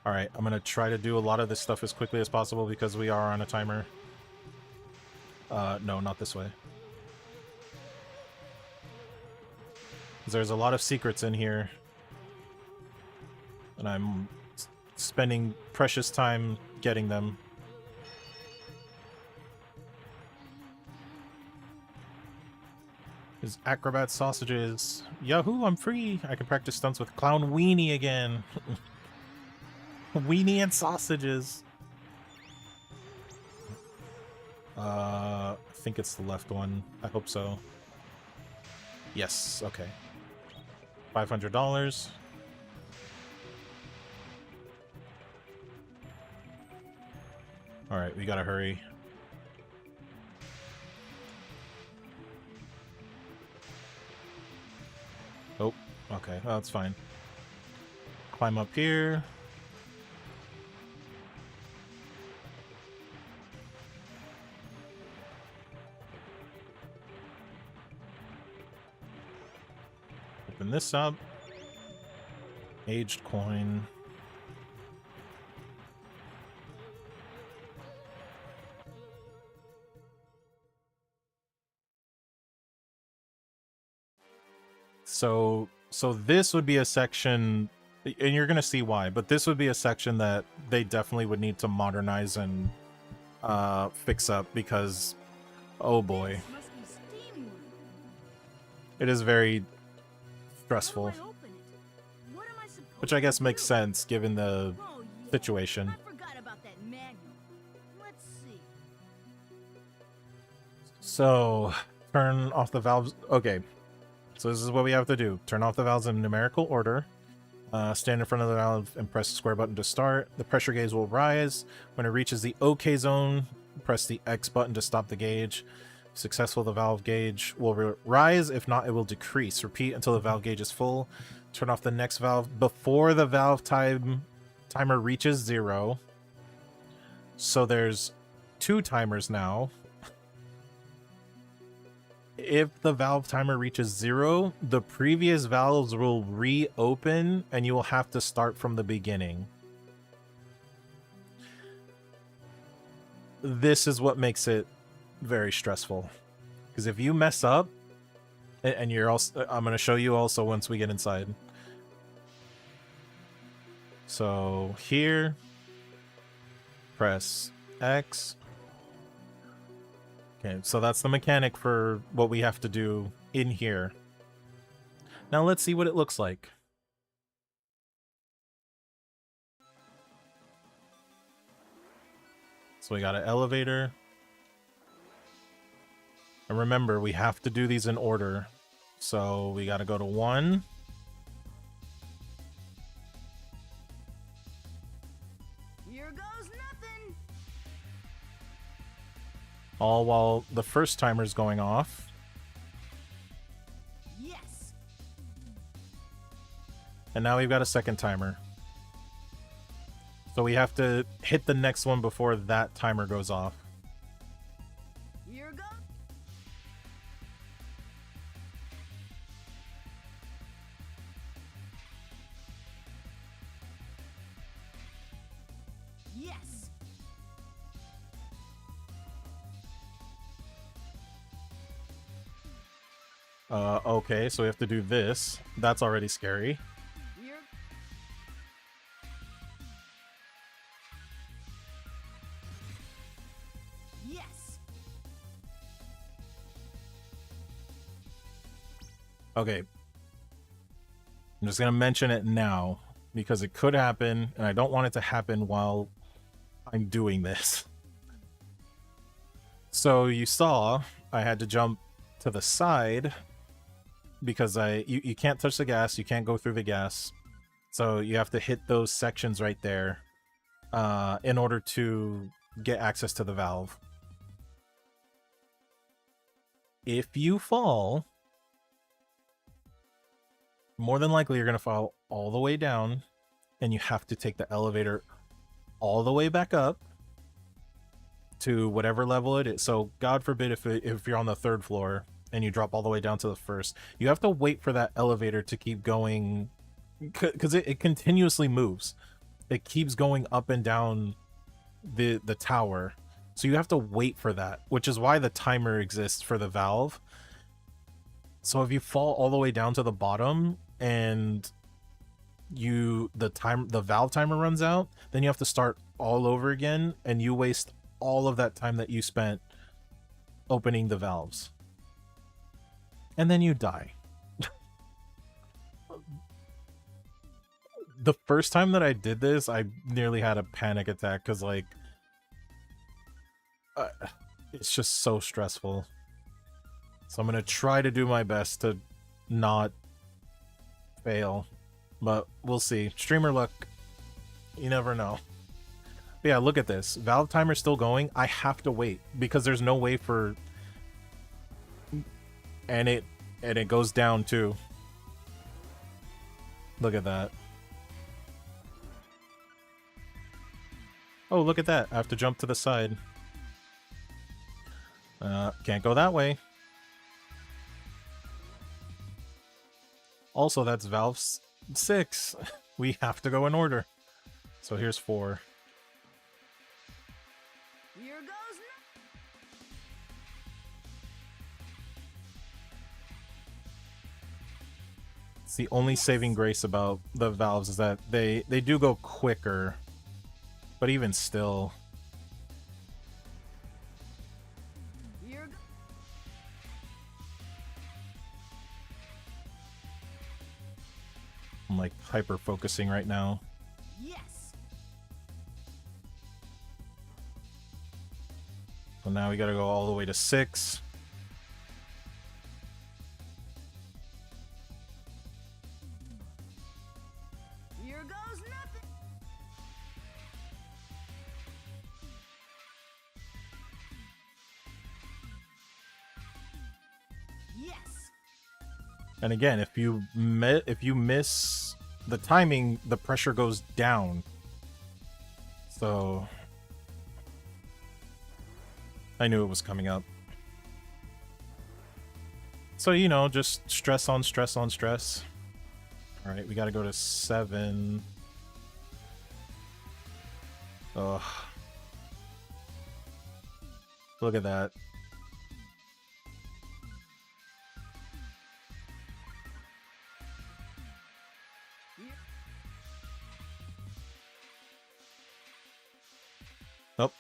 Speaker 1: Alright, I'm gonna try to do a lot of this stuff as quickly as possible because we are on a timer. No, not this way. There's a lot of secrets in here. And I'm spending precious time getting them. His acrobat sausages. Yahoo, I'm free! I can practice stunts with Clown Weenie again. Weenie and sausages. I think it's the left one. I hope so. Yes, okay. $500. Alright, we gotta hurry. Oh, okay, oh, that's fine. Climb up here. Open this up. Aged coin. So this would be a section, and you're gonna see why, but this would be a section that they definitely would need to modernize and fix up because, oh boy, it is very stressful, which I guess makes sense given the situation.
Speaker 2: I forgot about that manual. Let's see.
Speaker 1: So turn off the valves. Okay. So this is what we have to do. Turn off the valves in numerical order. Stand in front of the valve and press the square button to start. The pressure gauge will rise. When it reaches the OK zone, press the X button to stop the gauge. If successful, the valve gauge will rise. If not, it will decrease. Repeat until the valve gauge is full. Turn off the next valve before the valve timer reaches 0. So there's 2 timers now. If the valve timer reaches 0, the previous valves will reopen and you will have to start from the beginning. this is what makes it very stressful. Because if you mess up, and you're also, I'm going to show you also once we get inside. So here, press X. Okay, so that's the mechanic for what we have to do in here. Now let's see what it looks like. So we got an elevator. And remember, we have to do these in order. So we got to go to 1.
Speaker 2: Here goes nothing.
Speaker 1: All while the first timer's going off.
Speaker 2: Yes.
Speaker 1: And now we've got a second timer. So we have to hit the next one before that timer goes off.
Speaker 2: Here goes. Yes.
Speaker 1: Okay, so we have to do this. That's already scary.
Speaker 2: Here. Yes.
Speaker 1: Okay. I'm just gonna mention it now because it could happen, and I don't want it to happen while I'm doing this. So you saw I had to jump to the side because you can't touch the gas, you can't go through the gas. So you have to hit those sections right there in order to get access to the valve. If you fall, more than likely you're going to fall all the way down, and you have to take the elevator all the way back up to whatever level it is. So God forbid if you're on the 3rd floor and you drop all the way down to the 1st, you have to wait for that elevator to keep going, because it continuously moves. It keeps going up and down the tower. So you have to wait for that, which is why the timer exists for the valve. So if you fall all the way down to the bottom and the valve timer runs out, then you have to start all over again, and you waste all of that time that you spent opening the valves. And then you die. The first time that I did this, I nearly had a panic attack because, like, it's just so stressful. So I'm going to try to do my best to not fail, but we'll see. Streamer luck, you never know. But yeah, look at this. Valve timer's still going. I have to wait because there's no way for... And it goes down too. Look at that. Oh, look at that. I have to jump to the side. Can't go that way. Also, that's valve 6. We have to go in order. So here's 4.
Speaker 2: Here goes.
Speaker 1: It's the only saving grace about the valves is that they do go quicker, but even still.
Speaker 2: Here goes.
Speaker 1: I'm like hyper focusing right now.
Speaker 2: Yes.
Speaker 1: So now we gotta go all the way to 6.
Speaker 2: Here goes nothing. Yes.
Speaker 1: And again, if you miss the timing, the pressure goes down. So I knew it was coming up. So, you know, just stress on stress on stress. All right, we got to go to 7. Ugh. Look at that. Oh.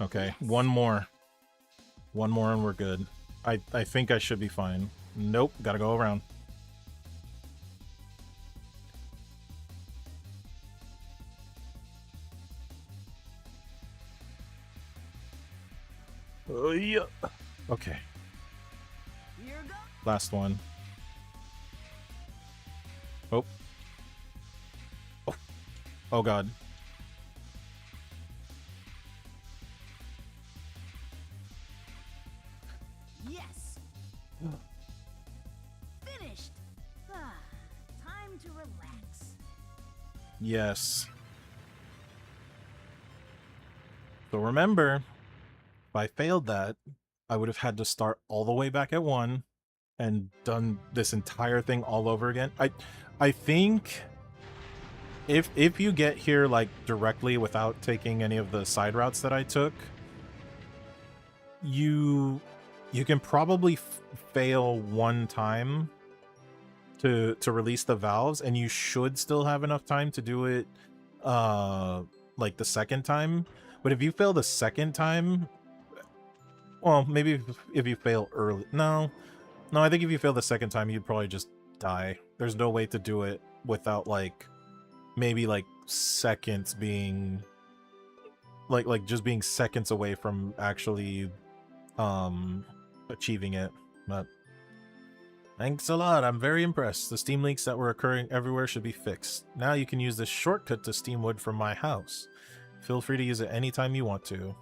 Speaker 1: Okay, one more. One more and we're good. I think I should be fine. Nope, gotta go around. Oh, yeah. Okay. Last one. Oh. Oh. Oh, God.
Speaker 2: Yes. Finished. Time to relax.
Speaker 1: Yes. So remember, if I failed that, I would have had to start all the way back at 1 and done this entire thing all over again. I think if you get here like directly without taking any of the side routes that I took, you can probably fail one time to release the valves, and you should still have enough time to do it like the second time. But if you fail the second time, well, maybe if you fail early. No, I think if you fail the second time, you'd probably just die. There's no way to do it without like maybe like seconds being like just being seconds away from actually achieving it. But thanks a lot. I'm very impressed. The steam leaks that were occurring everywhere should be fixed. Now you can use this shortcut to steam wood from my house. Feel free to use it anytime you want to.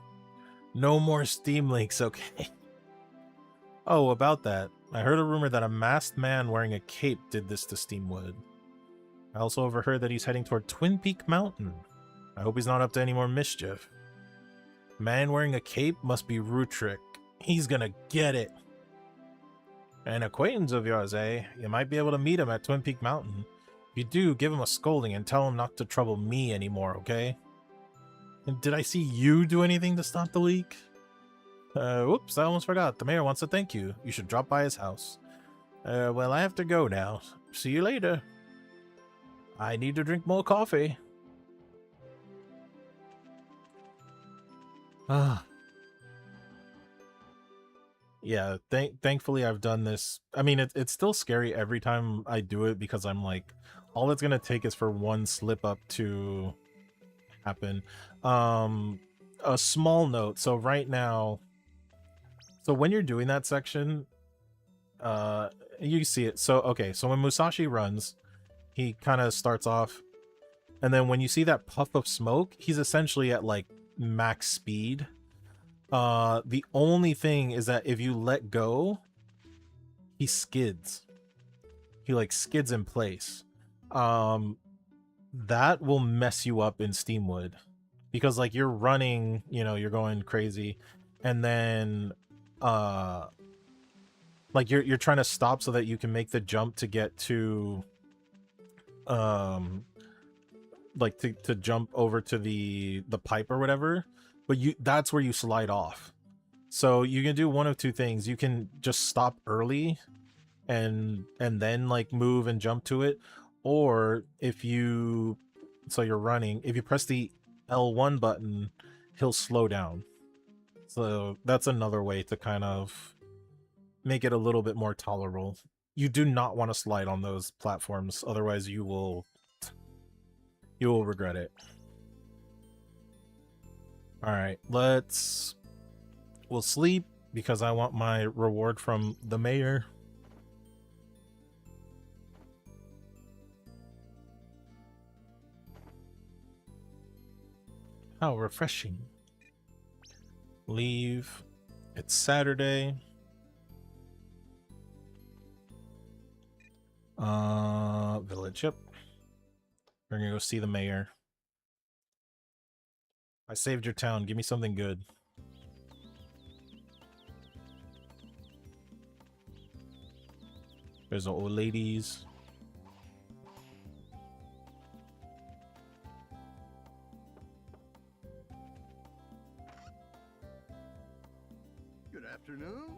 Speaker 1: No more steam leaks, okay? Oh, about that. I heard a rumor that a masked man wearing a cape did this to Steamwood. I also overheard that he's heading toward Twin Peak Mountain. I hope he's not up to any more mischief. Man wearing a cape must be Rutrick. He's gonna get it. An acquaintance of yours, eh? You might be able to meet him at Twin Peak Mountain. If you do, give him a scolding and tell him not to trouble me anymore, okay? And did I see you do anything to stop the leak? Whoops, I almost forgot. The mayor wants to thank you. You should drop by his house. Well, I have to go now. See you later. I need to drink more coffee. Ah. Yeah, thankfully I've done this. I mean, it's still scary every time I do it because I'm like, all it's gonna take is for one slip up to happen. A small note. So right now, so when you're doing that section, you see it. So, okay, so when Musashi runs, he kind of starts off, and then when you see that puff of smoke, he's essentially at like max speed. The only thing is that if you let go, he skids. He like skids in place. That will mess you up in Steamwood, because like you're running, you know, you're going crazy, and then like you're trying to stop so that you can make the jump to get to like to jump over to the pipe or whatever, but that's where you slide off. So you can do one of two things. You can just stop early and then like move and jump to it, or if you, so you're running, if you press the L1 button, he'll slow down. So that's another way to kind of make it a little bit more tolerable. You do not want to slide on those platforms, otherwise you will regret it. All right, we'll sleep because I want my reward from the mayor. How refreshing. Leave. It's Saturday. Village, yep. We're gonna go see the mayor. I saved your town. Give me something good. There's the old ladies.
Speaker 10: afternoon.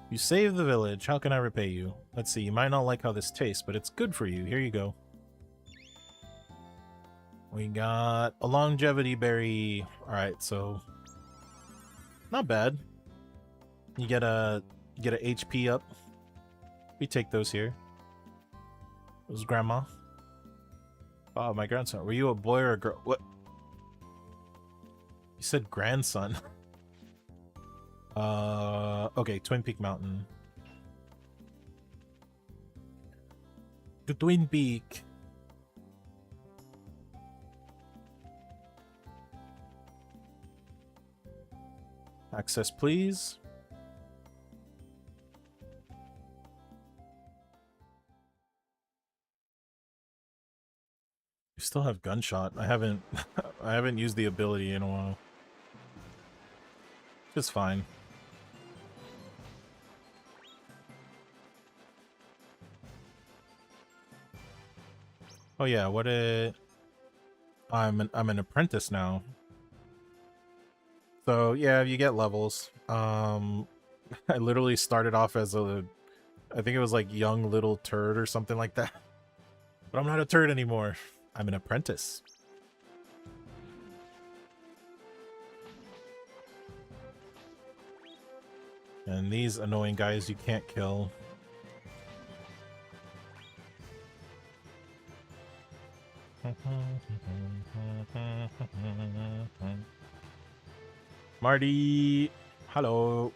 Speaker 1: You saved the village. How can I repay you? Let's see. You might not like how this tastes, but it's good for you. Here you go. We got a longevity berry. Alright, so not bad. You get a HP up. We take those here. It was grandma. Oh, my grandson. Were you a boy or a girl? What? You said grandson. Okay, Twin Peak Mountain. To Twin Peak. Access, please. You still have gunshot. I haven't I haven't used the ability in a while. It's fine. Oh yeah, what a I'm an apprentice now. So yeah, you get levels. I literally started off as a I think it was like young little turd or something like that. But I'm not a turd anymore. I'm an apprentice. And these annoying guys you can't kill. Marty, hello.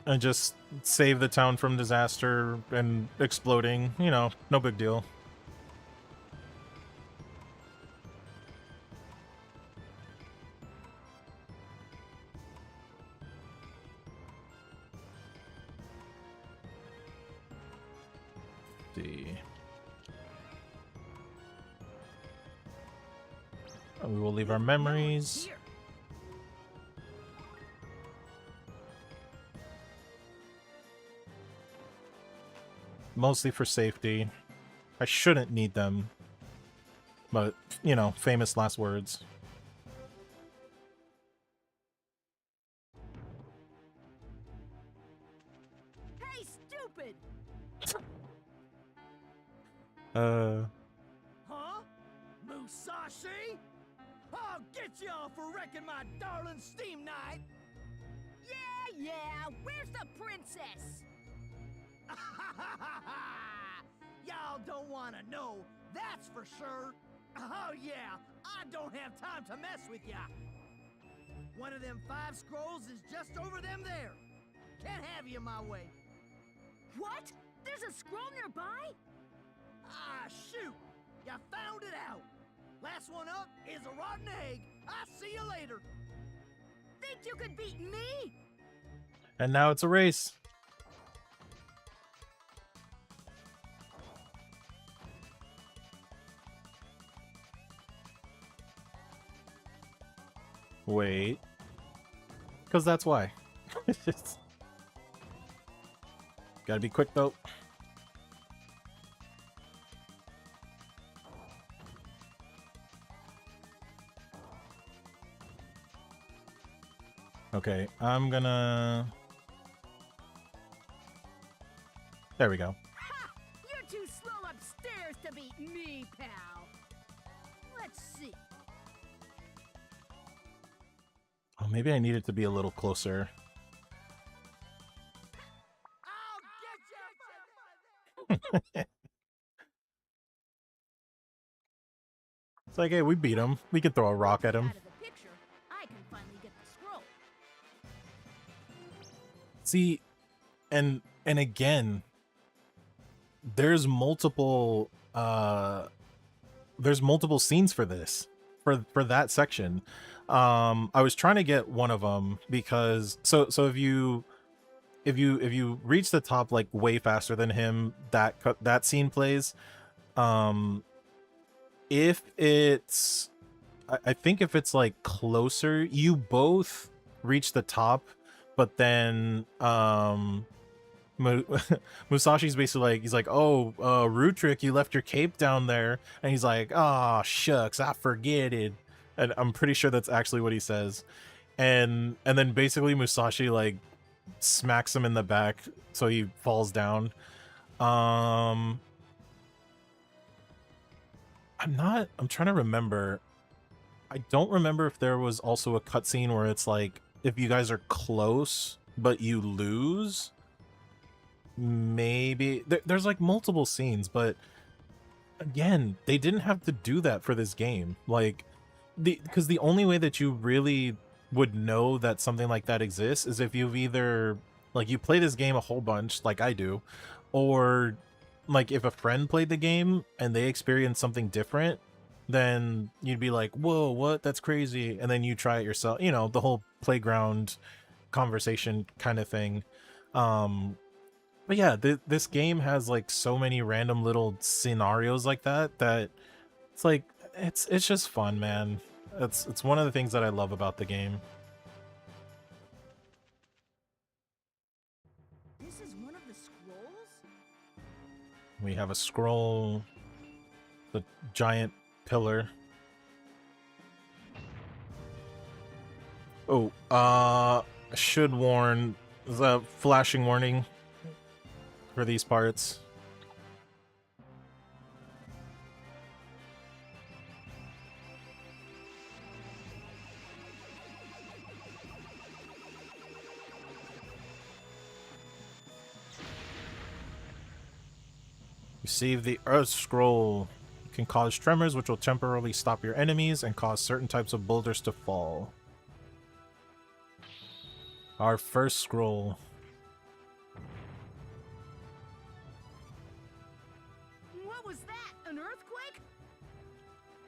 Speaker 1: And just save the town from disaster and exploding, you know, no big deal. We will leave our memories. Mostly for safety. I shouldn't need them. But, you know, famous last words.
Speaker 2: Hey, stupid!
Speaker 9: Huh? Musashi? I'll get y'all for wrecking my darling steam night!
Speaker 2: Yeah, where's the princess?
Speaker 9: Y'all don't want to know, that's for sure. Oh yeah, I don't have time to mess with ya. One of them 5 scrolls is just over them there. Can't have you my way.
Speaker 2: What? There's a scroll nearby?
Speaker 9: Ah, shoot! You found it out. Last one up is a rotten egg. I'll see you later.
Speaker 2: Think you could beat me?
Speaker 1: And now it's a race. Wait. Because that's why. Gotta be quick though. Okay, I'm gonna... There we go.
Speaker 2: Ha! You're too slow upstairs to beat me, pal. Let's see.
Speaker 1: Oh, maybe I needed to be a little closer. It's like, hey, we beat him. We can throw a rock at him.
Speaker 2: I can finally get the scroll.
Speaker 1: See, and again, there's multiple scenes for this, for that section. I was trying to get one of them because so if you reach the top like way faster than him, that scene plays. If it's I think if it's like closer, you both reach the top, but then Musashi's basically like, he's like, oh, Rutrick, you left your cape down there, and he's like, oh shucks, I forget it, and I'm pretty sure that's actually what he says, and then basically Musashi like smacks him in the back so he falls down. I'm trying to remember. I don't remember if there was also a cutscene where it's like, if you guys are close but you lose. Maybe there's like multiple scenes, but again, they didn't have to do that for this game. Like, because the only way that you really would know that something like that exists is if you've either, like, you play this game a whole bunch, like I do, or like if a friend played the game and they experienced something different, then you'd be like, whoa, what? That's crazy. And then you try it yourself, you know, the whole playground conversation kind of thing. But yeah, this game has like so many random little scenarios like that it's like, it's just fun, man. It's one of the things that I love about the game.
Speaker 2: This is one of the scrolls?
Speaker 1: We have a scroll, the giant pillar. Oh, I should warn, the flashing warning for these parts. Receive the Earth Scroll. You can cause tremors, which will temporarily stop your enemies and cause certain types of boulders to fall. Our first scroll.
Speaker 2: What was that? An earthquake?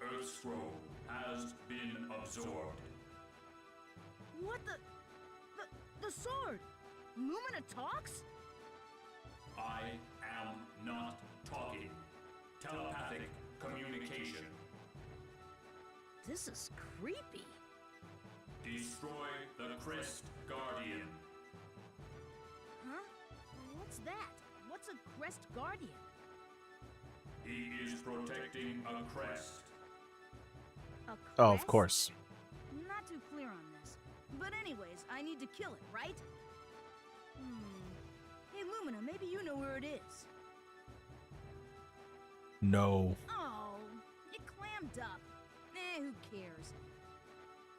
Speaker 13: Earth Scroll has been absorbed.
Speaker 2: What the sword? Lumina talks?
Speaker 13: I am not talking. Telepathic communication.
Speaker 2: This is creepy.
Speaker 13: Destroy the Crest Guardian.
Speaker 2: Huh? What's that? What's a Crest Guardian?
Speaker 13: He is protecting a crest.
Speaker 2: A crest?
Speaker 1: Oh, of course.
Speaker 2: Not too clear on this. But anyways, I need to kill it, right? Hey, Lumina, maybe you know where it is.
Speaker 1: No.
Speaker 2: Oh, it clammed up. Who cares?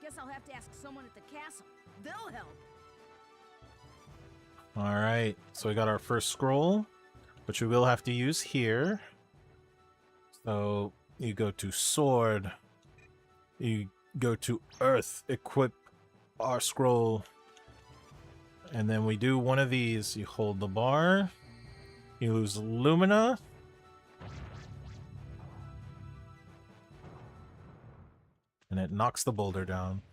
Speaker 2: Guess I'll have to ask someone at the castle. They'll help.
Speaker 1: Alright, so we got our first scroll, which we will have to use here. So you go to sword, you go to earth, equip our scroll, and then we do one of these. You hold the bar, you lose Lumina, and it knocks the boulder down.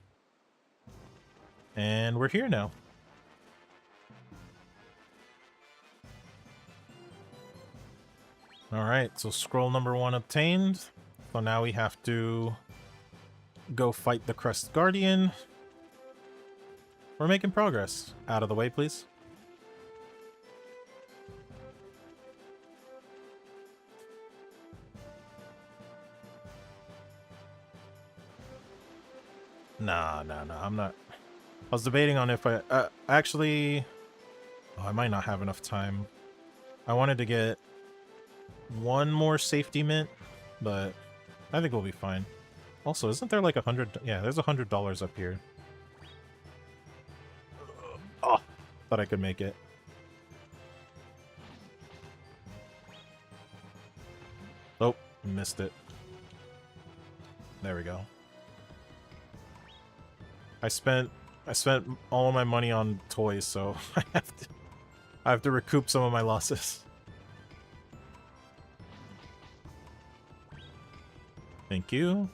Speaker 1: And we're here now. Alright, so scroll number 1 obtained. So now we have to go fight the Crest Guardian. We're making progress. Out of the way, please. Nah, I'm not. I was debating on if I actually. Oh, I might not have enough time. I wanted to get one more safety mint, but I think we'll be fine. Also, isn't there like 100? Yeah, there's $100 up here. Oh, thought I could make it. Oh, missed it. There we go. I spent all of my money on toys, so I have to recoup some of my losses. Thank you.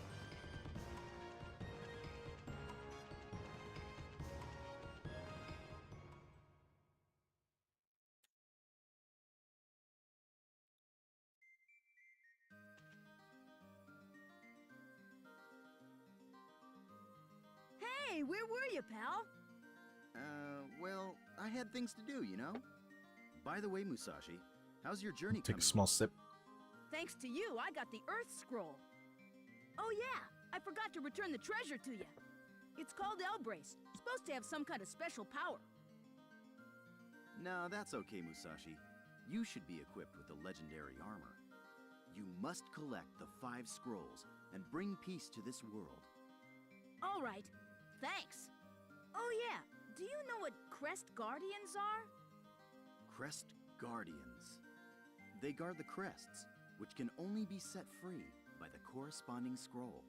Speaker 2: Hey, where were you, pal?
Speaker 12: Well, I had things to do, you know? By the way, Musashi, how's your journey
Speaker 1: Take
Speaker 12: coming?
Speaker 1: a small sip.
Speaker 2: Thanks to you, I got the Earth Scroll. Oh yeah, I forgot to return the treasure to you. It's called Elbrace. Supposed to have some kind of special power.
Speaker 12: No, that's okay, Musashi. You should be equipped with the legendary armor. You must collect the 5 scrolls and bring peace to this world.
Speaker 2: All right, thanks. Oh yeah, do you know what Crest Guardians are?
Speaker 12: Crest Guardians. They guard the crests, which can only be set free by the corresponding scroll.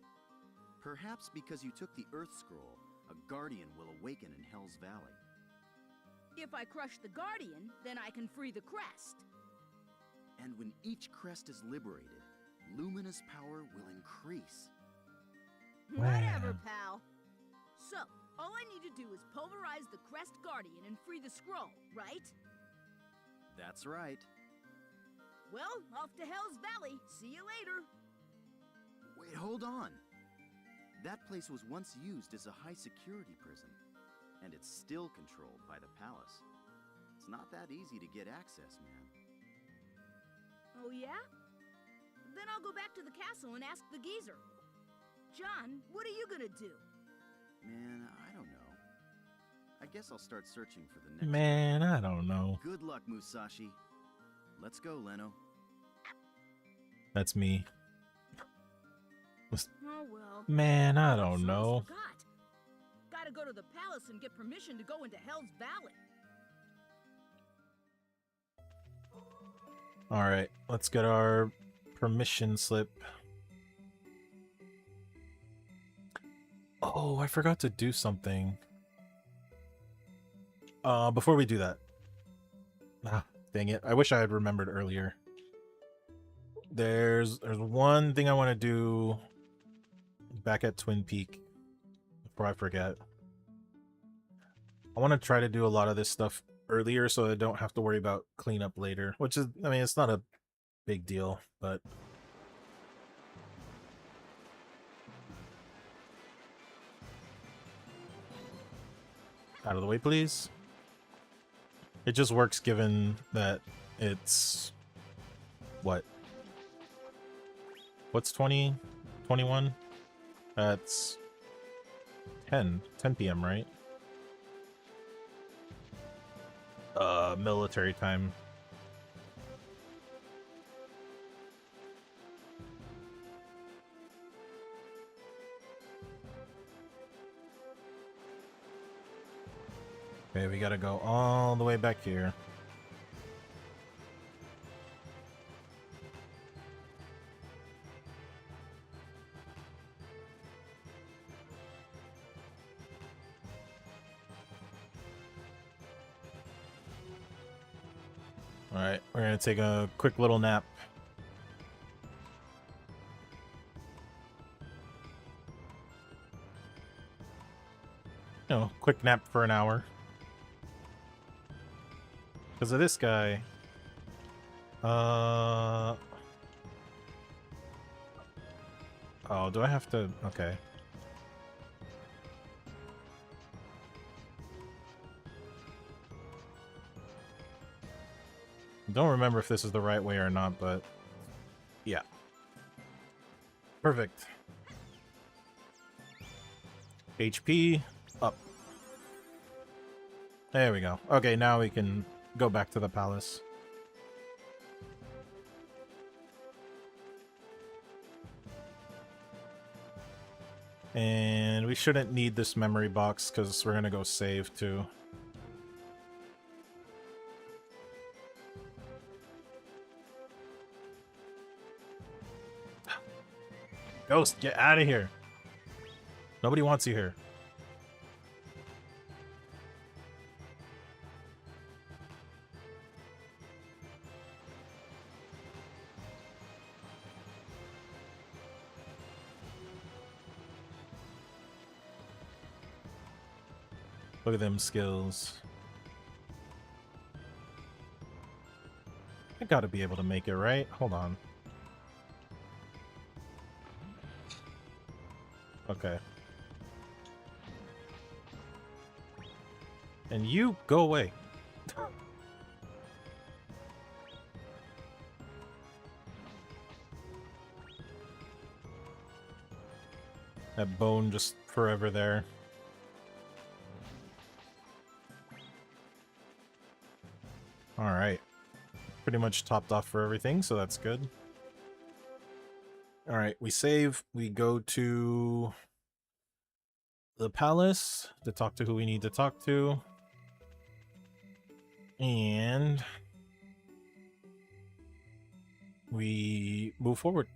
Speaker 12: Perhaps because you took the Earth Scroll, a Guardian will awaken in Hell's Valley.
Speaker 2: If I crush the Guardian, then I can free the crest.
Speaker 12: And when each crest is liberated, Lumina's power will increase.
Speaker 2: Whatever, pal. So, all I need to do is pulverize the Crest Guardian and free the scroll, right?
Speaker 12: That's right.
Speaker 2: Well, off to Hell's Valley. See you later.
Speaker 12: Wait, hold on. That place was once used as a high-security prison, and it's still controlled by the palace. It's not that easy to get access, man.
Speaker 2: Oh yeah? Then I'll go back to the castle and ask the geezer. John, what are you gonna do?
Speaker 12: Man, I don't know. I guess I'll start searching for the next...
Speaker 1: Man, I don't know.
Speaker 12: Good luck, Musashi. Let's go, Leno.
Speaker 1: That's me.
Speaker 2: Oh well.
Speaker 1: Man, I don't know.
Speaker 2: Forgot. Gotta go to the palace and get permission to go into Hell's Valley.
Speaker 1: Alright, let's get our permission slip. Oh, I forgot to do something. Before we do that. Ah, dang it. I wish I had remembered earlier. There's one thing I want to do back at Twin Peak before I forget. I want to try to do a lot of this stuff earlier so I don't have to worry about cleanup later, which is, I mean, it's not a big deal, but out of the way, please. It just works given that it's what? What's 20? 21? That's 10 p.m., right? Military time. Okay, we gotta go all the way back here. Alright, we're gonna take a quick little nap. You know, quick nap for an hour. Because of this guy. Oh, do I have to? Okay. Don't remember if this is the right way or not, but yeah. Perfect. HP up. There we go. Okay, now we can go back to the palace. And we shouldn't need this memory box because we're gonna go save too. Ghost, get out of here. Nobody wants you here. Look at them skills. I gotta be able to make it, right? Hold on. Okay. And you go away. That bone just forever there. Alright. Pretty much topped off for everything, so that's good. Alright, we save. We go to the palace to talk to who we need to talk to. And we move forward.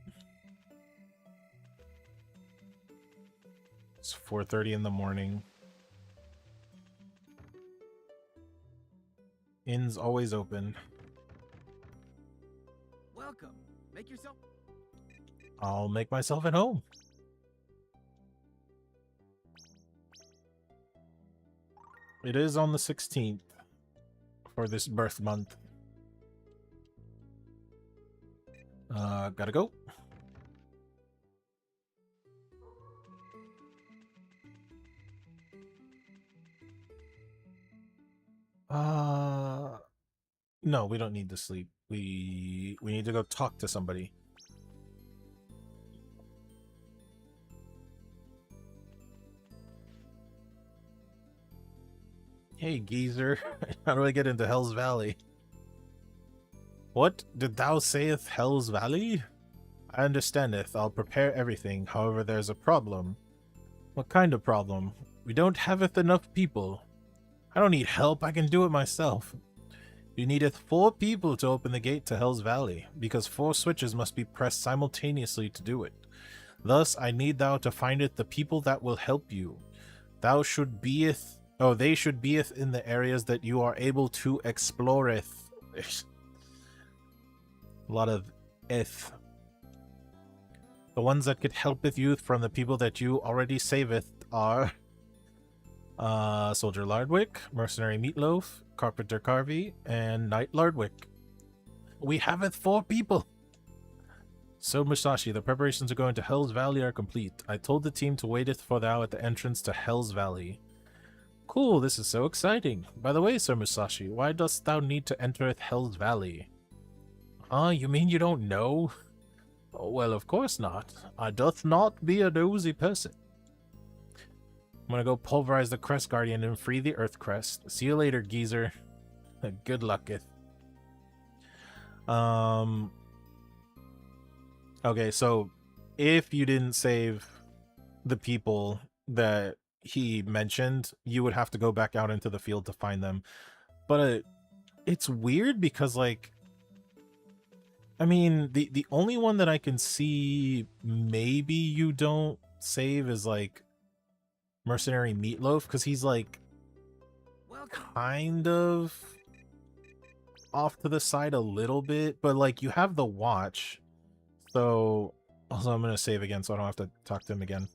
Speaker 1: It's 4:30 in the morning. Inn's always open.
Speaker 9: Welcome. Make yourself...
Speaker 1: I'll make myself at home. It is on the 16th for this birth month. Gotta go. No, we don't need to sleep. We need to go talk to somebody. Hey, geezer. How do I get into Hell's Valley? What did thou sayeth, Hell's Valley? I understandeth. I'll prepare everything. However, there's a problem. What kind of problem? We don't haveth enough people. I don't need help. I can do it myself. You needeth 4 people to open the gate to Hell's Valley, because 4 switches must be pressed simultaneously to do it. Thus, I need thou to findeth the people that will help you. Thou should beeth... Oh, they should beeth in the areas that you are able to exploreth. A lot of eth. The ones that could helpeth you from the people that you already saveth are... Soldier Lardwick, Mercenary Meatloaf, Carpenter Carvey, and Knight Lardwick. We haveth 4 people! So Musashi, the preparations to go into Hell's Valley are complete. I told the team to waiteth for thou at the entrance to Hell's Valley. Cool, this is so exciting. By the way, Sir Musashi, why dost thou need to entereth Hell's Valley? You mean you don't know? Oh, well, of course not. I doth not be a nosy person. I'm gonna go pulverize the Crest Guardian and free the Earth Crest. See you later, geezer. Good lucketh. Okay, so if you didn't save the people that he mentioned, you would have to go back out into the field to find them. But it's weird because, like, I mean, the only one that I can see maybe you don't save is, like, Mercenary Meatloaf, because he's, like, kind of off to the side a little bit, but, like, you have the watch. So, also I'm gonna save again so I don't have to talk to him again.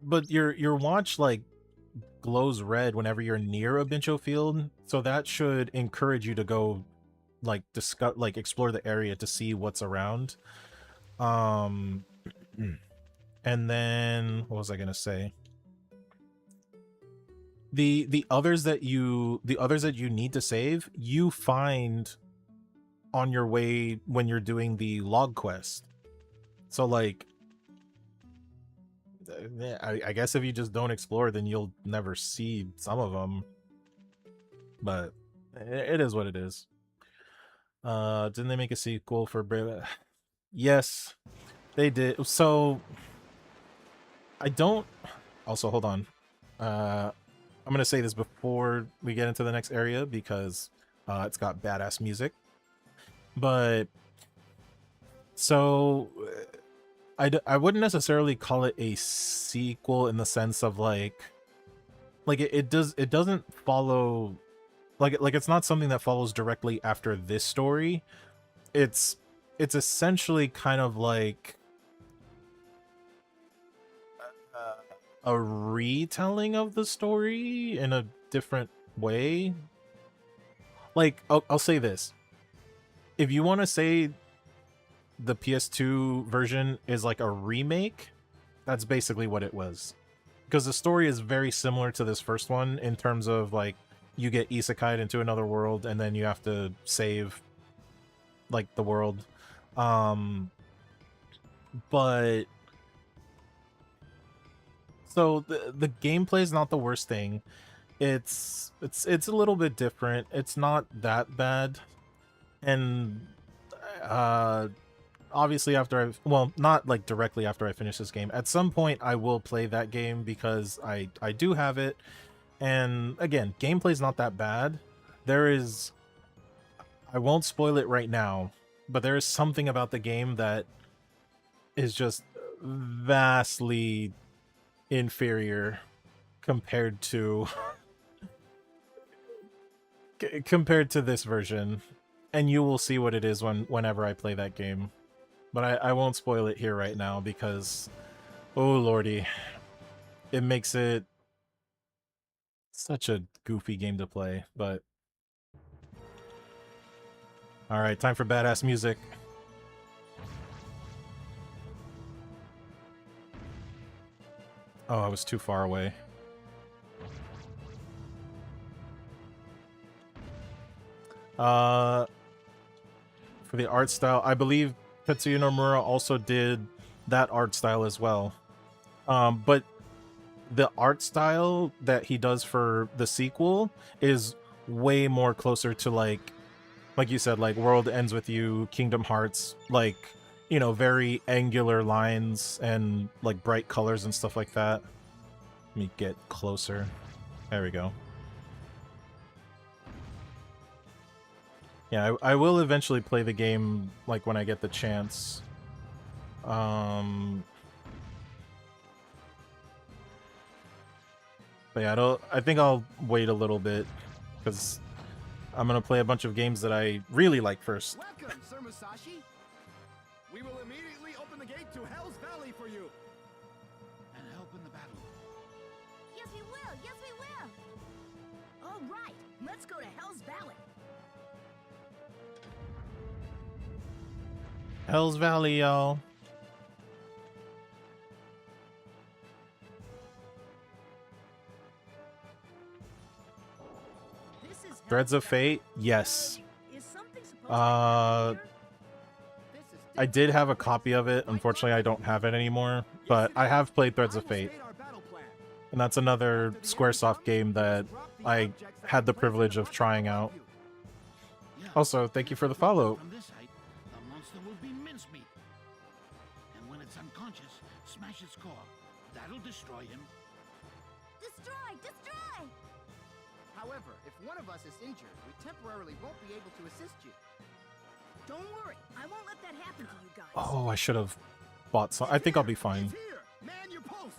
Speaker 1: But your watch, like, glows red whenever you're near a Bincho field, so that should encourage you to go, like, explore the area to see what's around. And then what was I gonna say? The others that you need to save, you find on your way when you're doing the log quest. So, like, I guess if you just don't explore, then you'll never see some of them. But it is what it is. Didn't they make a sequel for Yes, they did. So I don't... Also, hold on. I'm going to say this before we get into the next area because it's got badass music. But... So... I wouldn't necessarily call it a sequel in the sense of, like it doesn't follow... Like it's not something that follows directly after this story. It's essentially kind of like a retelling of the story in a different way. Like, I'll say this. If you want to say the PS2 version is like a remake, that's basically what it was. Because the story is very similar to this first one in terms of, like, you get isekai'd into another world and then you have to save, like, the world. but so the gameplay is not the worst thing. It's a little bit different. It's not that bad, and obviously after well, not like directly after I finish this game, at some point I will play that game because I do have it. And again, gameplay's not that bad. There is, I won't spoil it right now, but there is something about the game that is just vastly inferior compared to compared to this version, and you will see what it is whenever I play that game. But I won't spoil it here right now because, oh lordy, it makes it such a goofy game to play. But all right, time for badass music. Oh, I was too far away. For the art style, I believe Tetsuya Nomura also did that art style as well. But the art style that he does for the sequel is way more closer to like you said, like World Ends With You, Kingdom Hearts, like, you know, very angular lines and like bright colors and stuff like that. Let me get closer. There we go. Yeah, I will eventually play the game, like, when I get the chance. But yeah, I think I'll wait a little bit, because I'm gonna play a bunch of games that I really like first.
Speaker 9: Welcome, Sir Musashi. We will immediately open the gate to Hell's Valley for you.
Speaker 10: And help in the battle.
Speaker 2: Yes, we will. Yes, we will. All right, let's go to Hell's Valley.
Speaker 1: Hell's Valley, y'all. Threads of Fate? Yes. I did have a copy of it. Unfortunately, I don't have it anymore. But I have played Threads of Fate. And that's another Squaresoft game that I had the privilege of trying out. Also, thank you for the follow.
Speaker 10: From this height, the monster will be mincemeat. And when it's unconscious, smash its core. That'll destroy him.
Speaker 5: Destroy! Destroy!
Speaker 9: However, if one of us is injured, we temporarily won't be able to assist you. Don't worry, I won't let that happen to you guys.
Speaker 1: Oh, I should have bought some. I think I'll be fine.
Speaker 9: Here, man your post.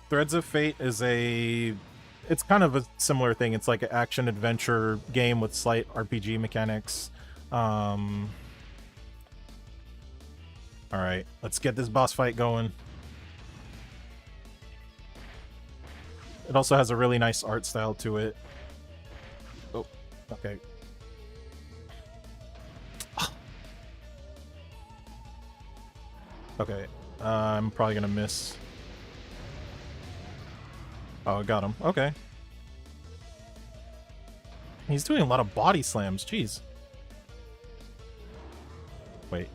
Speaker 1: Threads of Fate is it's kind of a similar thing. It's like an action adventure game with slight RPG mechanics. All right, let's get this boss fight going. It also has a really nice art style to it. Oh, okay. Okay, I'm probably gonna miss. Oh, I got him. Okay. He's doing a lot of body slams. Jeez. Wait.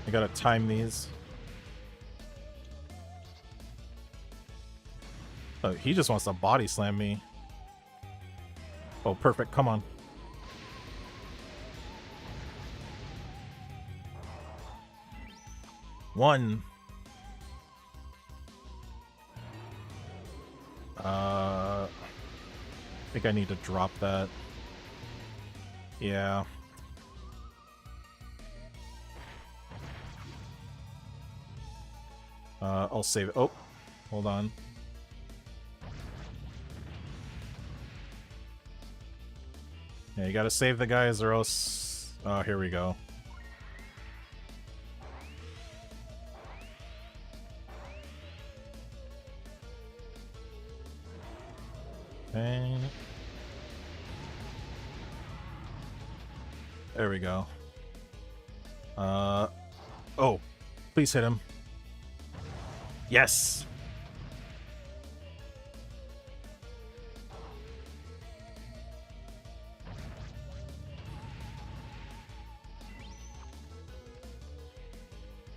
Speaker 1: I gotta time these. Oh, he just wants to body slam me. Oh, perfect. Come on. One. I think I need to drop that. Yeah. I'll save it. Oh, hold on. Yeah, you gotta save the guys or else... Oh, here we go. Okay. There we go. Oh, please hit him. Yes!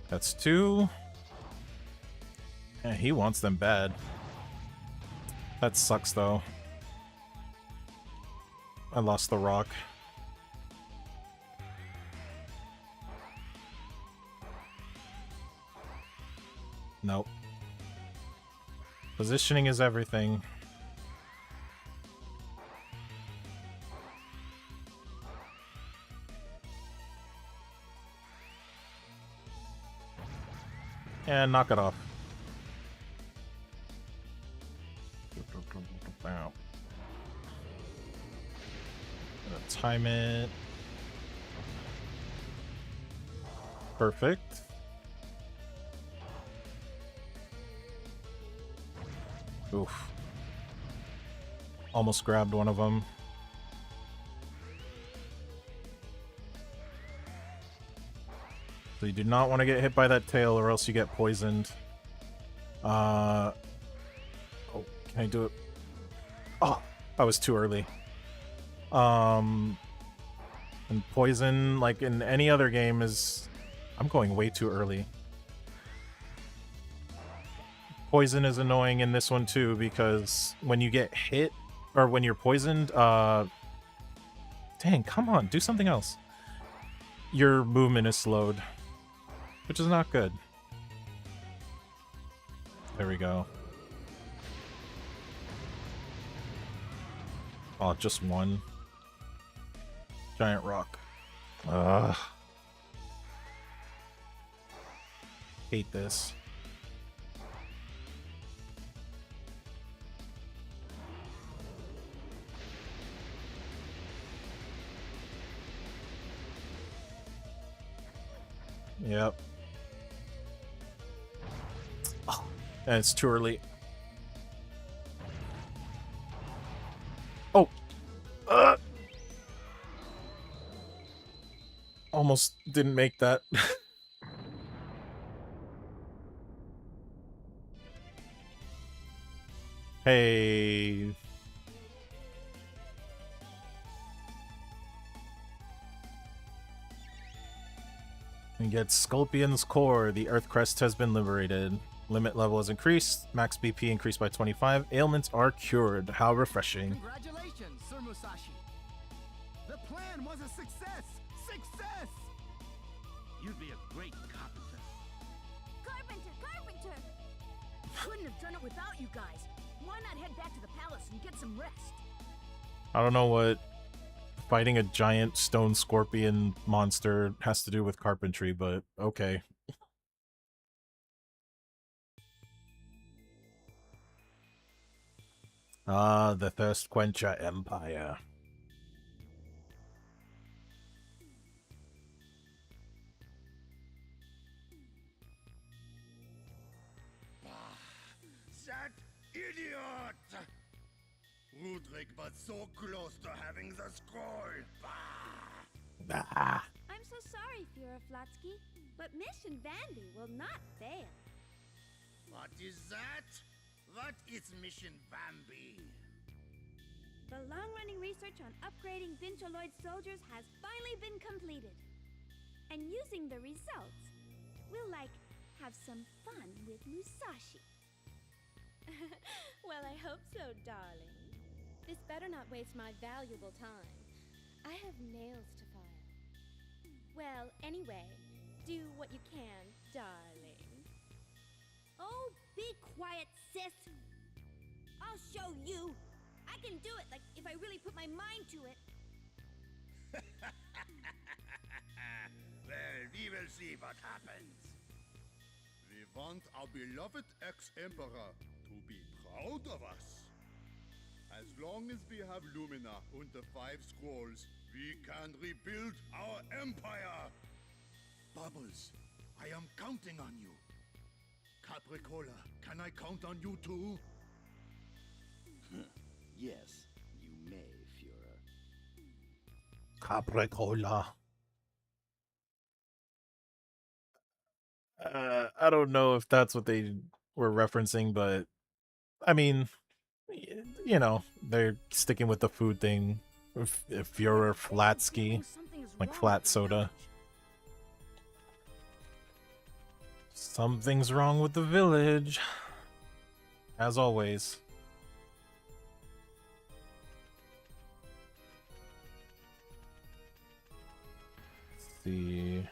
Speaker 1: That's 2. Yeah, he wants them bad. That sucks, though. I lost the rock. Nope. Positioning is everything. And knock it off. Wow. Time it. Perfect. Oof. Almost grabbed one of them. So you do not want to get hit by that tail or else you get poisoned. Oh, can I do it? Oh, I was too early. And poison, like in any other game, is... I'm going way too early. Poison is annoying in this one too, because when you get hit, or when you're poisoned, dang, come on, do something else. Your movement is slowed, which is not good. There we go. Oh, just one. Giant rock. Ugh. Hate this. Yep. Oh, and it's too early. Oh! Almost didn't make that. Hey. We get Sculpion's Core. The Earth Crest has been liberated. Limit level has increased. Max BP increased by 25. Ailments are cured. How refreshing.
Speaker 9: Congratulations, Sir Musashi. The plan was a success. Success!
Speaker 10: You'd be a great carpenter.
Speaker 5: Carpenter!
Speaker 2: Couldn't have done it without you guys. Why not head back to the palace and get some rest?
Speaker 1: I don't know what fighting a giant stone scorpion monster has to do with carpentry, but okay. Ah, the Thirst Quencher Empire.
Speaker 14: That idiot! Rudrik was so close to having the scroll.
Speaker 1: Ah.
Speaker 11: I'm so sorry, Führer Flotsky, but Mission Vandy will not fail.
Speaker 14: What is that? What is Mission Bambi?
Speaker 11: The long-running research on upgrading Vincoloid soldiers has finally been completed. And using the results, we'll, have some fun with Musashi. Well, I hope so, darling. This better not waste my valuable time. I have nails to file. Well, anyway, do what you can, darling.
Speaker 2: Oh, be quiet, sis. I'll show you. I can do it, if I really put my mind to it.
Speaker 14: Well, we will see what happens. We want our beloved ex-emperor to be proud of us. As long as we have Lumina and the 5 scrolls, we can rebuild our empire. Bubbles, I am counting on you. Capricola, can I count on you too?
Speaker 12: Yes, you may, Führer.
Speaker 1: Capricola. I don't know if that's what they were referencing, but I mean, you know, they're sticking with the food thing. If you're Flatsky, like flat soda. Something's wrong with the village. As always. Let's see.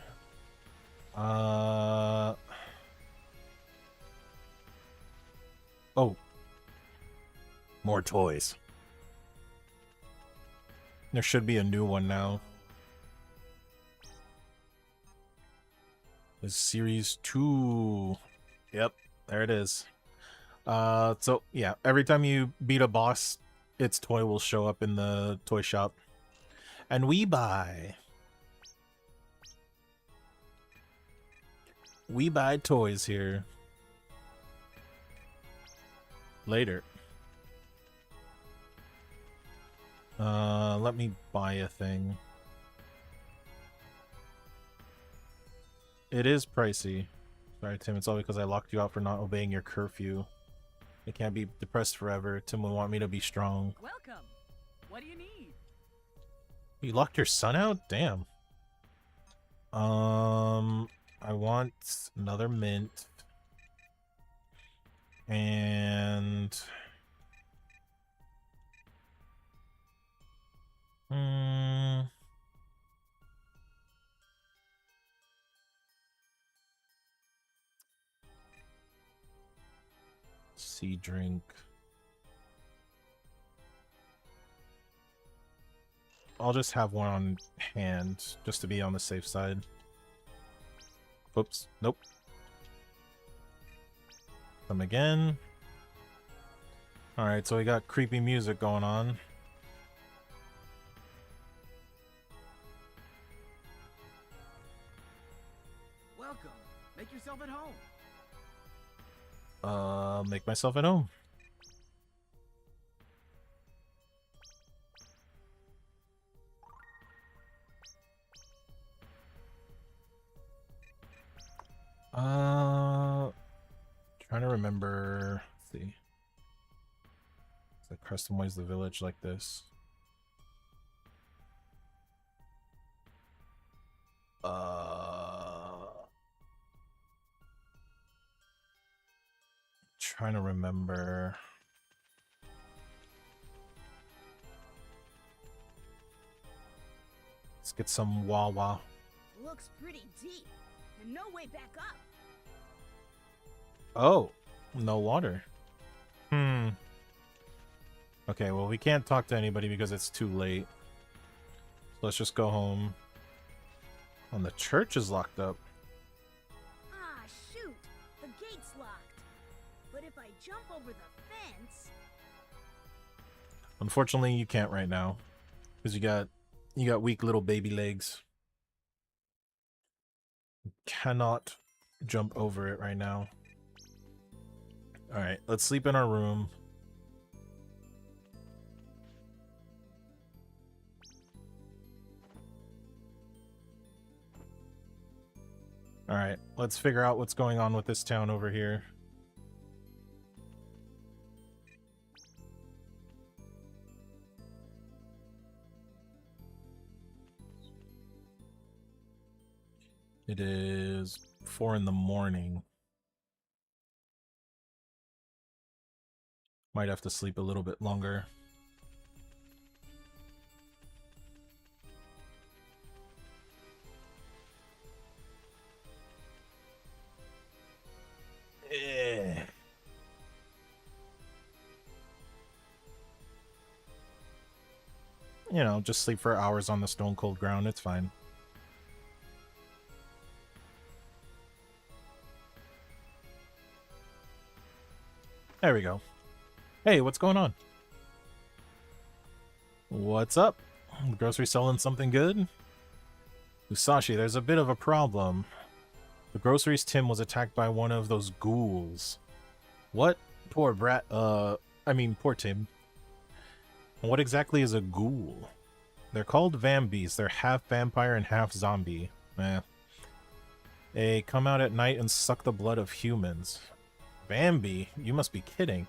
Speaker 1: Oh. More toys. There should be a new one now. This series 2. Yep, there it is. So yeah, every time you beat a boss, its toy will show up in the toy shop. And we buy. We buy toys here. Later. Let me buy a thing. It is pricey. Sorry, Tim, it's all because I locked you out for not obeying your curfew. I can't be depressed forever. Tim will want me to be strong.
Speaker 8: Welcome. What do you need?
Speaker 1: You locked your son out? Damn. I want another mint. And... Sea drink. I'll just have one on hand, just to be on the safe side. Whoops. Nope. Come again. Alright, so we got creepy music going on.
Speaker 9: Welcome. Make yourself at home.
Speaker 1: Make myself at home. Trying to remember. Let's see. It's like customize the village like this. Trying to remember. Let's get some Wawa.
Speaker 2: Looks pretty deep, and no way back up.
Speaker 1: Oh, no water. Okay, well, we can't talk to anybody because it's too late. So let's just go home. And the church is locked up.
Speaker 2: Ah, shoot! The gate's locked. But if I jump over the fence...
Speaker 1: Unfortunately, you can't right now. Because you got weak little baby legs. You cannot jump over it right now. Alright, let's sleep in our room. Alright, let's figure out what's going on with this town over here. It is 4 in the morning. Might have to sleep a little bit longer. You know, just sleep for hours on the stone cold ground. It's fine. There we go. Hey, what's going on? What's up? The grocery selling something good? Musashi, there's a bit of a problem. The groceries Tim was attacked by one of those ghouls. What? Poor brat, poor Tim. What exactly is a ghoul? They're called vambies. They're half vampire and half zombie. They come out at night and suck the blood of humans. Bambi? You must be kidding.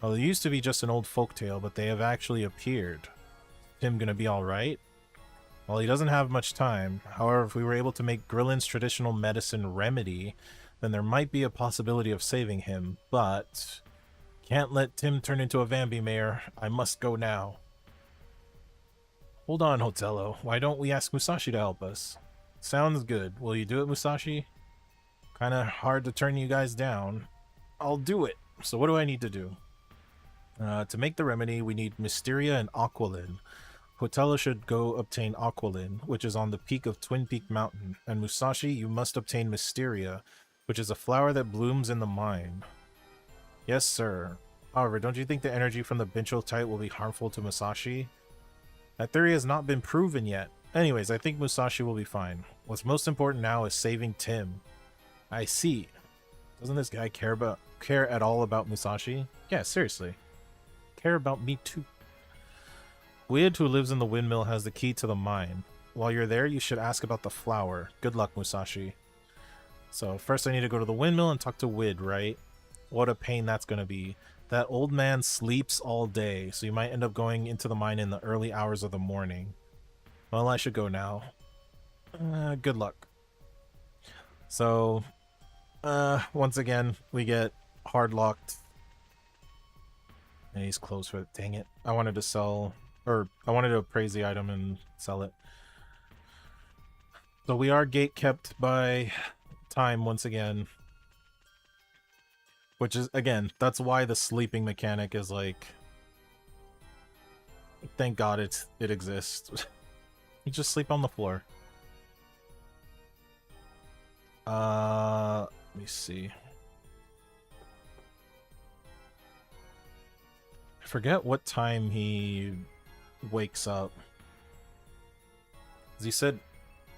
Speaker 1: Well, it used to be just an old folktale, but they have actually appeared. Is Tim gonna be alright? Well, he doesn't have much time. However, if we were able to make Grillin's traditional medicine remedy, then there might be a possibility of saving him, but can't let Tim turn into a Vambi Mayor. I must go now. Hold on, Hotello. Why don't we ask Musashi to help us? Sounds good. Will you do it, Musashi? Kinda hard to turn you guys down. I'll do it. So what do I need to do? To make the remedy, we need Mysteria and Aqualin. Hotello should go obtain Aqualin, which is on the peak of Twin Peak Mountain. And Musashi, you must obtain Mysteria, which is a flower that blooms in the mine. Yes, sir. However, don't you think the energy from the Binchotite will be harmful to Musashi? That theory has not been proven yet. Anyways, I think Musashi will be fine. What's most important now is saving Tim. I see. Doesn't this guy care at all about Musashi? Yeah, seriously. Care about me too. Wid, who lives in the windmill, has the key to the mine. While you're there, you should ask about the flower. Good luck, Musashi. So first I need to go to the windmill and talk to Wid, right? What a pain that's going to be. That old man sleeps all day, so you might end up going into the mine in the early hours of the morning. Well, I should go now. Good luck. So, once again, we get hard locked. And he's closed for it. Dang it. I wanted to sell, or I wanted to appraise the item and sell it. So we are gate kept by time once again. Which is, again, that's why the sleeping mechanic is like... Thank God it exists. You just sleep on the floor. Let me see. I forget what time he wakes up. 'Cause he said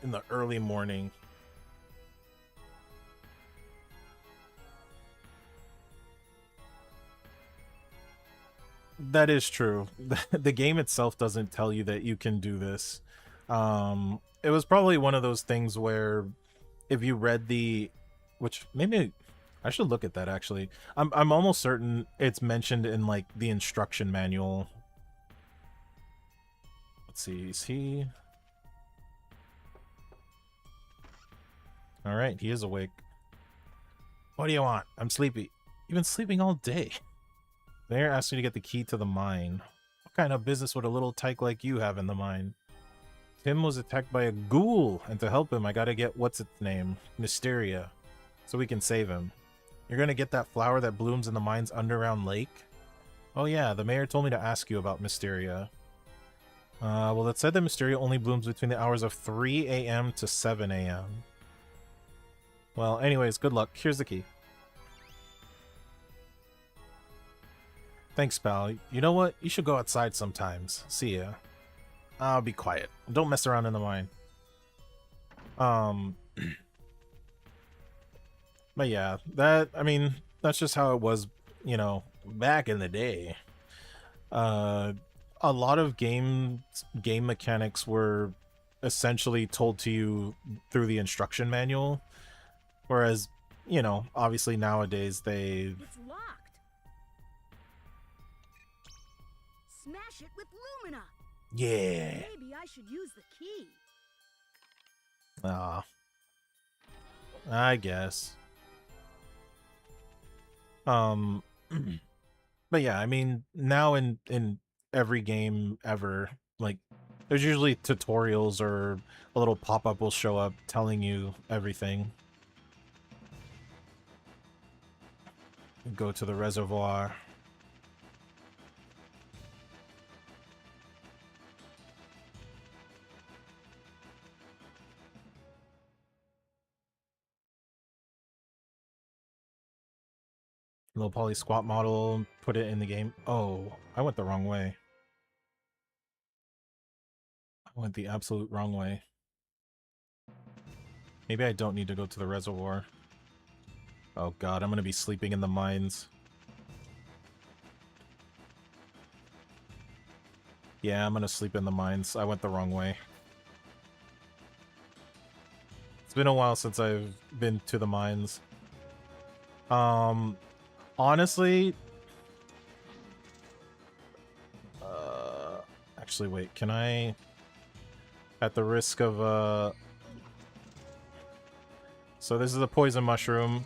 Speaker 1: in the early morning. That is true. The game itself doesn't tell you that you can do this. It was probably one of those things where if you read the... Which, maybe... I should look at that, actually. I'm almost certain it's mentioned in, like, the instruction manual. Let's see, is he... Alright, he is awake. What do you want? I'm sleepy. You've been sleeping all day. The mayor asked me to get the key to the mine. What kind of business would a little tyke like you have in the mine? Tim was attacked by a ghoul, and to help him, I gotta get what's its name? Mysteria. So we can save him. You're gonna get that flower that blooms in the mine's underground lake? Oh yeah, the mayor told me to ask you about Mysteria. Well, it said that Mysteria only blooms between the hours of 3 a.m. to 7 a.m. Well, anyways, good luck. Here's the key. Thanks, pal. You know what? You should go outside sometimes. See ya. I'll be quiet. Don't mess around in the mine. But yeah, I mean, that's just how it was, you know, back in the day. A lot of game mechanics were essentially told to you through the instruction manual. Whereas, you know, obviously nowadays they...
Speaker 2: It's locked. Smash it with Lumina.
Speaker 1: Yeah.
Speaker 2: Maybe I should use the key.
Speaker 1: I guess. But yeah, I mean, now in every game ever, like, there's usually tutorials or a little pop-up will show up telling you everything. Go to the reservoir. Low poly squat model, put it in the game. Oh, I went the wrong way. I went the absolute wrong way. Maybe I don't need to go to the reservoir. Oh god, I'm gonna be sleeping in the mines. Yeah, I'm gonna sleep in the mines. I went the wrong way. It's been a while since I've been to the mines. Honestly... actually, wait, can I... At the risk of, So this is a poison mushroom.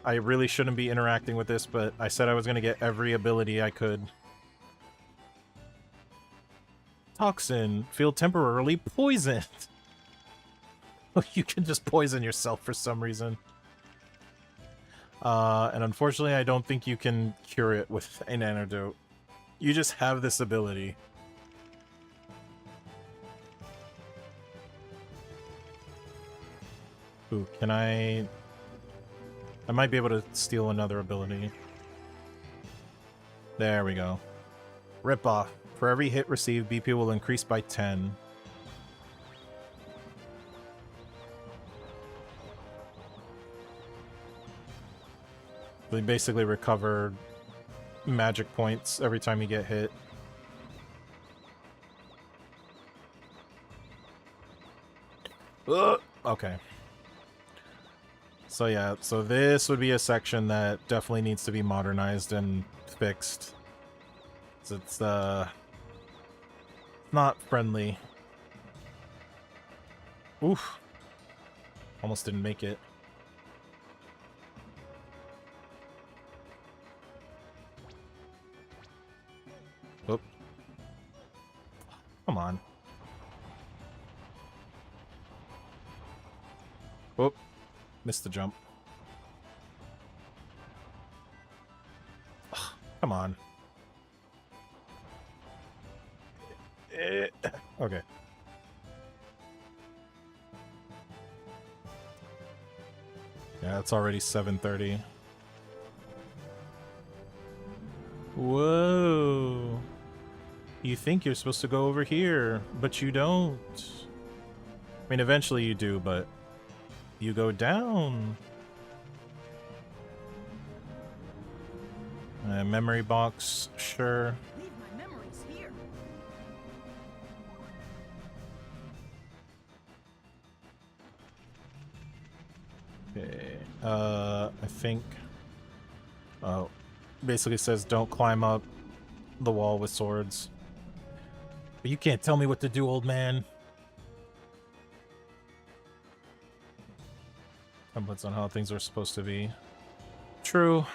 Speaker 1: I really shouldn't be interacting with this, but I said I was going to get every ability I could. Toxin. Feel temporarily poisoned. You can just poison yourself for some reason. And unfortunately, I don't think you can cure it with an antidote. You just have this ability. Ooh, can I might be able to steal another ability. There we go. Rip off. For every hit received, BP will increase by 10. They basically recover magic points every time you get hit. Okay. So yeah, so this would be a section that definitely needs to be modernized and fixed. It's not friendly. Oof. Almost didn't make it. Oop. Come on. Oop. Missed the jump. Ugh, come on. Okay. Yeah, it's already 7:30. Whoa. You think you're supposed to go over here, but you don't. I mean, eventually you do, but you go down. Memory box, sure.
Speaker 2: Leave my memories here.
Speaker 1: Okay, I think... Oh, basically says don't climb up the wall with swords. But you can't tell me what to do, old man. Templates on how things are supposed to be. True.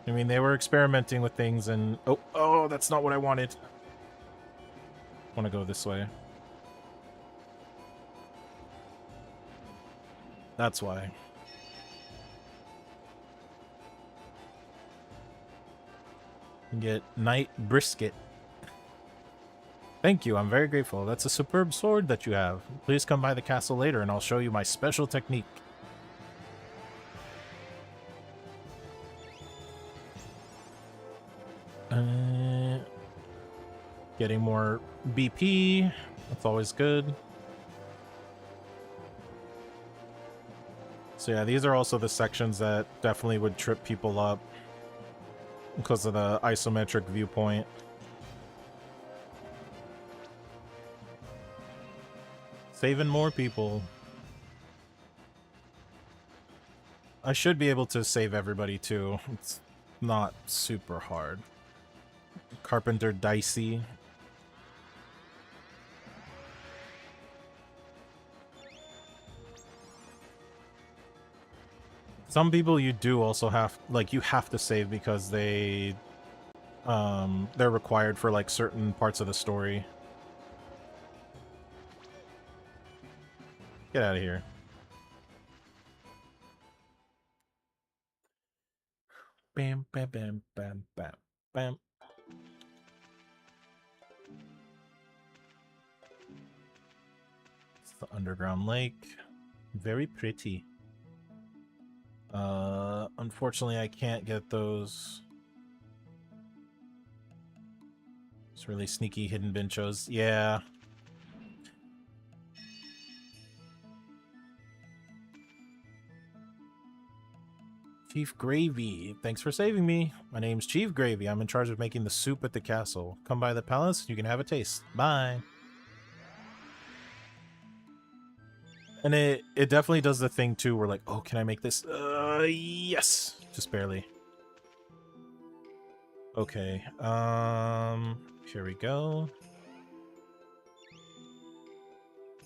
Speaker 1: I mean, they were experimenting with things and... Oh, that's not what I wanted. I want to go this way. That's why. Get Night Brisket. Thank you, I'm very grateful. That's a superb sword that you have. Please come by the castle later and I'll show you my special technique. Getting more BP. That's always good. So yeah, these are also the sections that definitely would trip people up because of the isometric viewpoint. Saving more people. I should be able to save everybody too. It's not super hard. Carpenter Dicey. Some people you do also have, like, you have to save because they're required for, like, certain parts of the story. Get out of here. Bam, bam, bam, bam, bam, bam. It's the underground lake. Very pretty. Unfortunately, I can't get those. It's really sneaky hidden benchos. Yeah. Chief Gravy, thanks for saving me. My name's Chief Gravy. I'm in charge of making the soup at the castle. Come by the palace, you can have a taste. Bye. And it definitely does the thing too where like, oh, can I make this? Yes. Just barely. Okay. Here we go.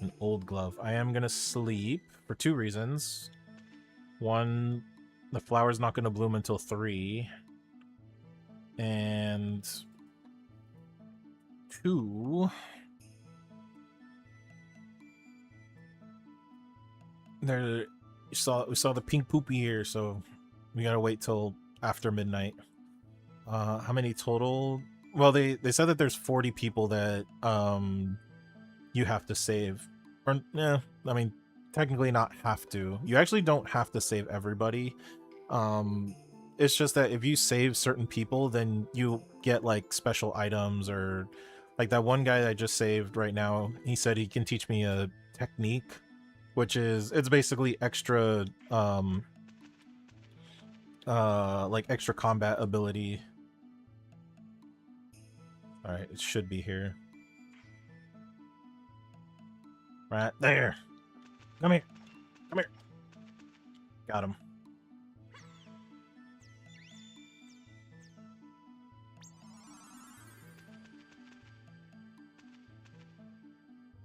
Speaker 1: An old glove. I am gonna sleep for 2 reasons. 1, the flower's not going to bloom until 3. And 2, there we saw the pink poopy here, so we gotta wait till after midnight. How many total? Well, they said that there's 40 people that you have to save. Or yeah, I mean, technically not have to. You actually don't have to save everybody. It's just that if you save certain people, then you get like special items, or like that one guy I just saved right now, he said he can teach me a technique, which is, it's basically extra like extra combat ability. All right, it should be here. Right there. Come here. Come here. Got him.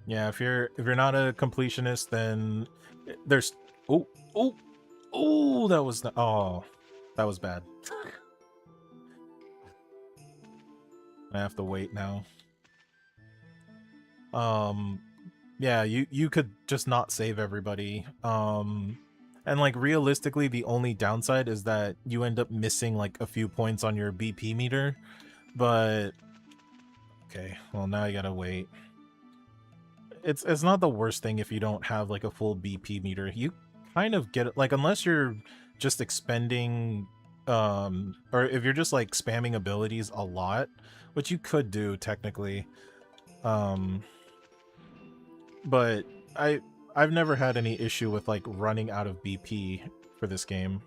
Speaker 1: Yeah, if you're not a completionist, then there's oh that was that was bad. I have to wait now. Yeah, you could just not save everybody. And like realistically, the only downside is that you end up missing like a few points on your BP meter. But okay, well now you gotta wait. It's not the worst thing if you don't have like a full BP meter. You kind of get it, like, unless you're just expending or if you're just like spamming abilities a lot, which you could do technically. But I've never had any issue with like running out of BP for this game.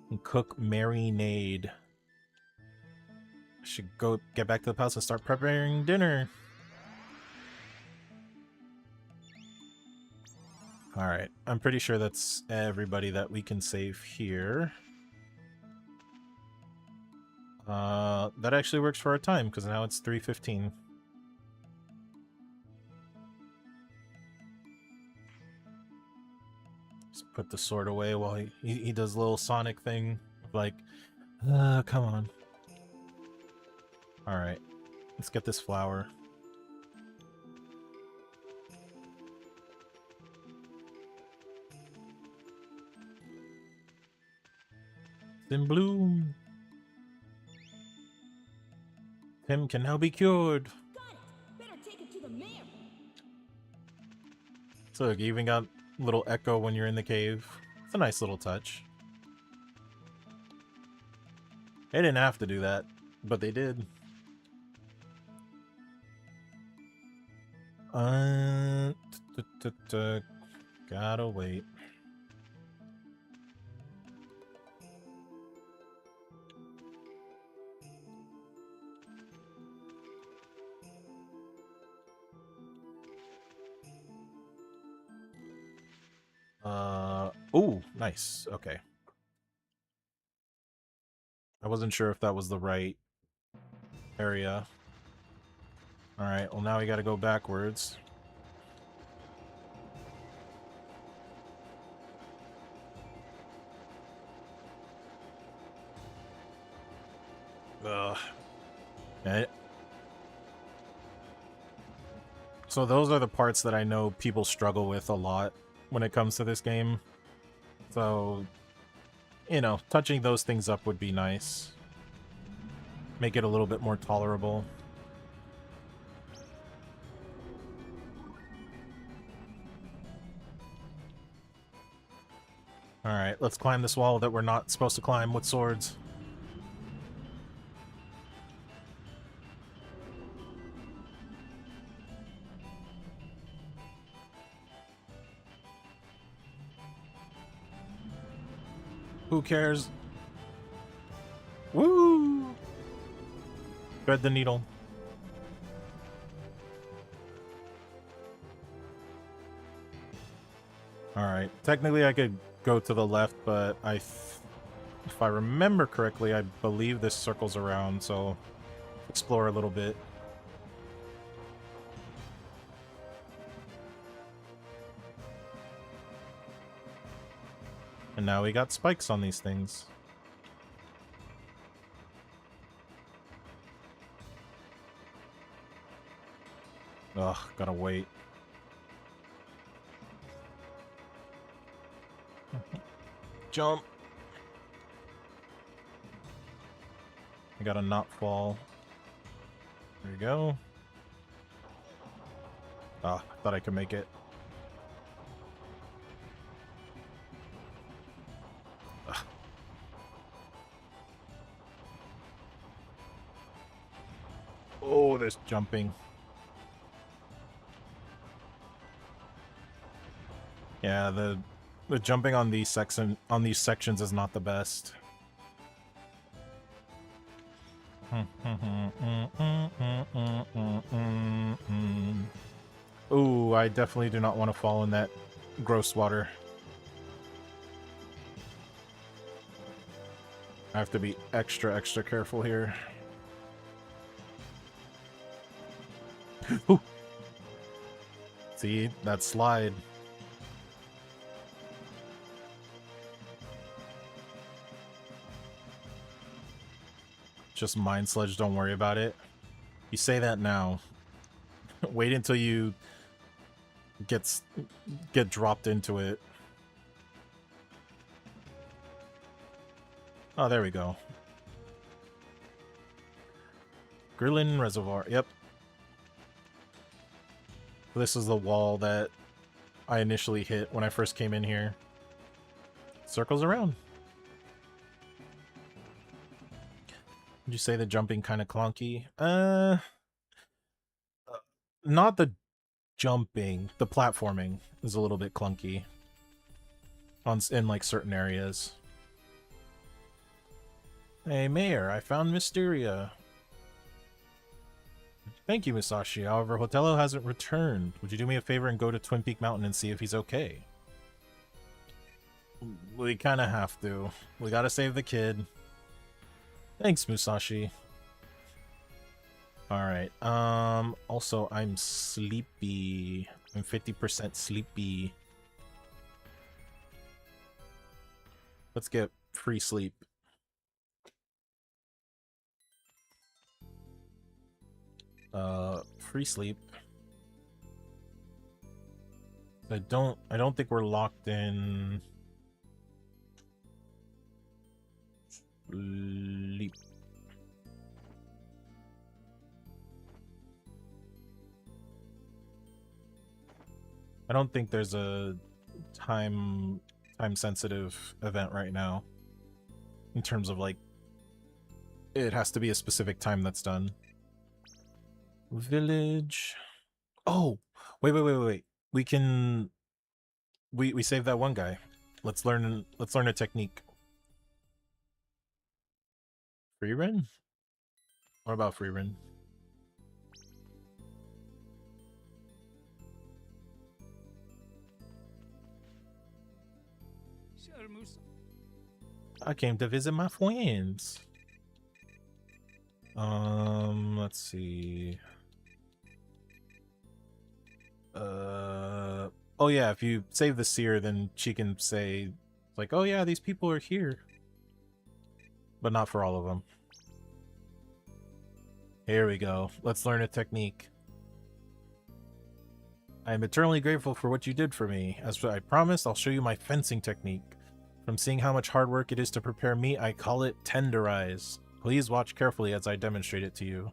Speaker 1: And cook marinade. I should go get back to the palace and start preparing dinner. Alright, I'm pretty sure that's everybody that we can save here. That actually works for our time, because now it's 3:15. Just put the sword away while he does a little Sonic thing. Like, come on. Alright, let's get this flower. In bloom. Tim can now be cured.
Speaker 2: Got it. Better take it to the mayor.
Speaker 1: So you even got a little echo when you're in the cave. It's a nice little touch. They didn't have to do that, but they did. Gotta wait. Oh, nice. Okay. I wasn't sure if that was the right area. Alright, well now we gotta go backwards. Okay. So those are the parts that I know people struggle with a lot when it comes to this game. So, you know, touching those things up would be nice. Make it a little bit more tolerable. Alright, let's climb this wall that we're not supposed to climb with swords. Who cares? Woo! Thread the needle. Alright, technically I could go to the left, but if I remember correctly, I believe this circles around, so explore a little bit. And now we got spikes on these things. Ugh, gotta wait. Jump! I gotta not fall. There we go. Ah, I thought I could make it. Ugh. Oh, there's jumping. Yeah, the jumping on these sections is not the best. Ooh, I definitely do not want to fall in that gross water. I have to be extra careful here. Ooh. See, that slide. Just Mind Sledge, don't worry about it. You say that now. Wait until you get dropped into it. Oh, there we go. Grillen Reservoir, yep. This is the wall that I initially hit when I first came in here. Circles around. Would you say the jumping kind of clunky? Not the jumping. The platforming is a little bit clunky in like certain areas. Hey, Mayor, I found Mysteria. Thank you, Musashi. However, Hotello hasn't returned. Would you do me a favor and go to Twin Peak Mountain and see if he's okay? We kind of have to. We gotta save the kid. Thanks, Musashi. Alright, also, I'm sleepy. I'm 50% sleepy. Let's get free sleep. Free sleep. I don't think we're locked in. Sleep. I don't think there's a time sensitive event right now. In terms of like, it has to be a specific time that's done. Village. Oh, wait. We can. We saved that one guy. Let's learn a technique. Free run? What about free run?
Speaker 3: Sure, Moose.
Speaker 1: I came to visit my friends. Let's see. Oh yeah, if you save the seer, then she can say, like, oh yeah, these people are here. But not for all of them. Here we go. Let's learn a technique. I am eternally grateful for what you did for me. As I promised, I'll show you my fencing technique. From seeing how much hard work it is to prepare meat, I call it tenderize. Please watch carefully as I demonstrate it to you.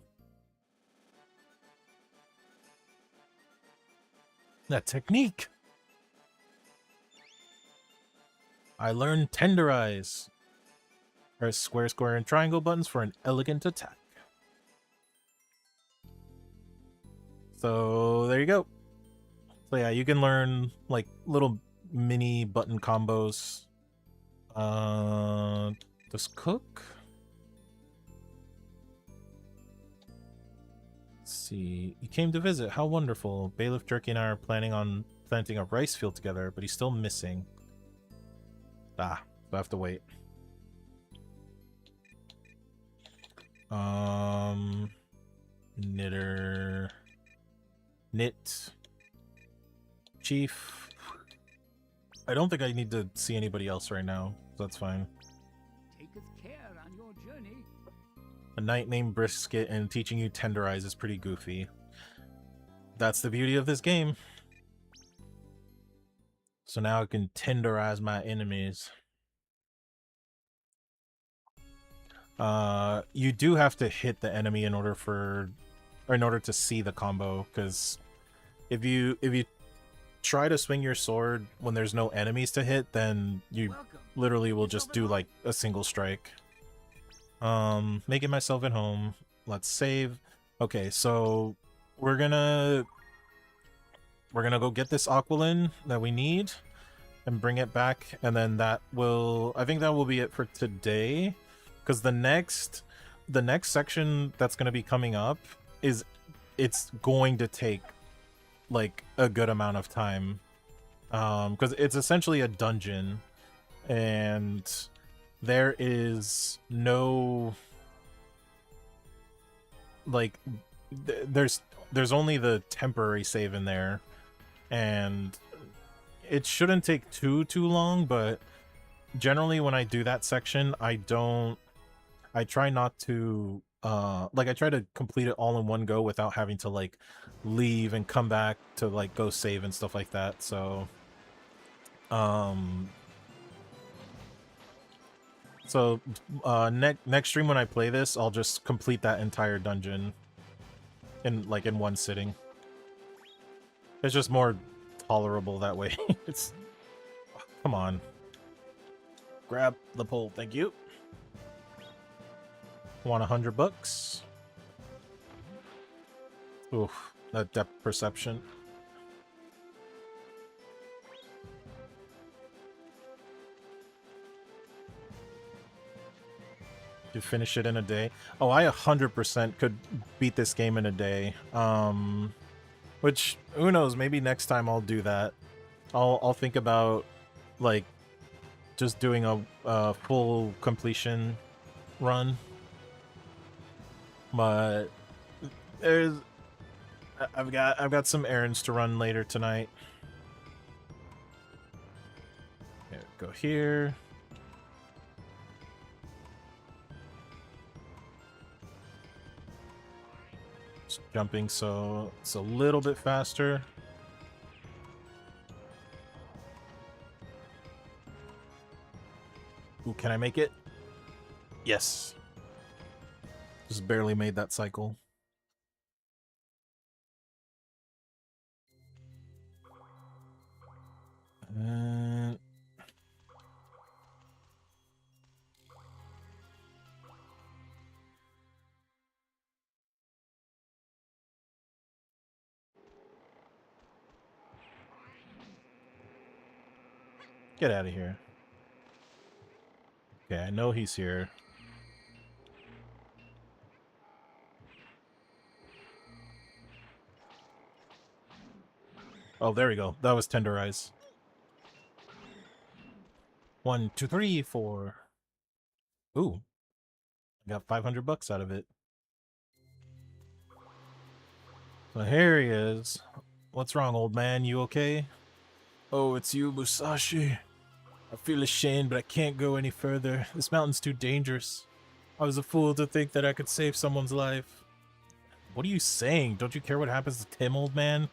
Speaker 1: That technique! I learned tenderize. Press square, square, and triangle buttons for an elegant attack. So, there you go. So yeah, you can learn, like, little mini button combos. Does cook? Let's see. You came to visit. How wonderful. Bailiff Jerky and I are planning on planting a rice field together, but he's still missing. Ah, so I have to wait. Knitter. Knit. Chief. I don't think I need to see anybody else right now. So that's fine.
Speaker 3: Taketh care on your journey.
Speaker 1: A knight named Brisket and teaching you Tenderize is pretty goofy. That's the beauty of this game. So now I can tenderize my enemies. You do have to hit the enemy in order to see the combo, because if you try to swing your sword when there's no enemies to hit, then you literally will just do like a single strike. Making myself at home. Let's save. Okay, so we're gonna go get this Aqualin that we need and bring it back, and then I think that will be it for today, because the next section that's going to be coming up it's going to take like a good amount of time, because it's essentially a dungeon and there is no like there's only the temporary save in there, and it shouldn't take too long, but generally when I do that section, I try not to I try to complete it all in one go without having to like leave and come back to like go save and stuff like that. So next stream when I play this, I'll just complete that entire dungeon in one sitting. It's just more tolerable that way. It's come on. Grab the pole, thank you. Want $100? Oof, that depth perception. To finish it in a day. Oh, I 100% could beat this game in a day. Which, who knows, maybe next time I'll do that. I'll think about, like, just doing a full completion run. But I've got some errands to run later tonight. Here, go here. Just jumping so it's a little bit faster. Ooh, can I make it? Yes. Just barely made that cycle. Get out of here. Okay, I know he's here. Oh, there we go. That was Tenderize. 1, 2, 3, 4. Ooh. I got $500 out of it. So here he is. What's wrong, old man? You okay? Oh, it's you, Musashi. I feel ashamed, but I can't go any further. This mountain's too dangerous. I was a fool to think that I could save someone's life. What are you saying? Don't you care what happens to Tim, old man?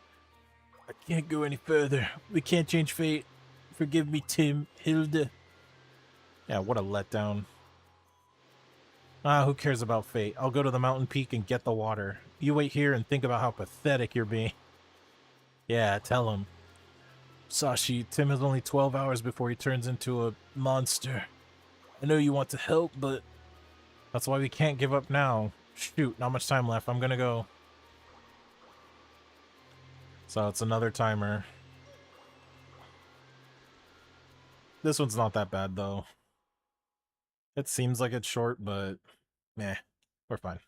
Speaker 1: I can't go any further. We can't change fate. Forgive me, Tim. Hilda. Yeah, what a letdown. Ah, who cares about fate? I'll go to the mountain peak and get the water. You wait here and think about how pathetic you're being. Yeah, tell him. Sashi, Tim has only 12 hours before he turns into a monster. I know you want to help, but that's why we can't give up now. Shoot, not much time left. I'm gonna go. So it's another timer. This one's not that bad, though. It seems like it's short, but meh, we're fine.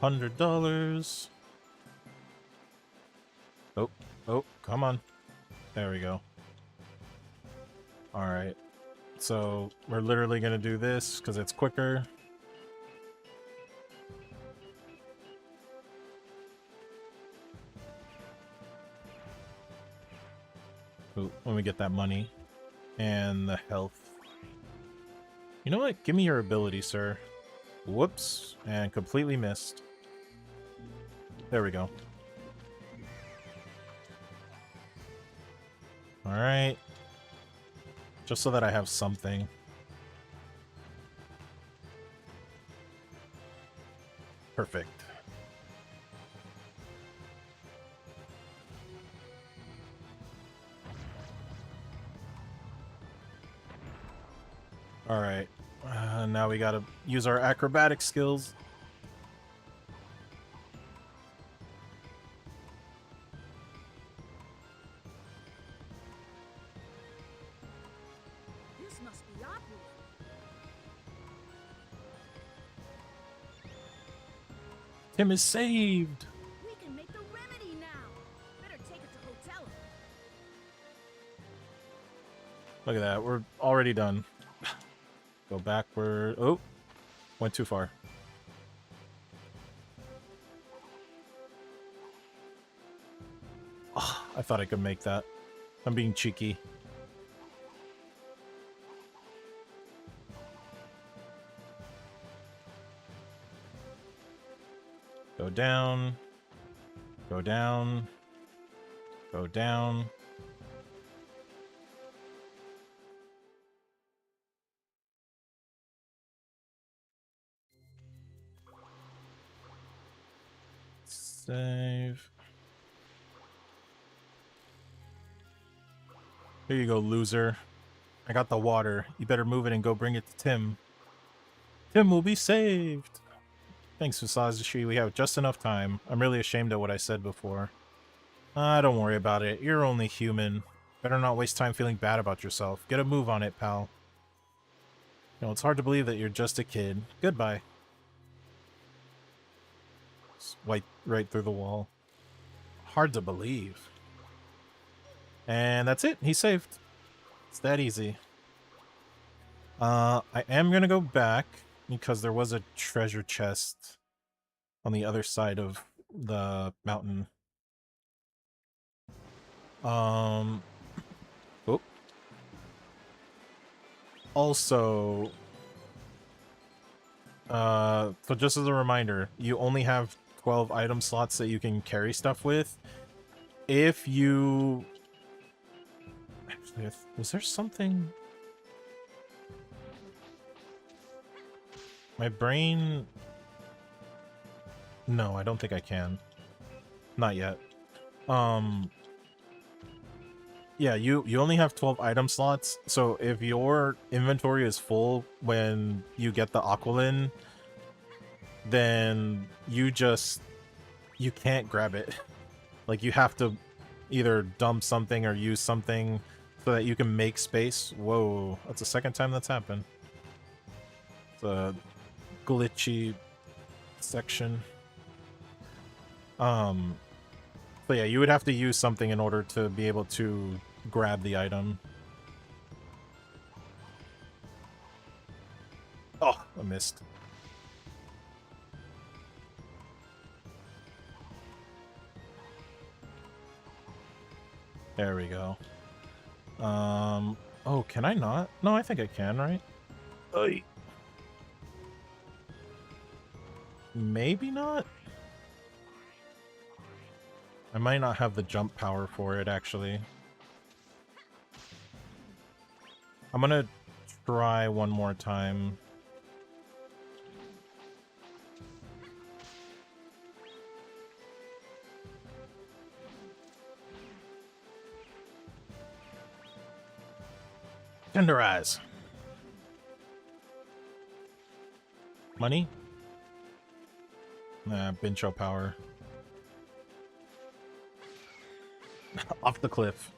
Speaker 1: $100. Oh, come on. There we go. Alright. So, we're literally gonna do this, because it's quicker. Ooh, when we get that money. And the health. You know what? Give me your ability, sir. Whoops. And completely missed. There we go. Alright. Just so that I have something. Perfect. Alright. Now we gotta use our acrobatic skills.
Speaker 2: This must be opera.
Speaker 1: Tim is saved!
Speaker 2: We can make the remedy now. Better take it to Hotel.
Speaker 1: Look at that, we're already done. Go backward. Oh, went too far. Oh, I thought I could make that. I'm being cheeky. Go down. Go down. Go down. Save. Here you go, loser. I got the water. You better move it and go bring it to Tim. Tim will be saved. Thanks, Musashi. We have just enough time. I'm really ashamed of what I said before. Don't worry about it. You're only human. Better not waste time feeling bad about yourself. Get a move on it, pal. You know, it's hard to believe that you're just a kid. Goodbye. Swipe right through the wall. Hard to believe. And that's it. He's saved. It's that easy. I am gonna go back because there was a treasure chest on the other side of the mountain. Oh. Also, so just as a reminder, you only have 12 item slots that you can carry stuff with. If you... Actually, was there something... My brain... No, I don't think I can. Not yet. Yeah, you only have 12 item slots, so if your inventory is full when you get the Aqualin, then you can't grab it. Like, you have to either dump something or use something so that you can make space. Whoa, that's the second time that's happened. It's a glitchy section. So yeah, you would have to use something in order to be able to grab the item. Oh, I missed. There we go. Oh, can I not? No, I think I can, right? Oy. Maybe not? I might not have the jump power for it, actually. I'm gonna try one more time. Tenderize. Money? Nah, Bincho power. Off the cliff.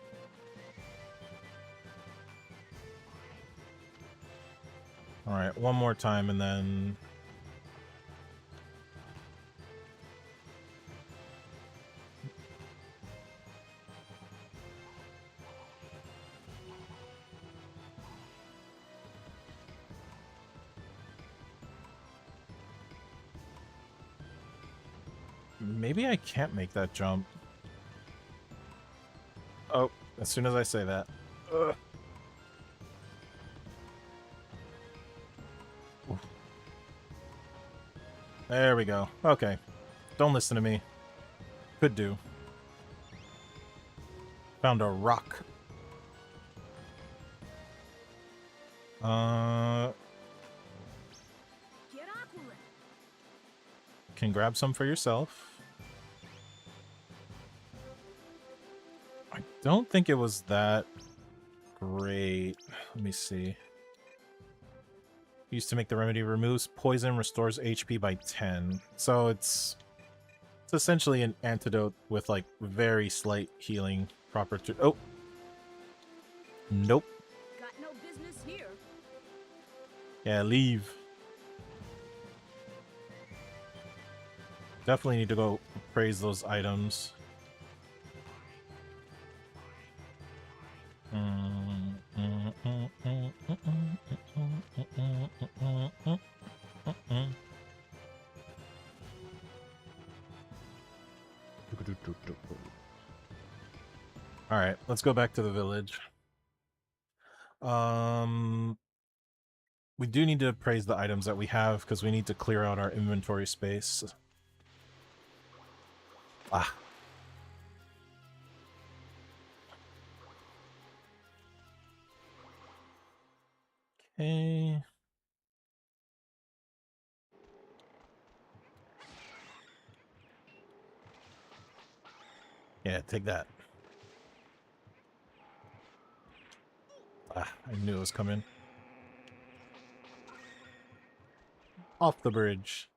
Speaker 1: Alright, one more time and then... Maybe I can't make that jump. Oh, as soon as I say that. Ugh. There we go. Okay. Don't listen to me. Could do. Found a rock. Can grab some for yourself. I don't think it was that great. Let me see. Used to make the remedy removes poison, restores HP by 10. So it's essentially an antidote with like very slight healing proper to. Oh, nope.
Speaker 2: Got no business here.
Speaker 1: Yeah, leave. Definitely need to go praise those items. All right, let's go back to the village. We do need to praise the items that we have because we need to clear out our inventory space. Ah. Okay. Yeah, take that. Ah, I knew it was coming. Off the bridge.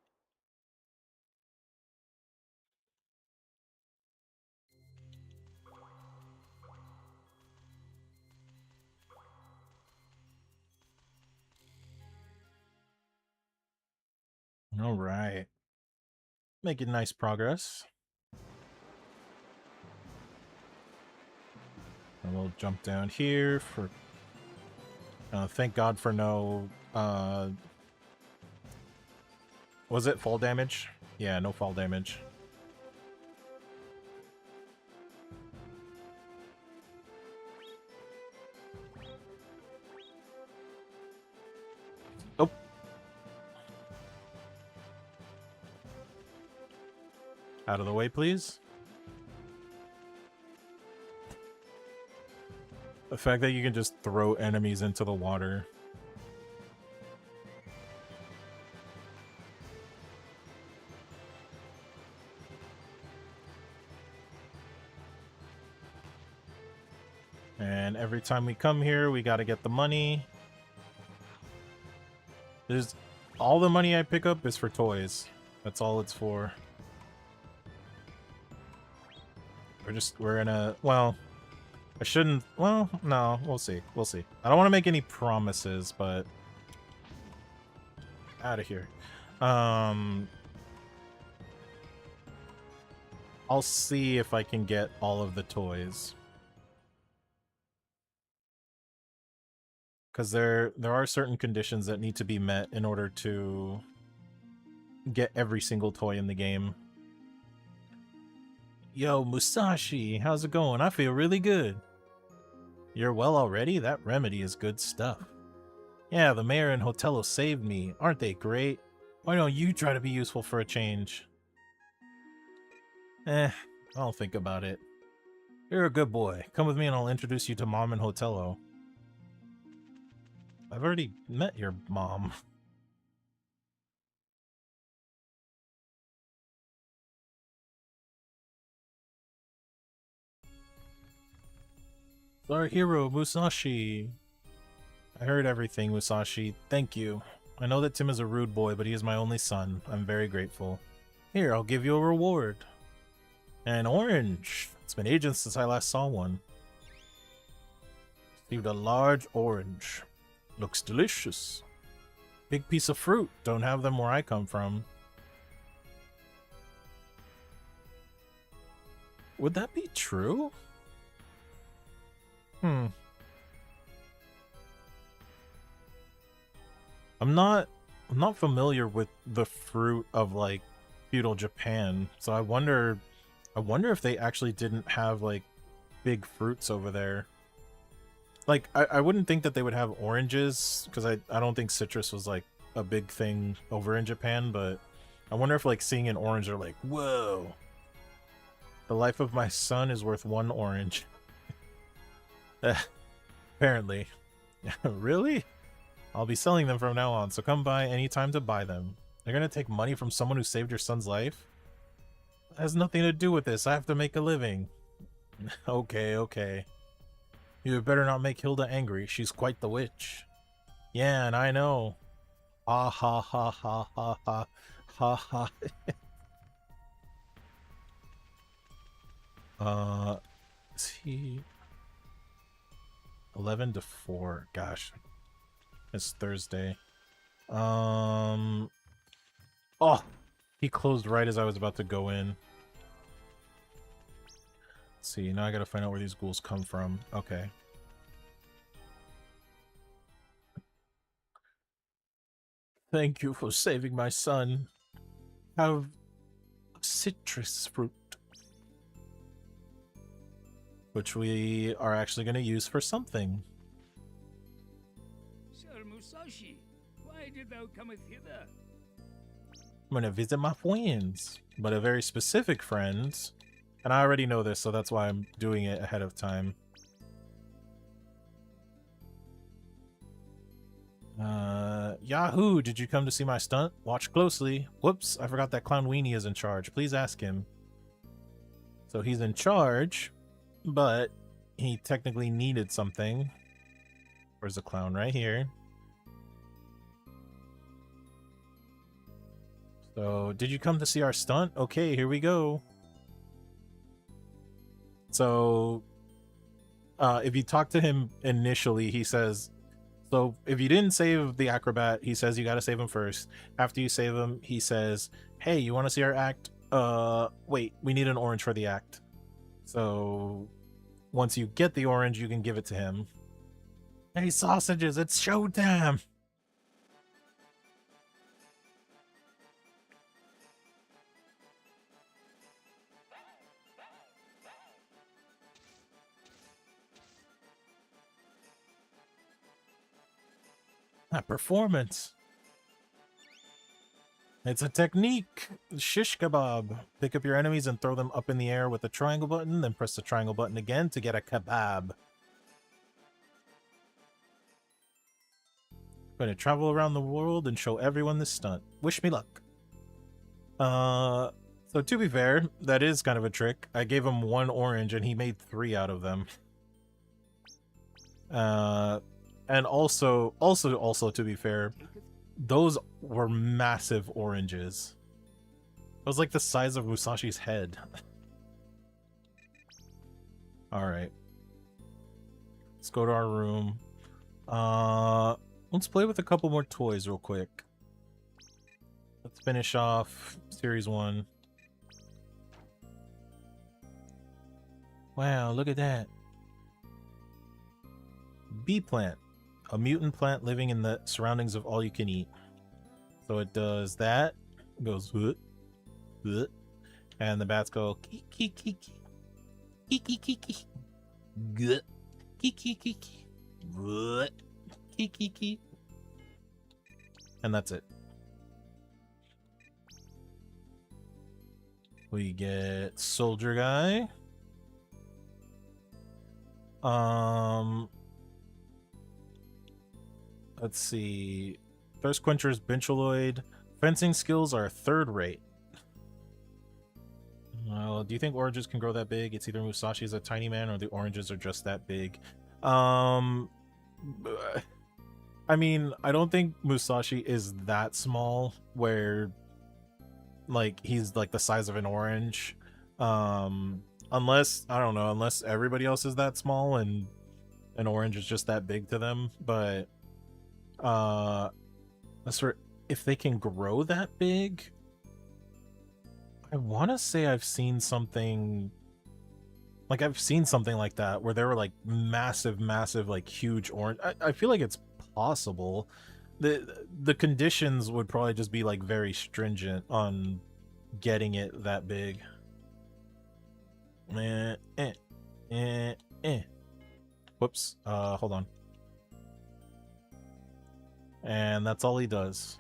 Speaker 1: All right. Making nice progress. And we'll jump down here for... thank God for no... was it fall damage? Yeah, no fall damage. Oh. Out of the way, please. The fact that you can just throw enemies into the water. And every time we come here, we gotta get the money. There's... all the money I pick up is for toys. That's all it's for. We're gonna... well... I shouldn't... well, no, we'll see. We'll see. I don't want to make any promises, but... out of here. I'll see if I can get all of the toys. Because there are certain conditions that need to be met in order to get every single toy in the game. Yo, Musashi, how's it going? I feel really good. You're well already? That remedy is good stuff. Yeah, the mayor and Hotello saved me. Aren't they great? Why don't you try to be useful for a change? I'll think about it. You're a good boy. Come with me and I'll introduce you to Mom and Hotello. I've already met your mom. Our hero, Musashi. I heard everything, Musashi. Thank you. I know that Tim is a rude boy, but he is my only son. I'm very grateful. Here, I'll give you a reward. An orange. It's been ages since I last saw one. Received a large orange. Looks delicious. Big piece of fruit. Don't have them where I come from. Would that be true? I'm not familiar with the fruit of like feudal Japan, so I wonder if they actually didn't have like big fruits over there. Like, I wouldn't think that they would have oranges, because I don't think citrus was, like, a big thing over in Japan, but I wonder if, like, seeing an orange, they're like, whoa! The life of my son is worth 1 orange. Apparently. Really? I'll be selling them from now on, so come by anytime to buy them. They're gonna take money from someone who saved your son's life? That has nothing to do with this. I have to make a living. Okay, okay. You had better not make Hilda angry. She's quite the witch. Yeah, and I know. Ha ha ha ha ha ha ha ha. Is he 11 to 4? Gosh. It's Thursday. Oh, he closed right as I was about to go in. Let's see, now I gotta find out where these ghouls come from. Okay. Thank you for saving my son. Have citrus fruit. Which we are actually going to use for something.
Speaker 3: Sir Musashi, why did thou cometh hither?
Speaker 1: I'm going to visit my friends. But a very specific friends. And I already know this, so that's why I'm doing it ahead of time. Yahoo! Did you come to see my stunt? Watch closely. Whoops, I forgot that Clown Weenie is in charge. Please ask him. So he's in charge, but he technically needed something. Where's the clown? Right here. So, did you come to see our stunt? Okay, here we go. So, if you talk to him initially, he says, so if you didn't save the acrobat, he says you gotta save him first. After you save him, he says, hey, you want to see our act? Wait, we need an orange for the act. So, once you get the orange, you can give it to him. Hey, sausages, it's showtime! That performance. It's a technique. Shish kebab. Pick up your enemies and throw them up in the air with the triangle button, then press the triangle button again to get a kebab. Going to travel around the world and show everyone this stunt. Wish me luck. So to be fair, that is kind of a trick. I gave him 1 orange and he made 3 out of them. And also to be fair, those were massive oranges. It was like the size of Musashi's head. Alright. Let's go to our room. Let's play with a couple more toys real quick. Let's finish off Series 1. Wow, look at that. Bee plant. A mutant plant living in the surroundings of all you can eat. So it does that. It goes whoop, whoop, and the bats go kee kee kee kee kee kee kee good kee kee kee kee good kee kee kee, and that's it. We get soldier guy. Let's see. Thirst Quencher's Bencholoid. Fencing skills are 3rd rate. Well, do you think oranges can grow that big? It's either Musashi's a tiny man or the oranges are just that big. I mean, I don't think Musashi is that small where, like, he's like the size of an orange. Unless, I don't know, unless everybody else is that small and an orange is just that big to them. But as for if they can grow that big, I want to say I've seen something like that where they were like massive, like huge orange. I feel like it's possible. The conditions would probably just be like very stringent on getting it that big. Whoops. Hold on. And that's all he does.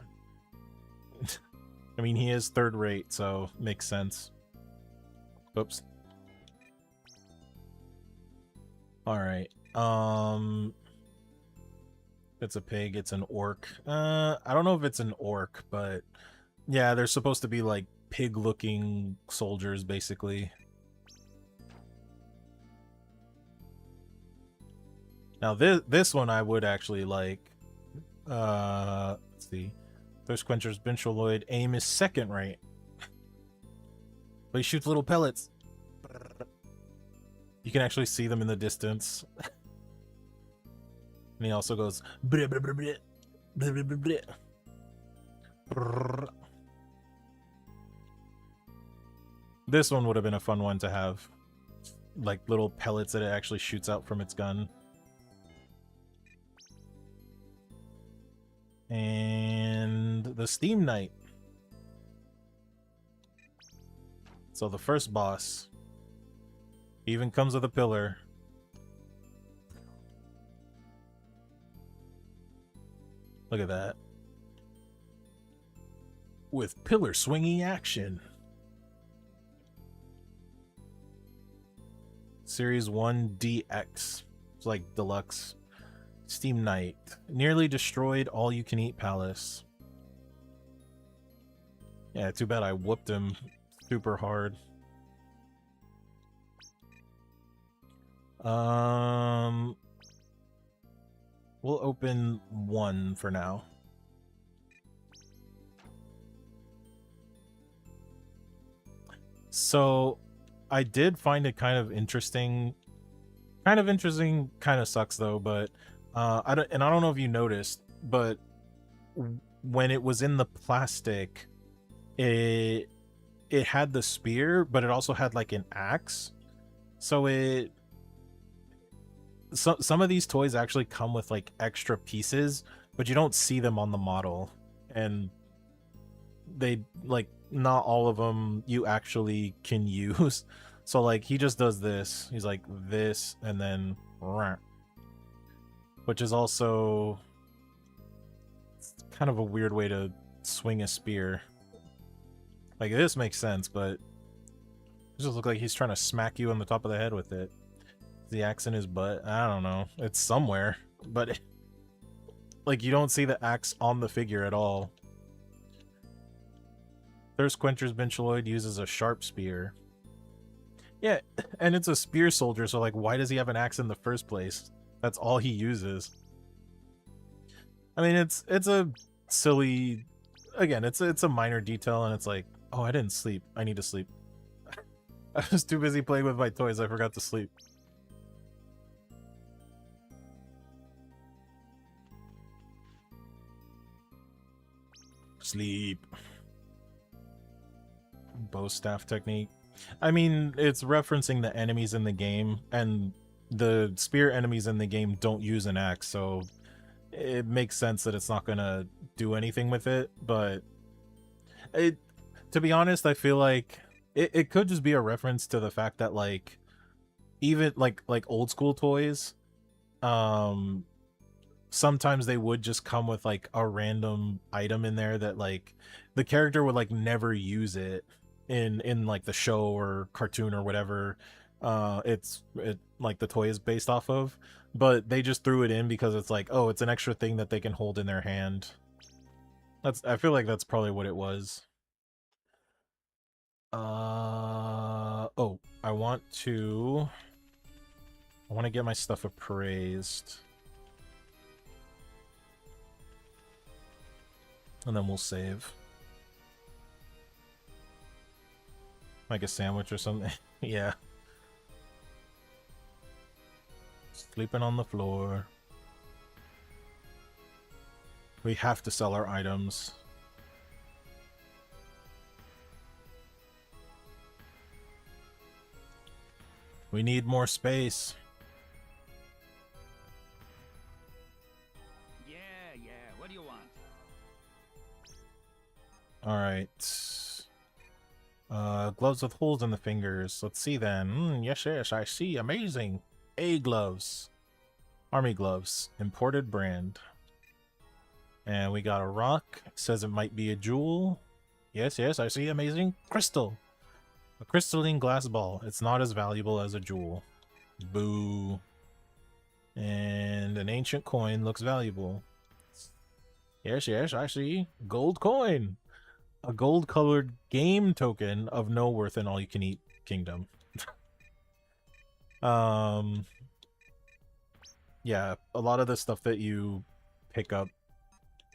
Speaker 1: I mean, he is third rate, so makes sense. Oops. Alright. It's a pig, it's an orc. I don't know if it's an orc, but yeah, they're supposed to be like pig-looking soldiers, basically. Now this one I would actually like. Let's see. Thirst Quencher's Bencholoid aim is second rate. But he shoots little pellets. You can actually see them in the distance. And he also goes bleh, bleh, bleh, bleh, bleh, bleh, bleh, bleh. This one would have been a fun one to have. Like little pellets that it actually shoots out from its gun. And the Steam Knight. So the first boss even comes with a pillar. Look at that. With pillar swinging action. Series 1 DX. It's like deluxe. Steam Knight. Nearly destroyed all-you-can-eat palace. Yeah, too bad I whooped him super hard. We'll open one for now. So, I did find it kind of interesting. Kind of sucks though, but I don't know if you noticed, but when it was in the plastic, it had the spear, but it also had like an axe. So some of these toys actually come with like extra pieces, but you don't see them on the model, and they like not all of them you actually can use. So like he just does this. He's like this, and then which is also kind of a weird way to swing a spear. Like this makes sense, but it just looks like he's trying to smack you on the top of the head with it. The axe in his butt. I don't know. It's somewhere, but like you don't see the axe on the figure at all. Thirst Quencher's Bencholoid uses a sharp spear. Yeah, and it's a spear soldier, so like why does he have an axe in the first place? That's all he uses. I mean, it's a silly, again, it's a minor detail, and it's like, oh, I didn't sleep. I need to sleep. I was too busy playing with my toys, I forgot to sleep. Sleep. Bow staff technique. I mean, it's referencing the enemies in the game, and the spear enemies in the game don't use an axe, so it makes sense that it's not gonna do anything with it. But to be honest, I feel like it could just be a reference to the fact that like even like old school toys, sometimes they would just come with like a random item in there that like the character would like never use it in like the show or cartoon or whatever it like the toy is based off of, but they just threw it in because it's like, oh, it's an extra thing that they can hold in their hand. I feel like that's probably what it was. Oh, I want to get my stuff appraised. And then we'll save. Like a sandwich or something. Yeah. Sleeping on the floor. We have to sell our items. We need more space.
Speaker 3: Yeah, what do you want?
Speaker 1: Alright. Gloves with holes in the fingers. Let's see then. Yes, I see. Amazing. A gloves. Army gloves, imported brand. And we got a rock. It says it might be a jewel. Yes, yes, I see amazing crystal. A crystalline glass ball. It's not as valuable as a jewel. Boo. And an ancient coin looks valuable. Yes, yes, I see. Gold coin. A gold-colored game token of no worth in all-you-can-eat kingdom. Yeah, a lot of the stuff that you pick up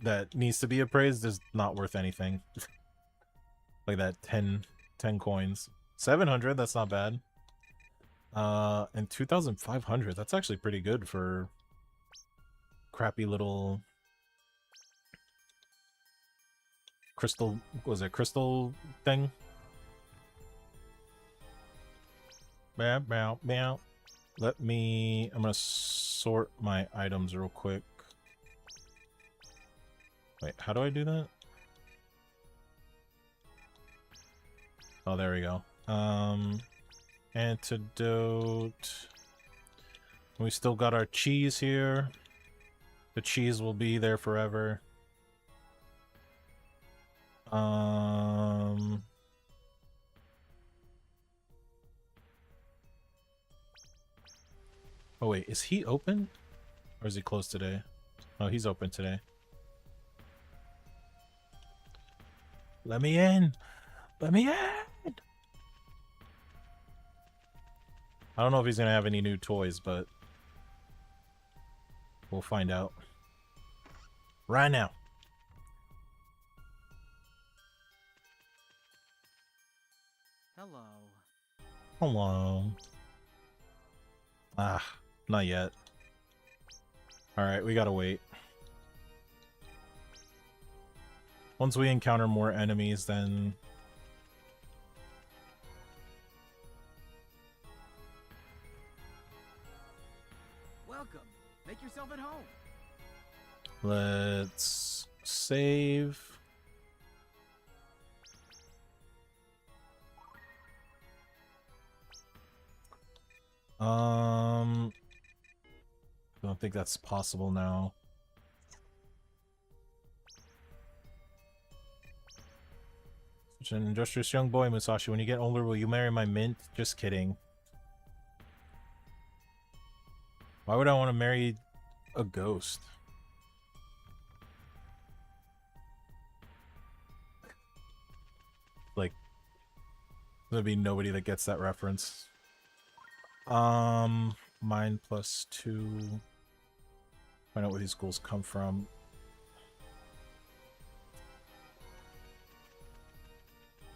Speaker 1: that needs to be appraised is not worth anything. Like that 10 coins. 700, that's not bad. And 2,500, that's actually pretty good for crappy little crystal, was it crystal thing? Bow, bow, bow. Let me, I'm gonna sort my items real quick. Wait, how do I do that? Oh, there we go. Antidote. We still got our cheese here. The cheese will be there forever. Oh wait, is he open? Or is he closed today? Oh, he's open today. Let me in! Let me in! I don't know if he's gonna have any new toys, but we'll find out. Right now.
Speaker 7: Hello.
Speaker 1: Hello. Ah, not yet. Alright, we gotta wait. Once we encounter more enemies, then...
Speaker 9: Welcome. Make yourself at home.
Speaker 1: Let's save. I don't think that's possible now. Such an industrious young boy, Musashi. When you get older, will you marry my mint? Just kidding. Why would I want to marry a ghost? Like, there'll be nobody that gets that reference. Mine plus 2. Find out where these ghouls come from.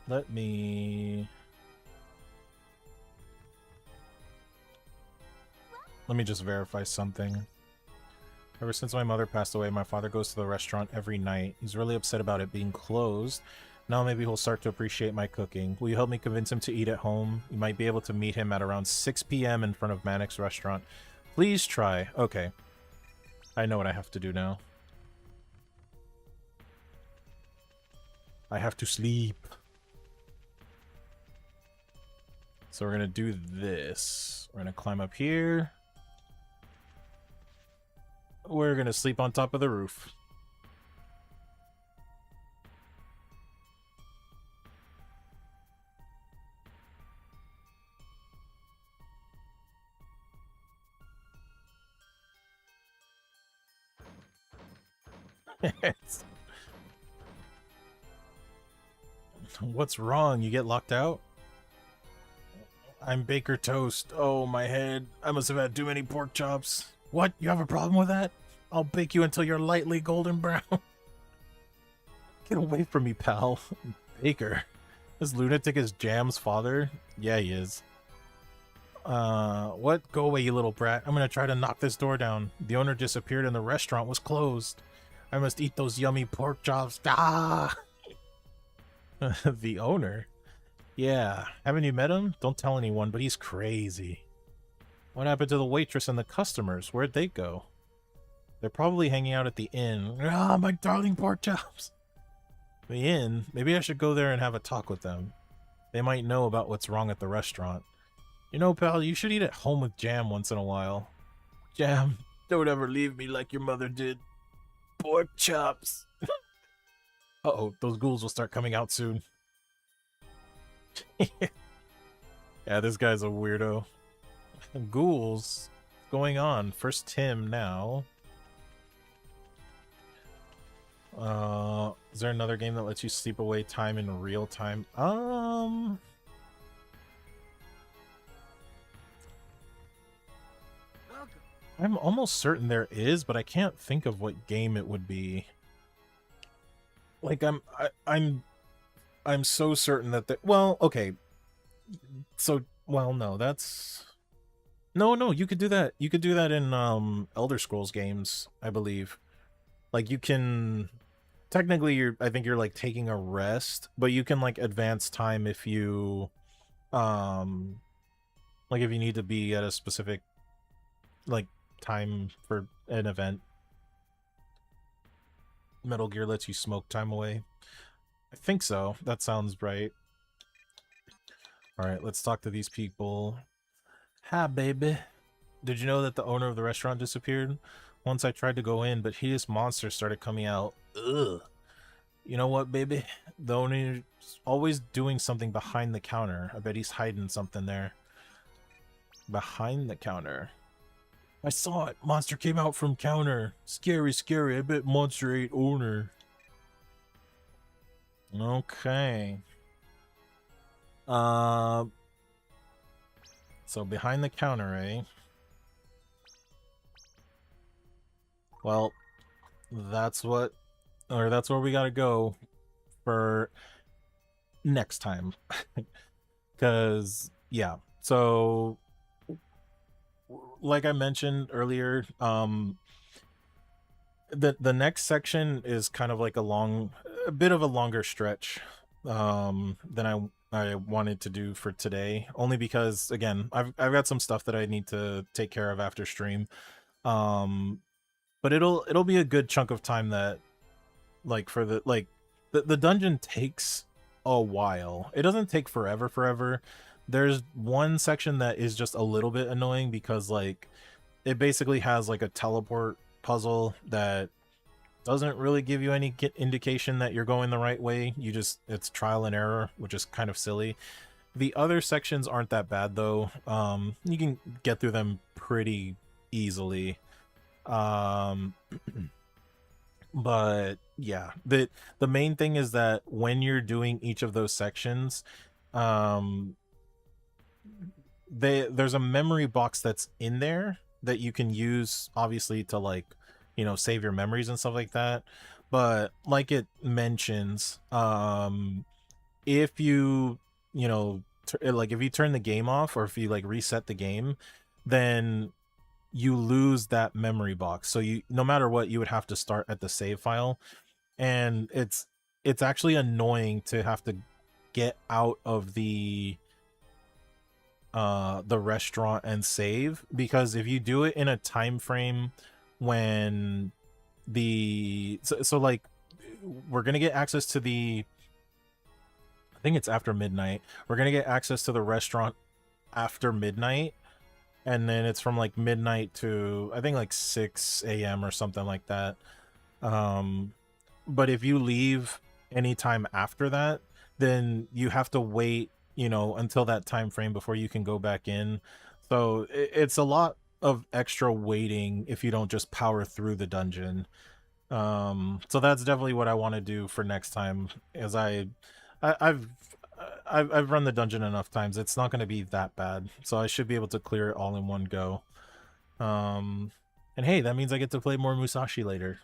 Speaker 1: Let me just verify something. Ever since my mother passed away, my father goes to the restaurant every night. He's really upset about it being closed. Now maybe he'll start to appreciate my cooking. Will you help me convince him to eat at home? You might be able to meet him at around 6 p.m. in front of Manic's restaurant. Please try. Okay. I know what I have to do now. I have to sleep. So we're gonna do this. We're gonna climb up here. We're gonna sleep on top of the roof. What's wrong? You get locked out? I'm Baker Toast. Oh, my head. I must have had too many pork chops. What? You have a problem with that? I'll bake you until you're lightly golden brown. Get away from me, pal. Baker. This lunatic is Jam's father? Yeah, he is. What? Go away, you little brat. I'm gonna try to knock this door down. The owner disappeared and the restaurant was closed. I must eat those yummy pork chops. Ah! The owner? Yeah. Haven't you met him? Don't tell anyone, but he's crazy. What happened to the waitress and the customers? Where'd they go? They're probably hanging out at the inn. Ah, my darling pork chops! The inn? Maybe I should go there and have a talk with them. They might know about what's wrong at the restaurant. You know, pal, you should eat at home with Jam once in a while. Jam, Don't ever leave me like your mother did. Pork chops. Uh-oh, those ghouls will start coming out soon. Yeah, this guy's a weirdo. Ghouls. What's going on? First Tim now. Is there another game that lets you sleep away time in real time? I'm almost certain there is, but I can't think of what game it would be. Like I'm so certain that well, okay. So, well, no, that's no, you could do that. You could do that in Elder Scrolls games, I believe. Like you can technically I think you're like taking a rest, but you can like advance time if you like if you need to be at a specific like time for an event. Metal Gear lets you smoke time away. I think so. That sounds right. Alright, let's talk to these people. Hi, baby. Did you know that the owner of the restaurant disappeared? Once I tried to go in, but hideous monsters started coming out. Ugh. You know what, baby? The owner's always doing something behind the counter. I bet he's hiding something there. Behind the counter. I saw it. Monster came out from counter. Scary, scary. I bet monster ate owner. Okay. So behind the counter, eh? Well, that's where we gotta go for next time. Because, yeah. So, like I mentioned earlier, the next section is kind of like a bit of a longer stretch than I wanted to do for today, only because again I've got some stuff that I need to take care of after stream, but it'll be a good chunk of time that like for the dungeon takes a while. It doesn't take forever. There's one section that is just a little bit annoying because like it basically has like a teleport puzzle that doesn't really give you any indication that you're going the right way. It's trial and error, which is kind of silly. The other sections aren't that bad though. You can get through them pretty easily. But yeah, the main thing is that when you're doing each of those sections, there's a memory box that's in there that you can use obviously to like, you know, save your memories and stuff like that. But like it mentions, if you know, like if you turn the game off or if you like reset the game, then you lose that memory box. So you, no matter what, you would have to start at the save file, and it's actually annoying to have to get out of the restaurant and save, because if you do it in a time frame when so like we're gonna get access to I think it's after midnight. We're gonna get access to the restaurant after midnight, and then it's from like midnight to I think like 6 a.m. or something like that. But if you leave anytime after that, then you have to wait, you know, until that time frame before you can go back in. So it's a lot of extra waiting if you don't just power through the dungeon. So that's definitely what I want to do for next time, as I've run the dungeon enough times. It's not going to be that bad, so I should be able to clear it all in one go. And hey, that means I get to play more Musashi later.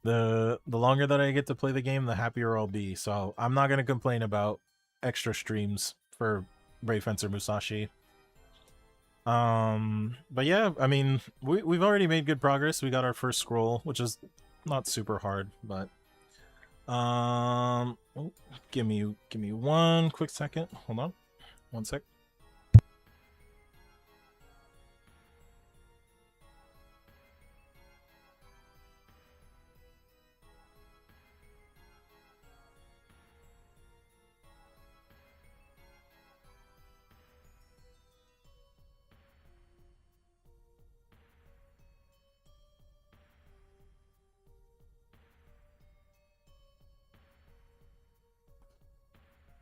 Speaker 1: The longer that I get to play the game, the happier I'll be. So I'm not going to complain about extra streams for Brave Fencer Musashi. But yeah, I mean, we've already made good progress. We got our first scroll, which is not super hard, but oh, give me one quick second. Hold on. One sec.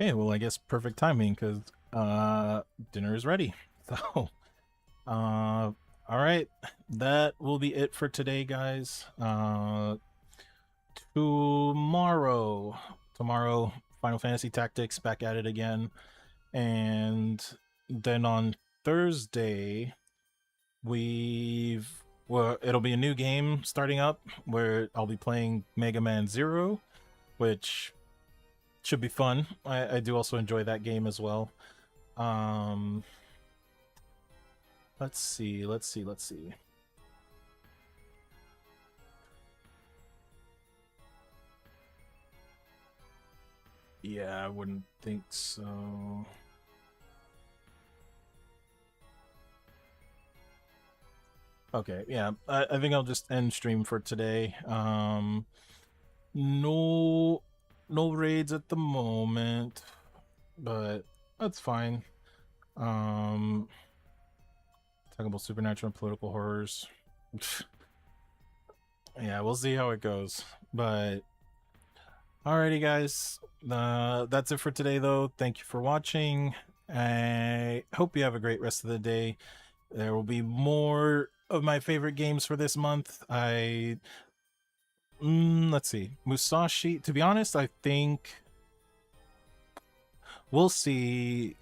Speaker 1: Okay, well, I guess perfect timing because dinner is ready. So, all right, that will be it for today, guys. Tomorrow, Final Fantasy Tactics back at it again, and then on Thursday, it'll be a new game starting up where I'll be playing Mega Man Zero, which should be fun. I do also enjoy that game as well. Let's see. Yeah, I wouldn't think so. Okay, yeah, I think I'll just end stream for today. No raids at the moment, but that's fine. Talking about supernatural and political horrors. Yeah, we'll see how it goes. But alrighty, guys, that's it for today, though. Thank you for watching. I hope you have a great rest of the day. There will be more of my favorite games for this month. Let's see, Musashi. To be honest, I think we'll see.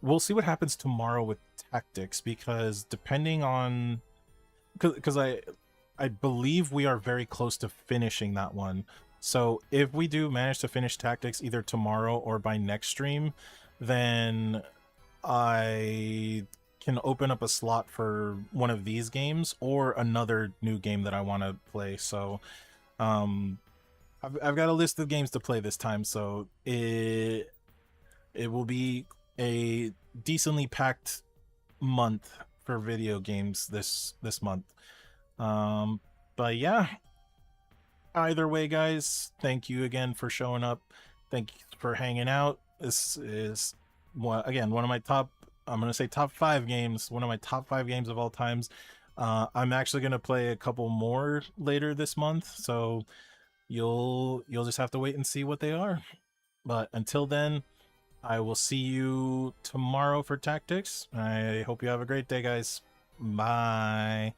Speaker 1: We'll see what happens tomorrow with Tactics, because depending on, because I believe we are very close to finishing that one. So if we do manage to finish Tactics either tomorrow or by next stream, then I can open up a slot for one of these games or another new game that I want to play. So I've got a list of games to play this time, so it will be a decently packed month for video games this month. But yeah, either way, guys, thank you again for showing up. Thank you for hanging out. This is again one of my top, I'm gonna say top 5 games, one of my top 5 games of all times. I'm actually gonna play a couple more later this month, so you'll just have to wait and see what they are. But until then, I will see you tomorrow for Tactics. I hope you have a great day, guys. Bye.